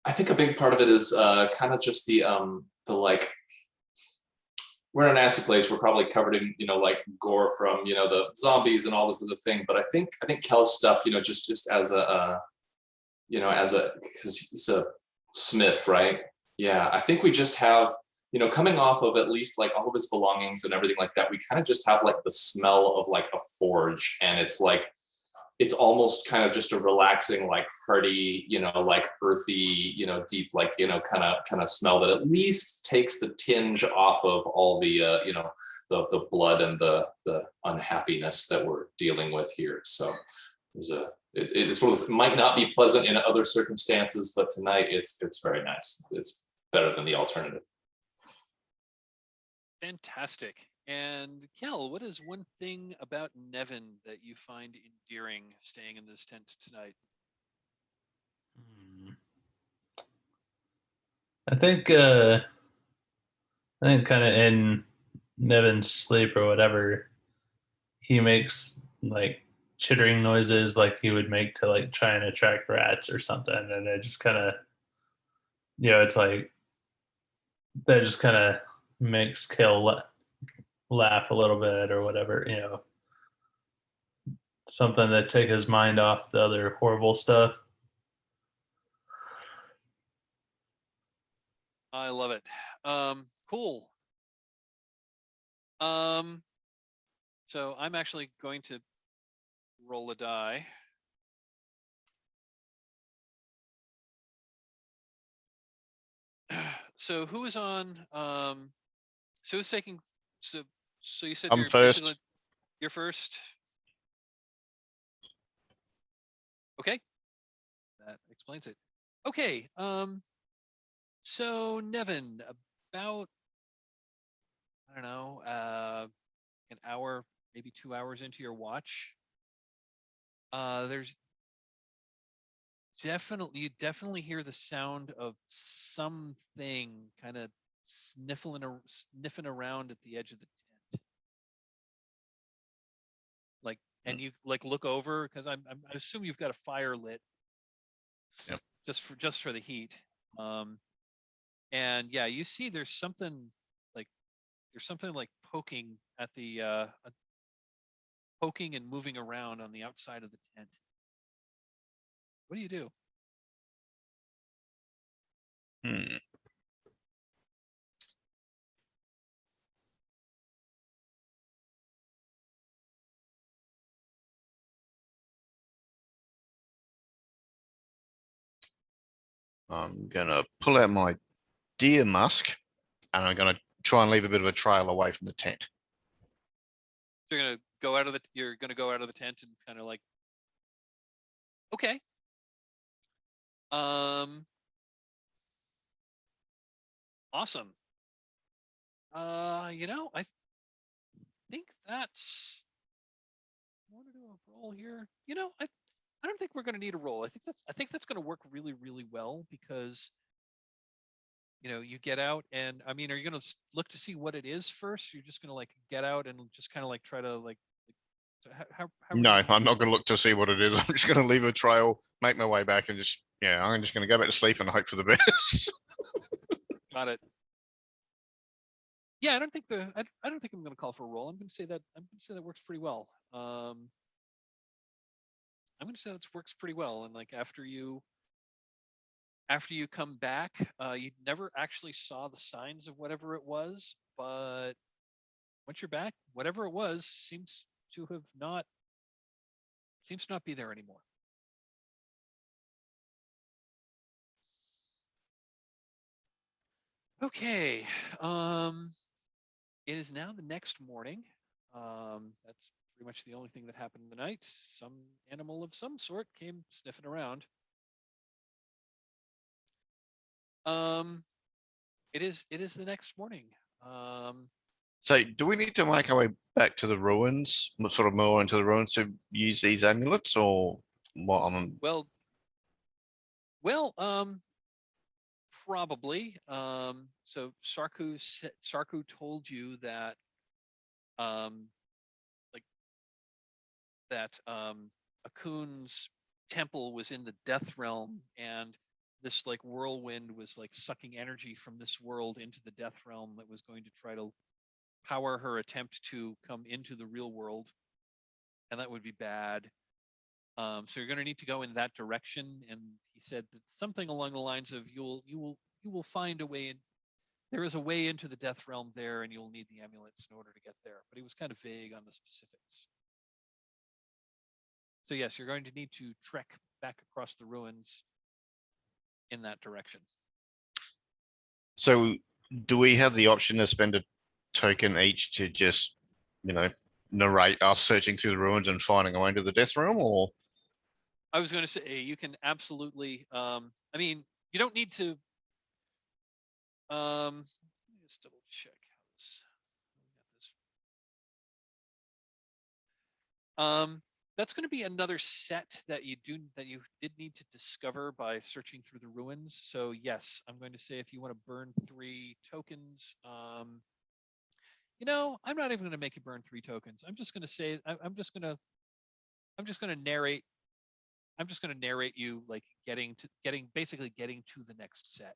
I think a big part of it is kind of just the like, we're in a nasty place. We're probably covered in, like gore from, the zombies and all this other thing. But I think Kel's stuff, just as a, because he's a smith, right? Yeah, I think we just have, coming off of at least like all of his belongings and everything like that, we kind of just have like the smell of like a forge, and it's like, it's almost kind of just a relaxing, like hearty, like earthy, deep, like, kind of smell that at least takes the tinge off of all the, the blood and the unhappiness that we're dealing with here. So there's it's one of those, it might not be pleasant in other circumstances, but tonight it's very nice. It's better than the alternative. Fantastic. And Kel, what is one thing about Nevin that you find endearing staying in this tent tonight? I think kind of in Nevin's sleep or whatever, he makes like chittering noises like he would make to like try and attract rats or something, and it just kind of, it's like that just kind of makes Kel laugh a little bit or whatever, something to take his mind off the other horrible stuff. I love it. Cool. So I'm actually going to roll a die. So who is on? So who's taking? So you said I'm you're first. basically, you're first. Okay, that explains it. Okay. So Nevin, about, I don't know, an hour, maybe 2 hours into your watch, there's you definitely hear the sound of something kind of sniffing around at the edge of the tent. Like, and you like look over, because I assume you've got a fire lit. Yep. Just for the heat. And yeah, you see there's something like poking at the poking and moving around on the outside of the tent. What do you do? I'm gonna pull out my deer musk, and I'm gonna try and leave a bit of a trail away from the tent. You're gonna go out of the tent and kind of like, okay. Awesome. I think that's, I want to do a roll here. I don't think we're going to need a roll. I think that's going to work really, really well, because you get out, and I mean, are you going to look to see what it is first? You're just going to like get out and just kind of like try to like so how No, I'm not gonna look to see what it is. I'm just gonna leave a trail, make my way back, and I'm just gonna go back to sleep and hope for the best. Got it. Yeah, I don't think I'm going to call for a roll. I'm going to say that works pretty well. I'm going to say that works pretty well. And like after you come back, you never actually saw the signs of whatever it was, but once you're back, whatever it was seems to not be there anymore. Okay. It is now the next morning. That's pretty much the only thing that happened in the night. Some animal of some sort came sniffing around. It is the next morning. So, do we need to make our way back to the ruins, sort of more into the ruins, to use these amulets, or what? Well, Probably. So Sarku told you that Akun's temple was in the death realm, and this like whirlwind was like sucking energy from this world into the death realm that was going to try to power her attempt to come into the real world, and that would be bad. So you're going to need to go in that direction. And he said that something along the lines of you will find a way in. There is a way into the death realm there, and you'll need the amulets in order to get there. But he was kind of vague on the specifics. So yes, you're going to need to trek back across the ruins in that direction. So do we have the option to spend a token each to just, narrate us searching through the ruins and finding a way into the death realm, or? I was going to say you can absolutely. I mean, you don't need to. Let me just double check how this. That's going to be another set that you did need to discover by searching through the ruins. So yes, I'm going to say if you want to burn 3 tokens, I'm not even going to make you burn 3 tokens. I'm just going to say I'm just going to narrate. I'm just going to narrate you like getting to the next set.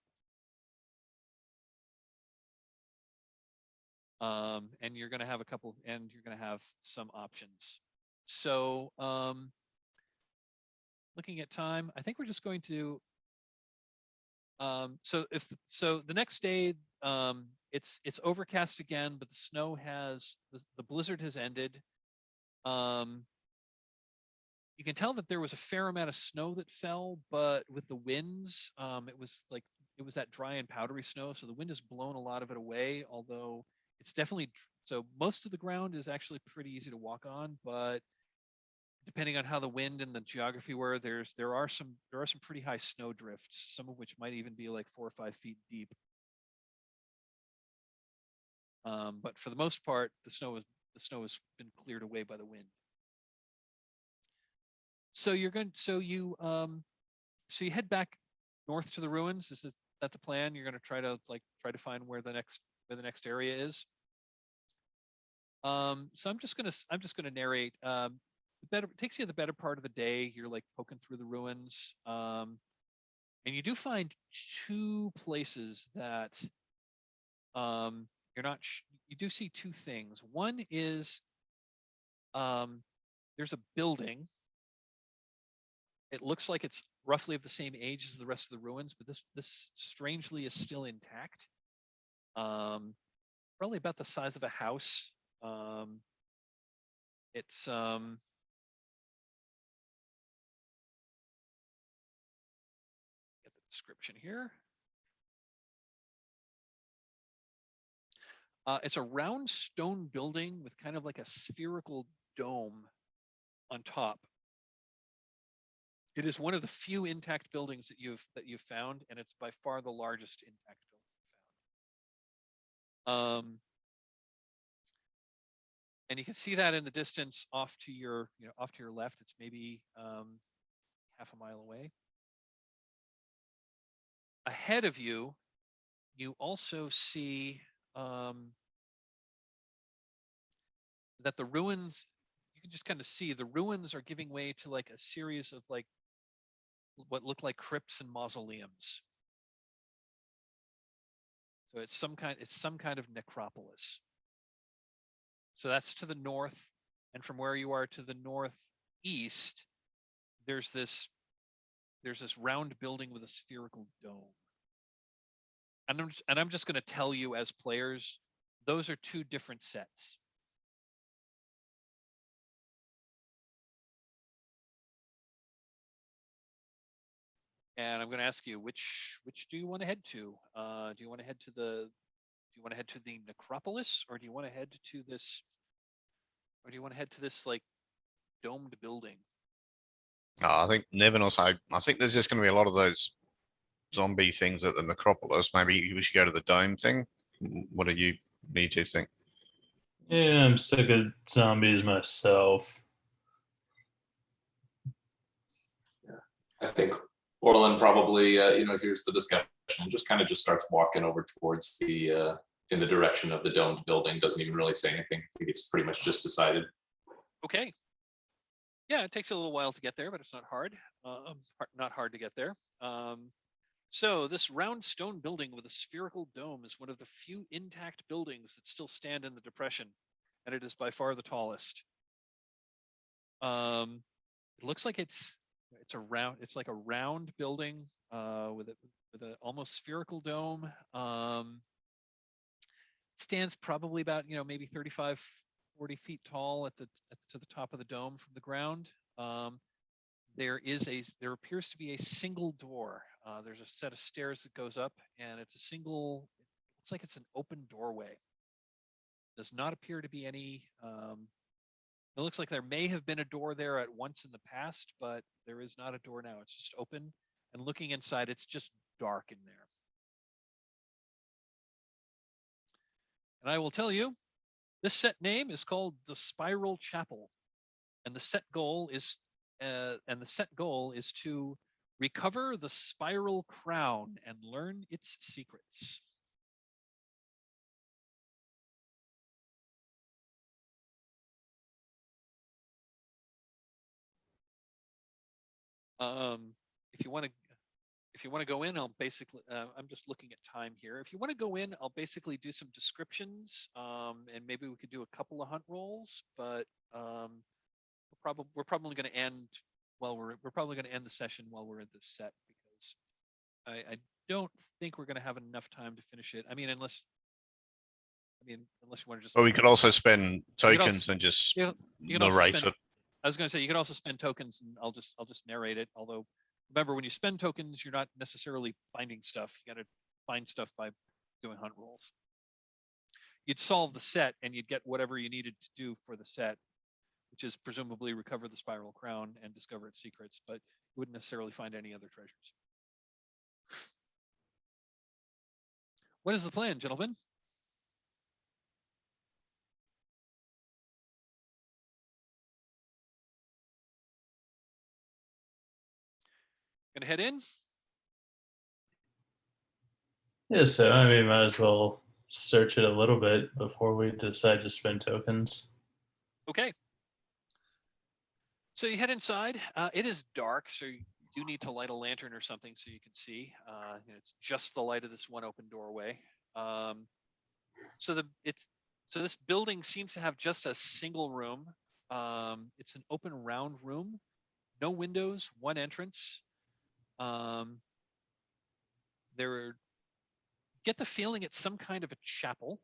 And you're going to have you're going to have some options. So looking at time, I think we're just going to so the next day it's overcast again, but the snow the blizzard has ended. You can tell that there was a fair amount of snow that fell, but with the winds, it was that dry and powdery snow, so the wind has blown a lot of it away, although it's definitely so most of the ground is actually pretty easy to walk on, but depending on how the wind and the geography were, there are some pretty high snow drifts, some of which might even be like 4 or 5 feet deep. But for the most part, the snow has been cleared away by the wind. So you head back north to the ruins. Is that the plan? You're going to try to find where the next area is. So I'm just gonna narrate. It takes you the better part of the day. You're like poking through the ruins, and you do find 2 places that you're not. You do see 2 things. One is there's a building. It looks like it's roughly of the same age as the rest of the ruins, but this strangely is still intact. Probably about the size of a house. It's get the description here. It's a round stone building with kind of like a spherical dome on top. It is one of the few intact buildings that you've found, and it's by far the largest intact building found. And you can see that in the distance off to your left. It's maybe half a mile away. Ahead of you, you also see that the ruins. You can just kind of see the ruins are giving way to like a series of like what look like crypts and mausoleums. So it's some kind of necropolis. So that's to the north, and from where you are to the northeast, there's this round building with a spherical dome. And I'm just going to tell you as players, those are 2 different sets. And I'm going to ask you which do you want to head to? Do you want to head to the necropolis, or do you want to head to this like domed building? I think Nevin or I think there's just going to be a lot of those zombie things at the necropolis. Maybe we should go to the dome thing. What do you need to think? Yeah, I'm sick of zombies myself. I think Orlin probably, hears the discussion just kind of just starts walking over towards the in the direction of the domed building. Doesn't even really say anything. I think it's pretty much just decided. Okay. Yeah, it takes a little while to get there, but it's not hard. Not hard to get there. So this round stone building with a spherical dome is one of the few intact buildings that still stand in the depression, and it is by far the tallest. It looks like it's like a round building with a almost spherical dome. Stands probably about maybe 35, 40 feet tall to the top of the dome from the ground. There appears to be a single door. There's a set of stairs that goes up, and it's a single. It looks like it's an open doorway. Does not appear to be any. It looks like there may have been a door there at once in the past, but there is not a door now. It's just open, and looking inside, it's just dark in there. And I will tell you, this set name is called the Spiral Chapel, and the set goal is to recover the spiral crown and learn its secrets. If you want to go in, I'll basically, I'm just looking at time here. If you want to go in, I'll basically do some descriptions, and maybe we could do a couple of hunt rolls, but we're probably going to end, we're probably going to end the session while we're in this set, because I don't think we're going to have enough time to finish it. Unless you want to just. But we could also spend tokens also, and just you can also narrate spend, it. I was going to say, you could also spend tokens, and I'll just narrate it. Although, remember, when you spend tokens, you're not necessarily finding stuff. You got to find stuff by doing hunt rolls. You'd solve the set, and you'd get whatever you needed to do for the set, which is presumably recover the spiral crown and discover its secrets, but you wouldn't necessarily find any other treasures. What is the plan, gentlemen? Gonna head in? Yeah, so might as well search it a little bit before we decide to spend tokens. Okay. So you head inside. It is dark, so you do need to light a lantern or something so you can see. It's just the light of this one open doorway. So this building seems to have just a single room. It's an open round room, no windows, one entrance. Get the feeling it's some kind of a chapel.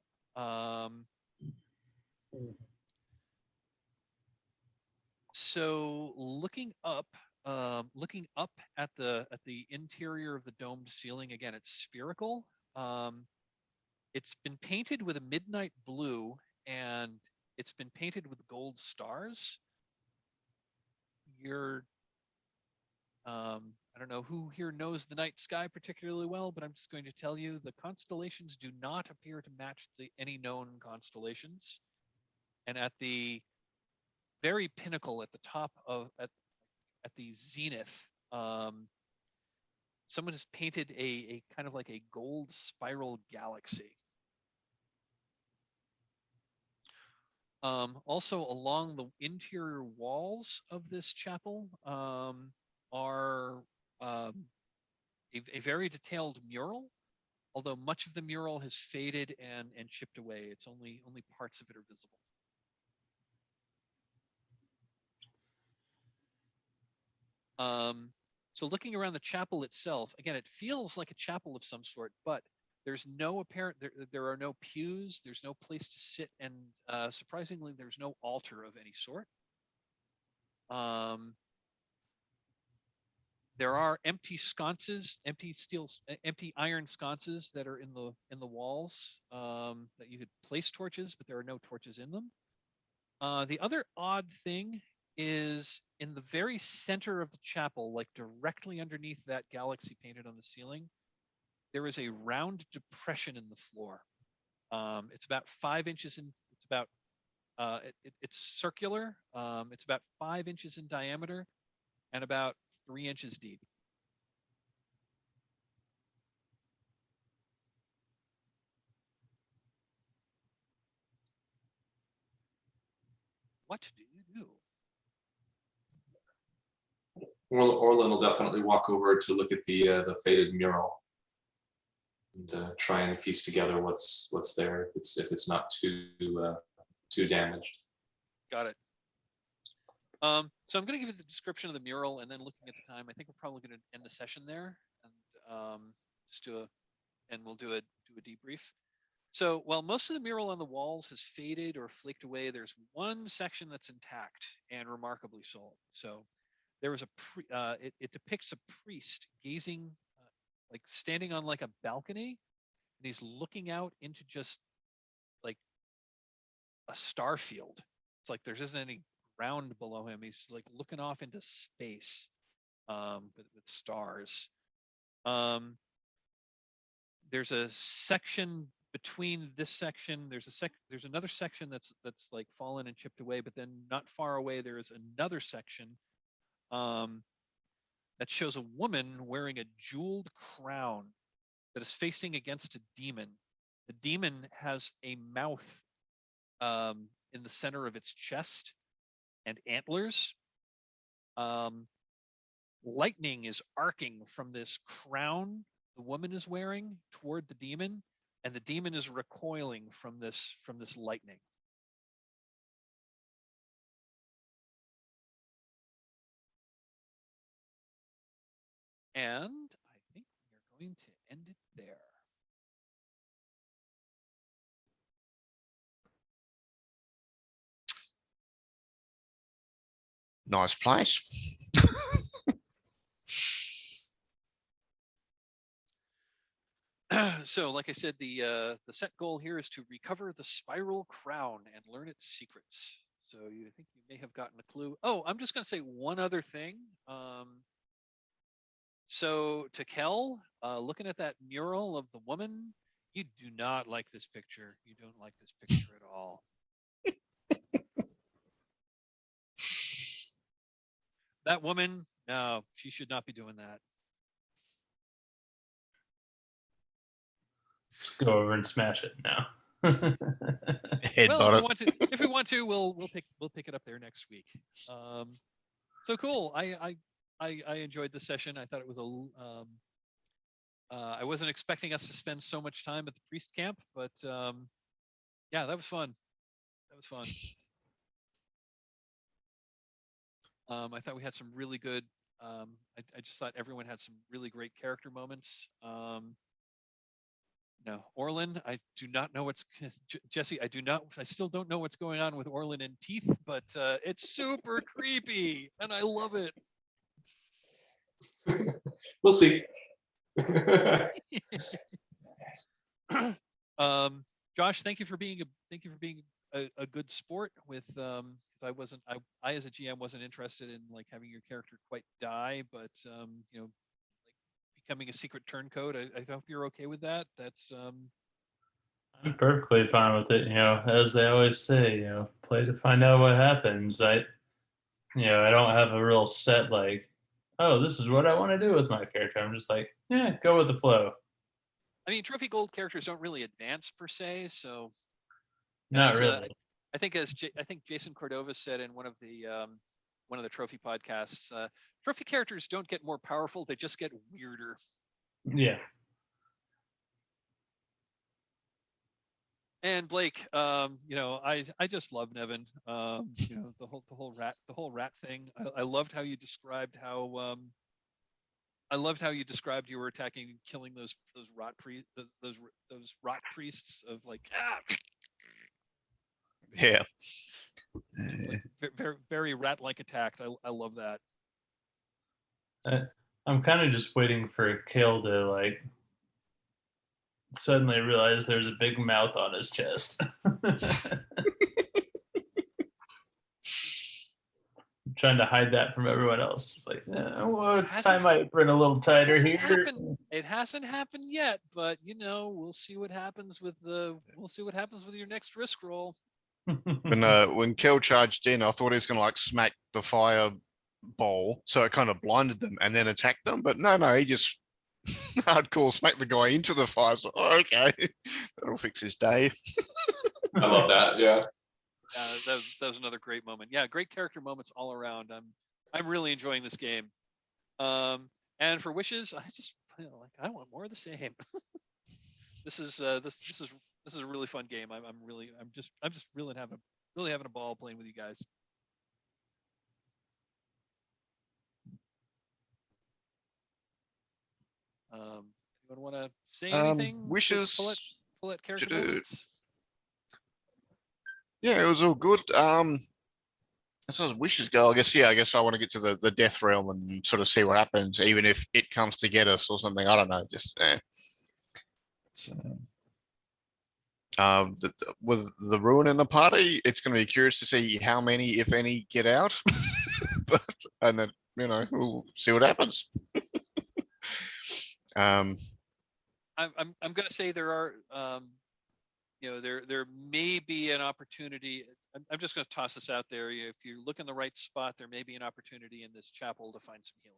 So looking up at the interior of the domed ceiling, again, it's spherical. It's been painted with a midnight blue, and it's been painted with gold stars. I don't know who here knows the night sky particularly well, but I'm just going to tell you the constellations do not appear to match any known constellations. And at the very pinnacle, at the top of at the zenith, someone has painted a kind of like a gold spiral galaxy. Also, along the interior walls of this chapel are a very detailed mural, although much of the mural has faded and chipped away. It's only parts of it are visible. So looking around the chapel itself, again, it feels like a chapel of some sort, but there's no apparent, there are no pews, there's no place to sit, and surprisingly, there's no altar of any sort. There are empty sconces, empty iron sconces that are in the walls that you could place torches, but there are no torches in them. The other odd thing is in the very center of the chapel, like directly underneath that galaxy painted on the ceiling, there is a round depression in the floor. It's about 5 inches in. It's about it's circular. It's about 5 inches in diameter, and about 3 inches deep. what do you do? Well, Orlin will definitely walk over to look at the faded mural and try and piece together what's there if it's not too damaged. Got it. So I'm going to give you the description of the mural, and then looking at the time, I think we're probably going to end the session there, and we'll do a debrief. So while most of the mural on the walls has faded or flaked away, there's one section that's intact and remarkably so. So there was it depicts a priest gazing, like standing on like a balcony, and he's looking out into just like a star field. It's like there isn't any ground below him. He's like looking off into space, with stars. There's a section between this section. There's another section that's like fallen and chipped away, but then not far away there is another section that shows a woman wearing a jeweled crown that is facing against a demon. The demon has a mouth in the center of its chest and antlers. Lightning is arcing from this crown the woman is wearing toward the demon, and the demon is recoiling from this lightning. And I think we are going to end it there. Nice place. So, like I said, the set goal here is to recover the spiral crown and learn its secrets. So you think you may have gotten a clue. Oh, I'm just going to say one other thing. So to Kel, looking at that mural of the woman, you do not like this picture. You don't like this picture at all. That woman, no, she should not be doing that. Go over and smash it now. Headbutt Well, it. if we want to, we'll pick it up there next week. So cool. I enjoyed the session. I thought it was I wasn't expecting us to spend so much time at the priest camp, but yeah, that was fun. That was fun. I thought we had some really good. I just thought everyone had some really great character moments. No, Orlin, I do not know what's Jesse. I still don't know what's going on with Orlin and Teeth, but it's super creepy, and I love it. We'll see. Josh, thank you for being a good sport with because I as a GM wasn't interested in like having your character quite die, but you know, like becoming a secret turncoat. I hope you're okay with that. That's I'm perfectly fine with it. You know, as they always say, you know, play to find out what happens. I don't have a real set like, oh, this is what I want to do with my character. I'm just like, yeah, go with the flow. I mean, trophy gold characters don't really advance per se, so Not really. I think Jason Cordova said in one of the trophy podcasts, trophy characters don't get more powerful; they just get weirder. Yeah. And Blake, you know, I just love Nevin. You know, the whole rat thing. I loved how you described how you were attacking and killing those rot priests of like Yeah. like, very rat-like attacked. I love that. I'm kind of just waiting for Kale to like suddenly realize there's a big mouth on his chest. Trying to hide that from everyone else. Just like, tie my apron a little tighter here. It hasn't happened yet, but you know, we'll see what happens with your next risk roll. When Kel charged in, I thought he was gonna like smack the fireball, so it kind of blinded them and then attacked them. But no, he just hardcore smacked the guy into the fire. So, okay, that'll fix his day. I love that. Yeah. That was another great moment. Yeah, great character moments all around. I'm really enjoying this game. And for wishes, I just feel like I want more of the same. This is a really fun game. I'm just really having a ball playing with you guys. Anyone want to say anything? Wishes. Pull at character moments. Yeah, it was all good. As far as wishes go, I guess I want to get to the death realm and sort of see what happens, even if it comes to get us or something. I don't know. Just with the ruin in the party, it's going to be curious to see how many, if any, get out. And then we'll see what happens. I'm going to say there are there may be an opportunity. I'm just going to toss this out there. If you look in the right spot, there may be an opportunity in this chapel to find some healing.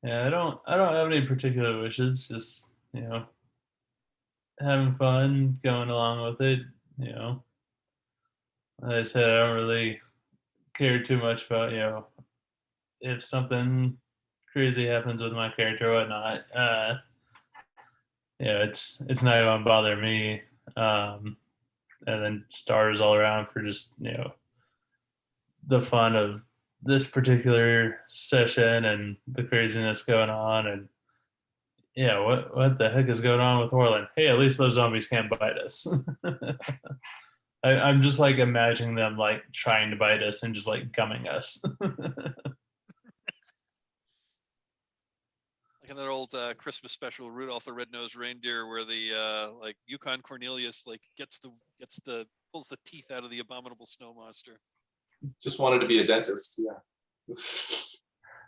Yeah, I don't have any particular wishes. Just having fun, going along with it. Like I said, I don't really care too much about if something crazy happens with my character or whatnot. It's not gonna bother me. And then stars all around for just the fun of this particular session and the craziness going on. And what the heck is going on with Orland? Hey, at least those zombies can't bite us. I'm just like imagining them like trying to bite us and just like gumming us. Like in that old Christmas special, Rudolph the Red-Nosed Reindeer, where the like Yukon Cornelius like pulls the teeth out of the abominable snow monster. Just wanted to be a dentist. Yeah. It's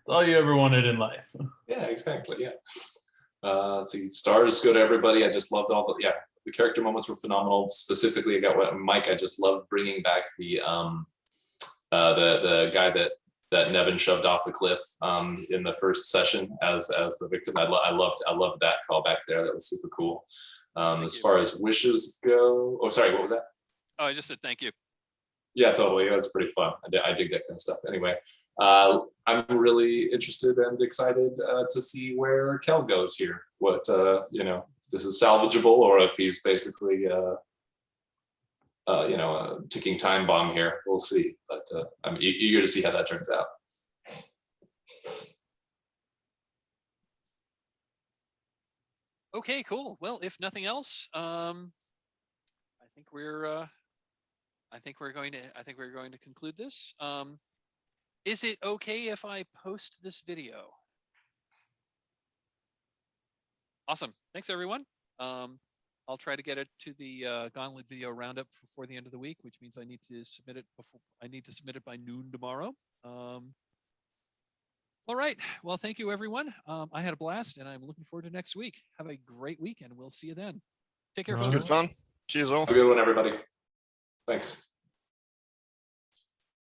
all you ever wanted in life. Yeah, exactly. Yeah. Let's see. Stars go to everybody. I just loved all the character moments were phenomenal. Specifically, I got what Mike. I just loved bringing back the guy that Nevin shoved off the cliff in the first session as the victim. I loved that callback there. That was super cool. As far as wishes go, oh sorry, what was that? Oh, I just said thank you. Yeah, totally. That's pretty fun. I dig that kind of stuff. Anyway, I'm really interested and excited to see where Kel goes here. What if this is salvageable or if he's basically a ticking time bomb here. We'll see. But I'm eager to see how that turns out. Okay, cool. Well, if nothing else, I think we're going to conclude this. Is it okay if I post this video? Awesome. Thanks, everyone. I'll try to get it to the Gauntlet video roundup before the end of the week, which means I need to submit it by noon tomorrow. All right. Well, thank you, everyone. I had a blast, and I'm looking forward to next week. Have a great week, and we'll see you then. Take care, folks. Good fun. Cheers all. Have a good one, everybody. Thanks.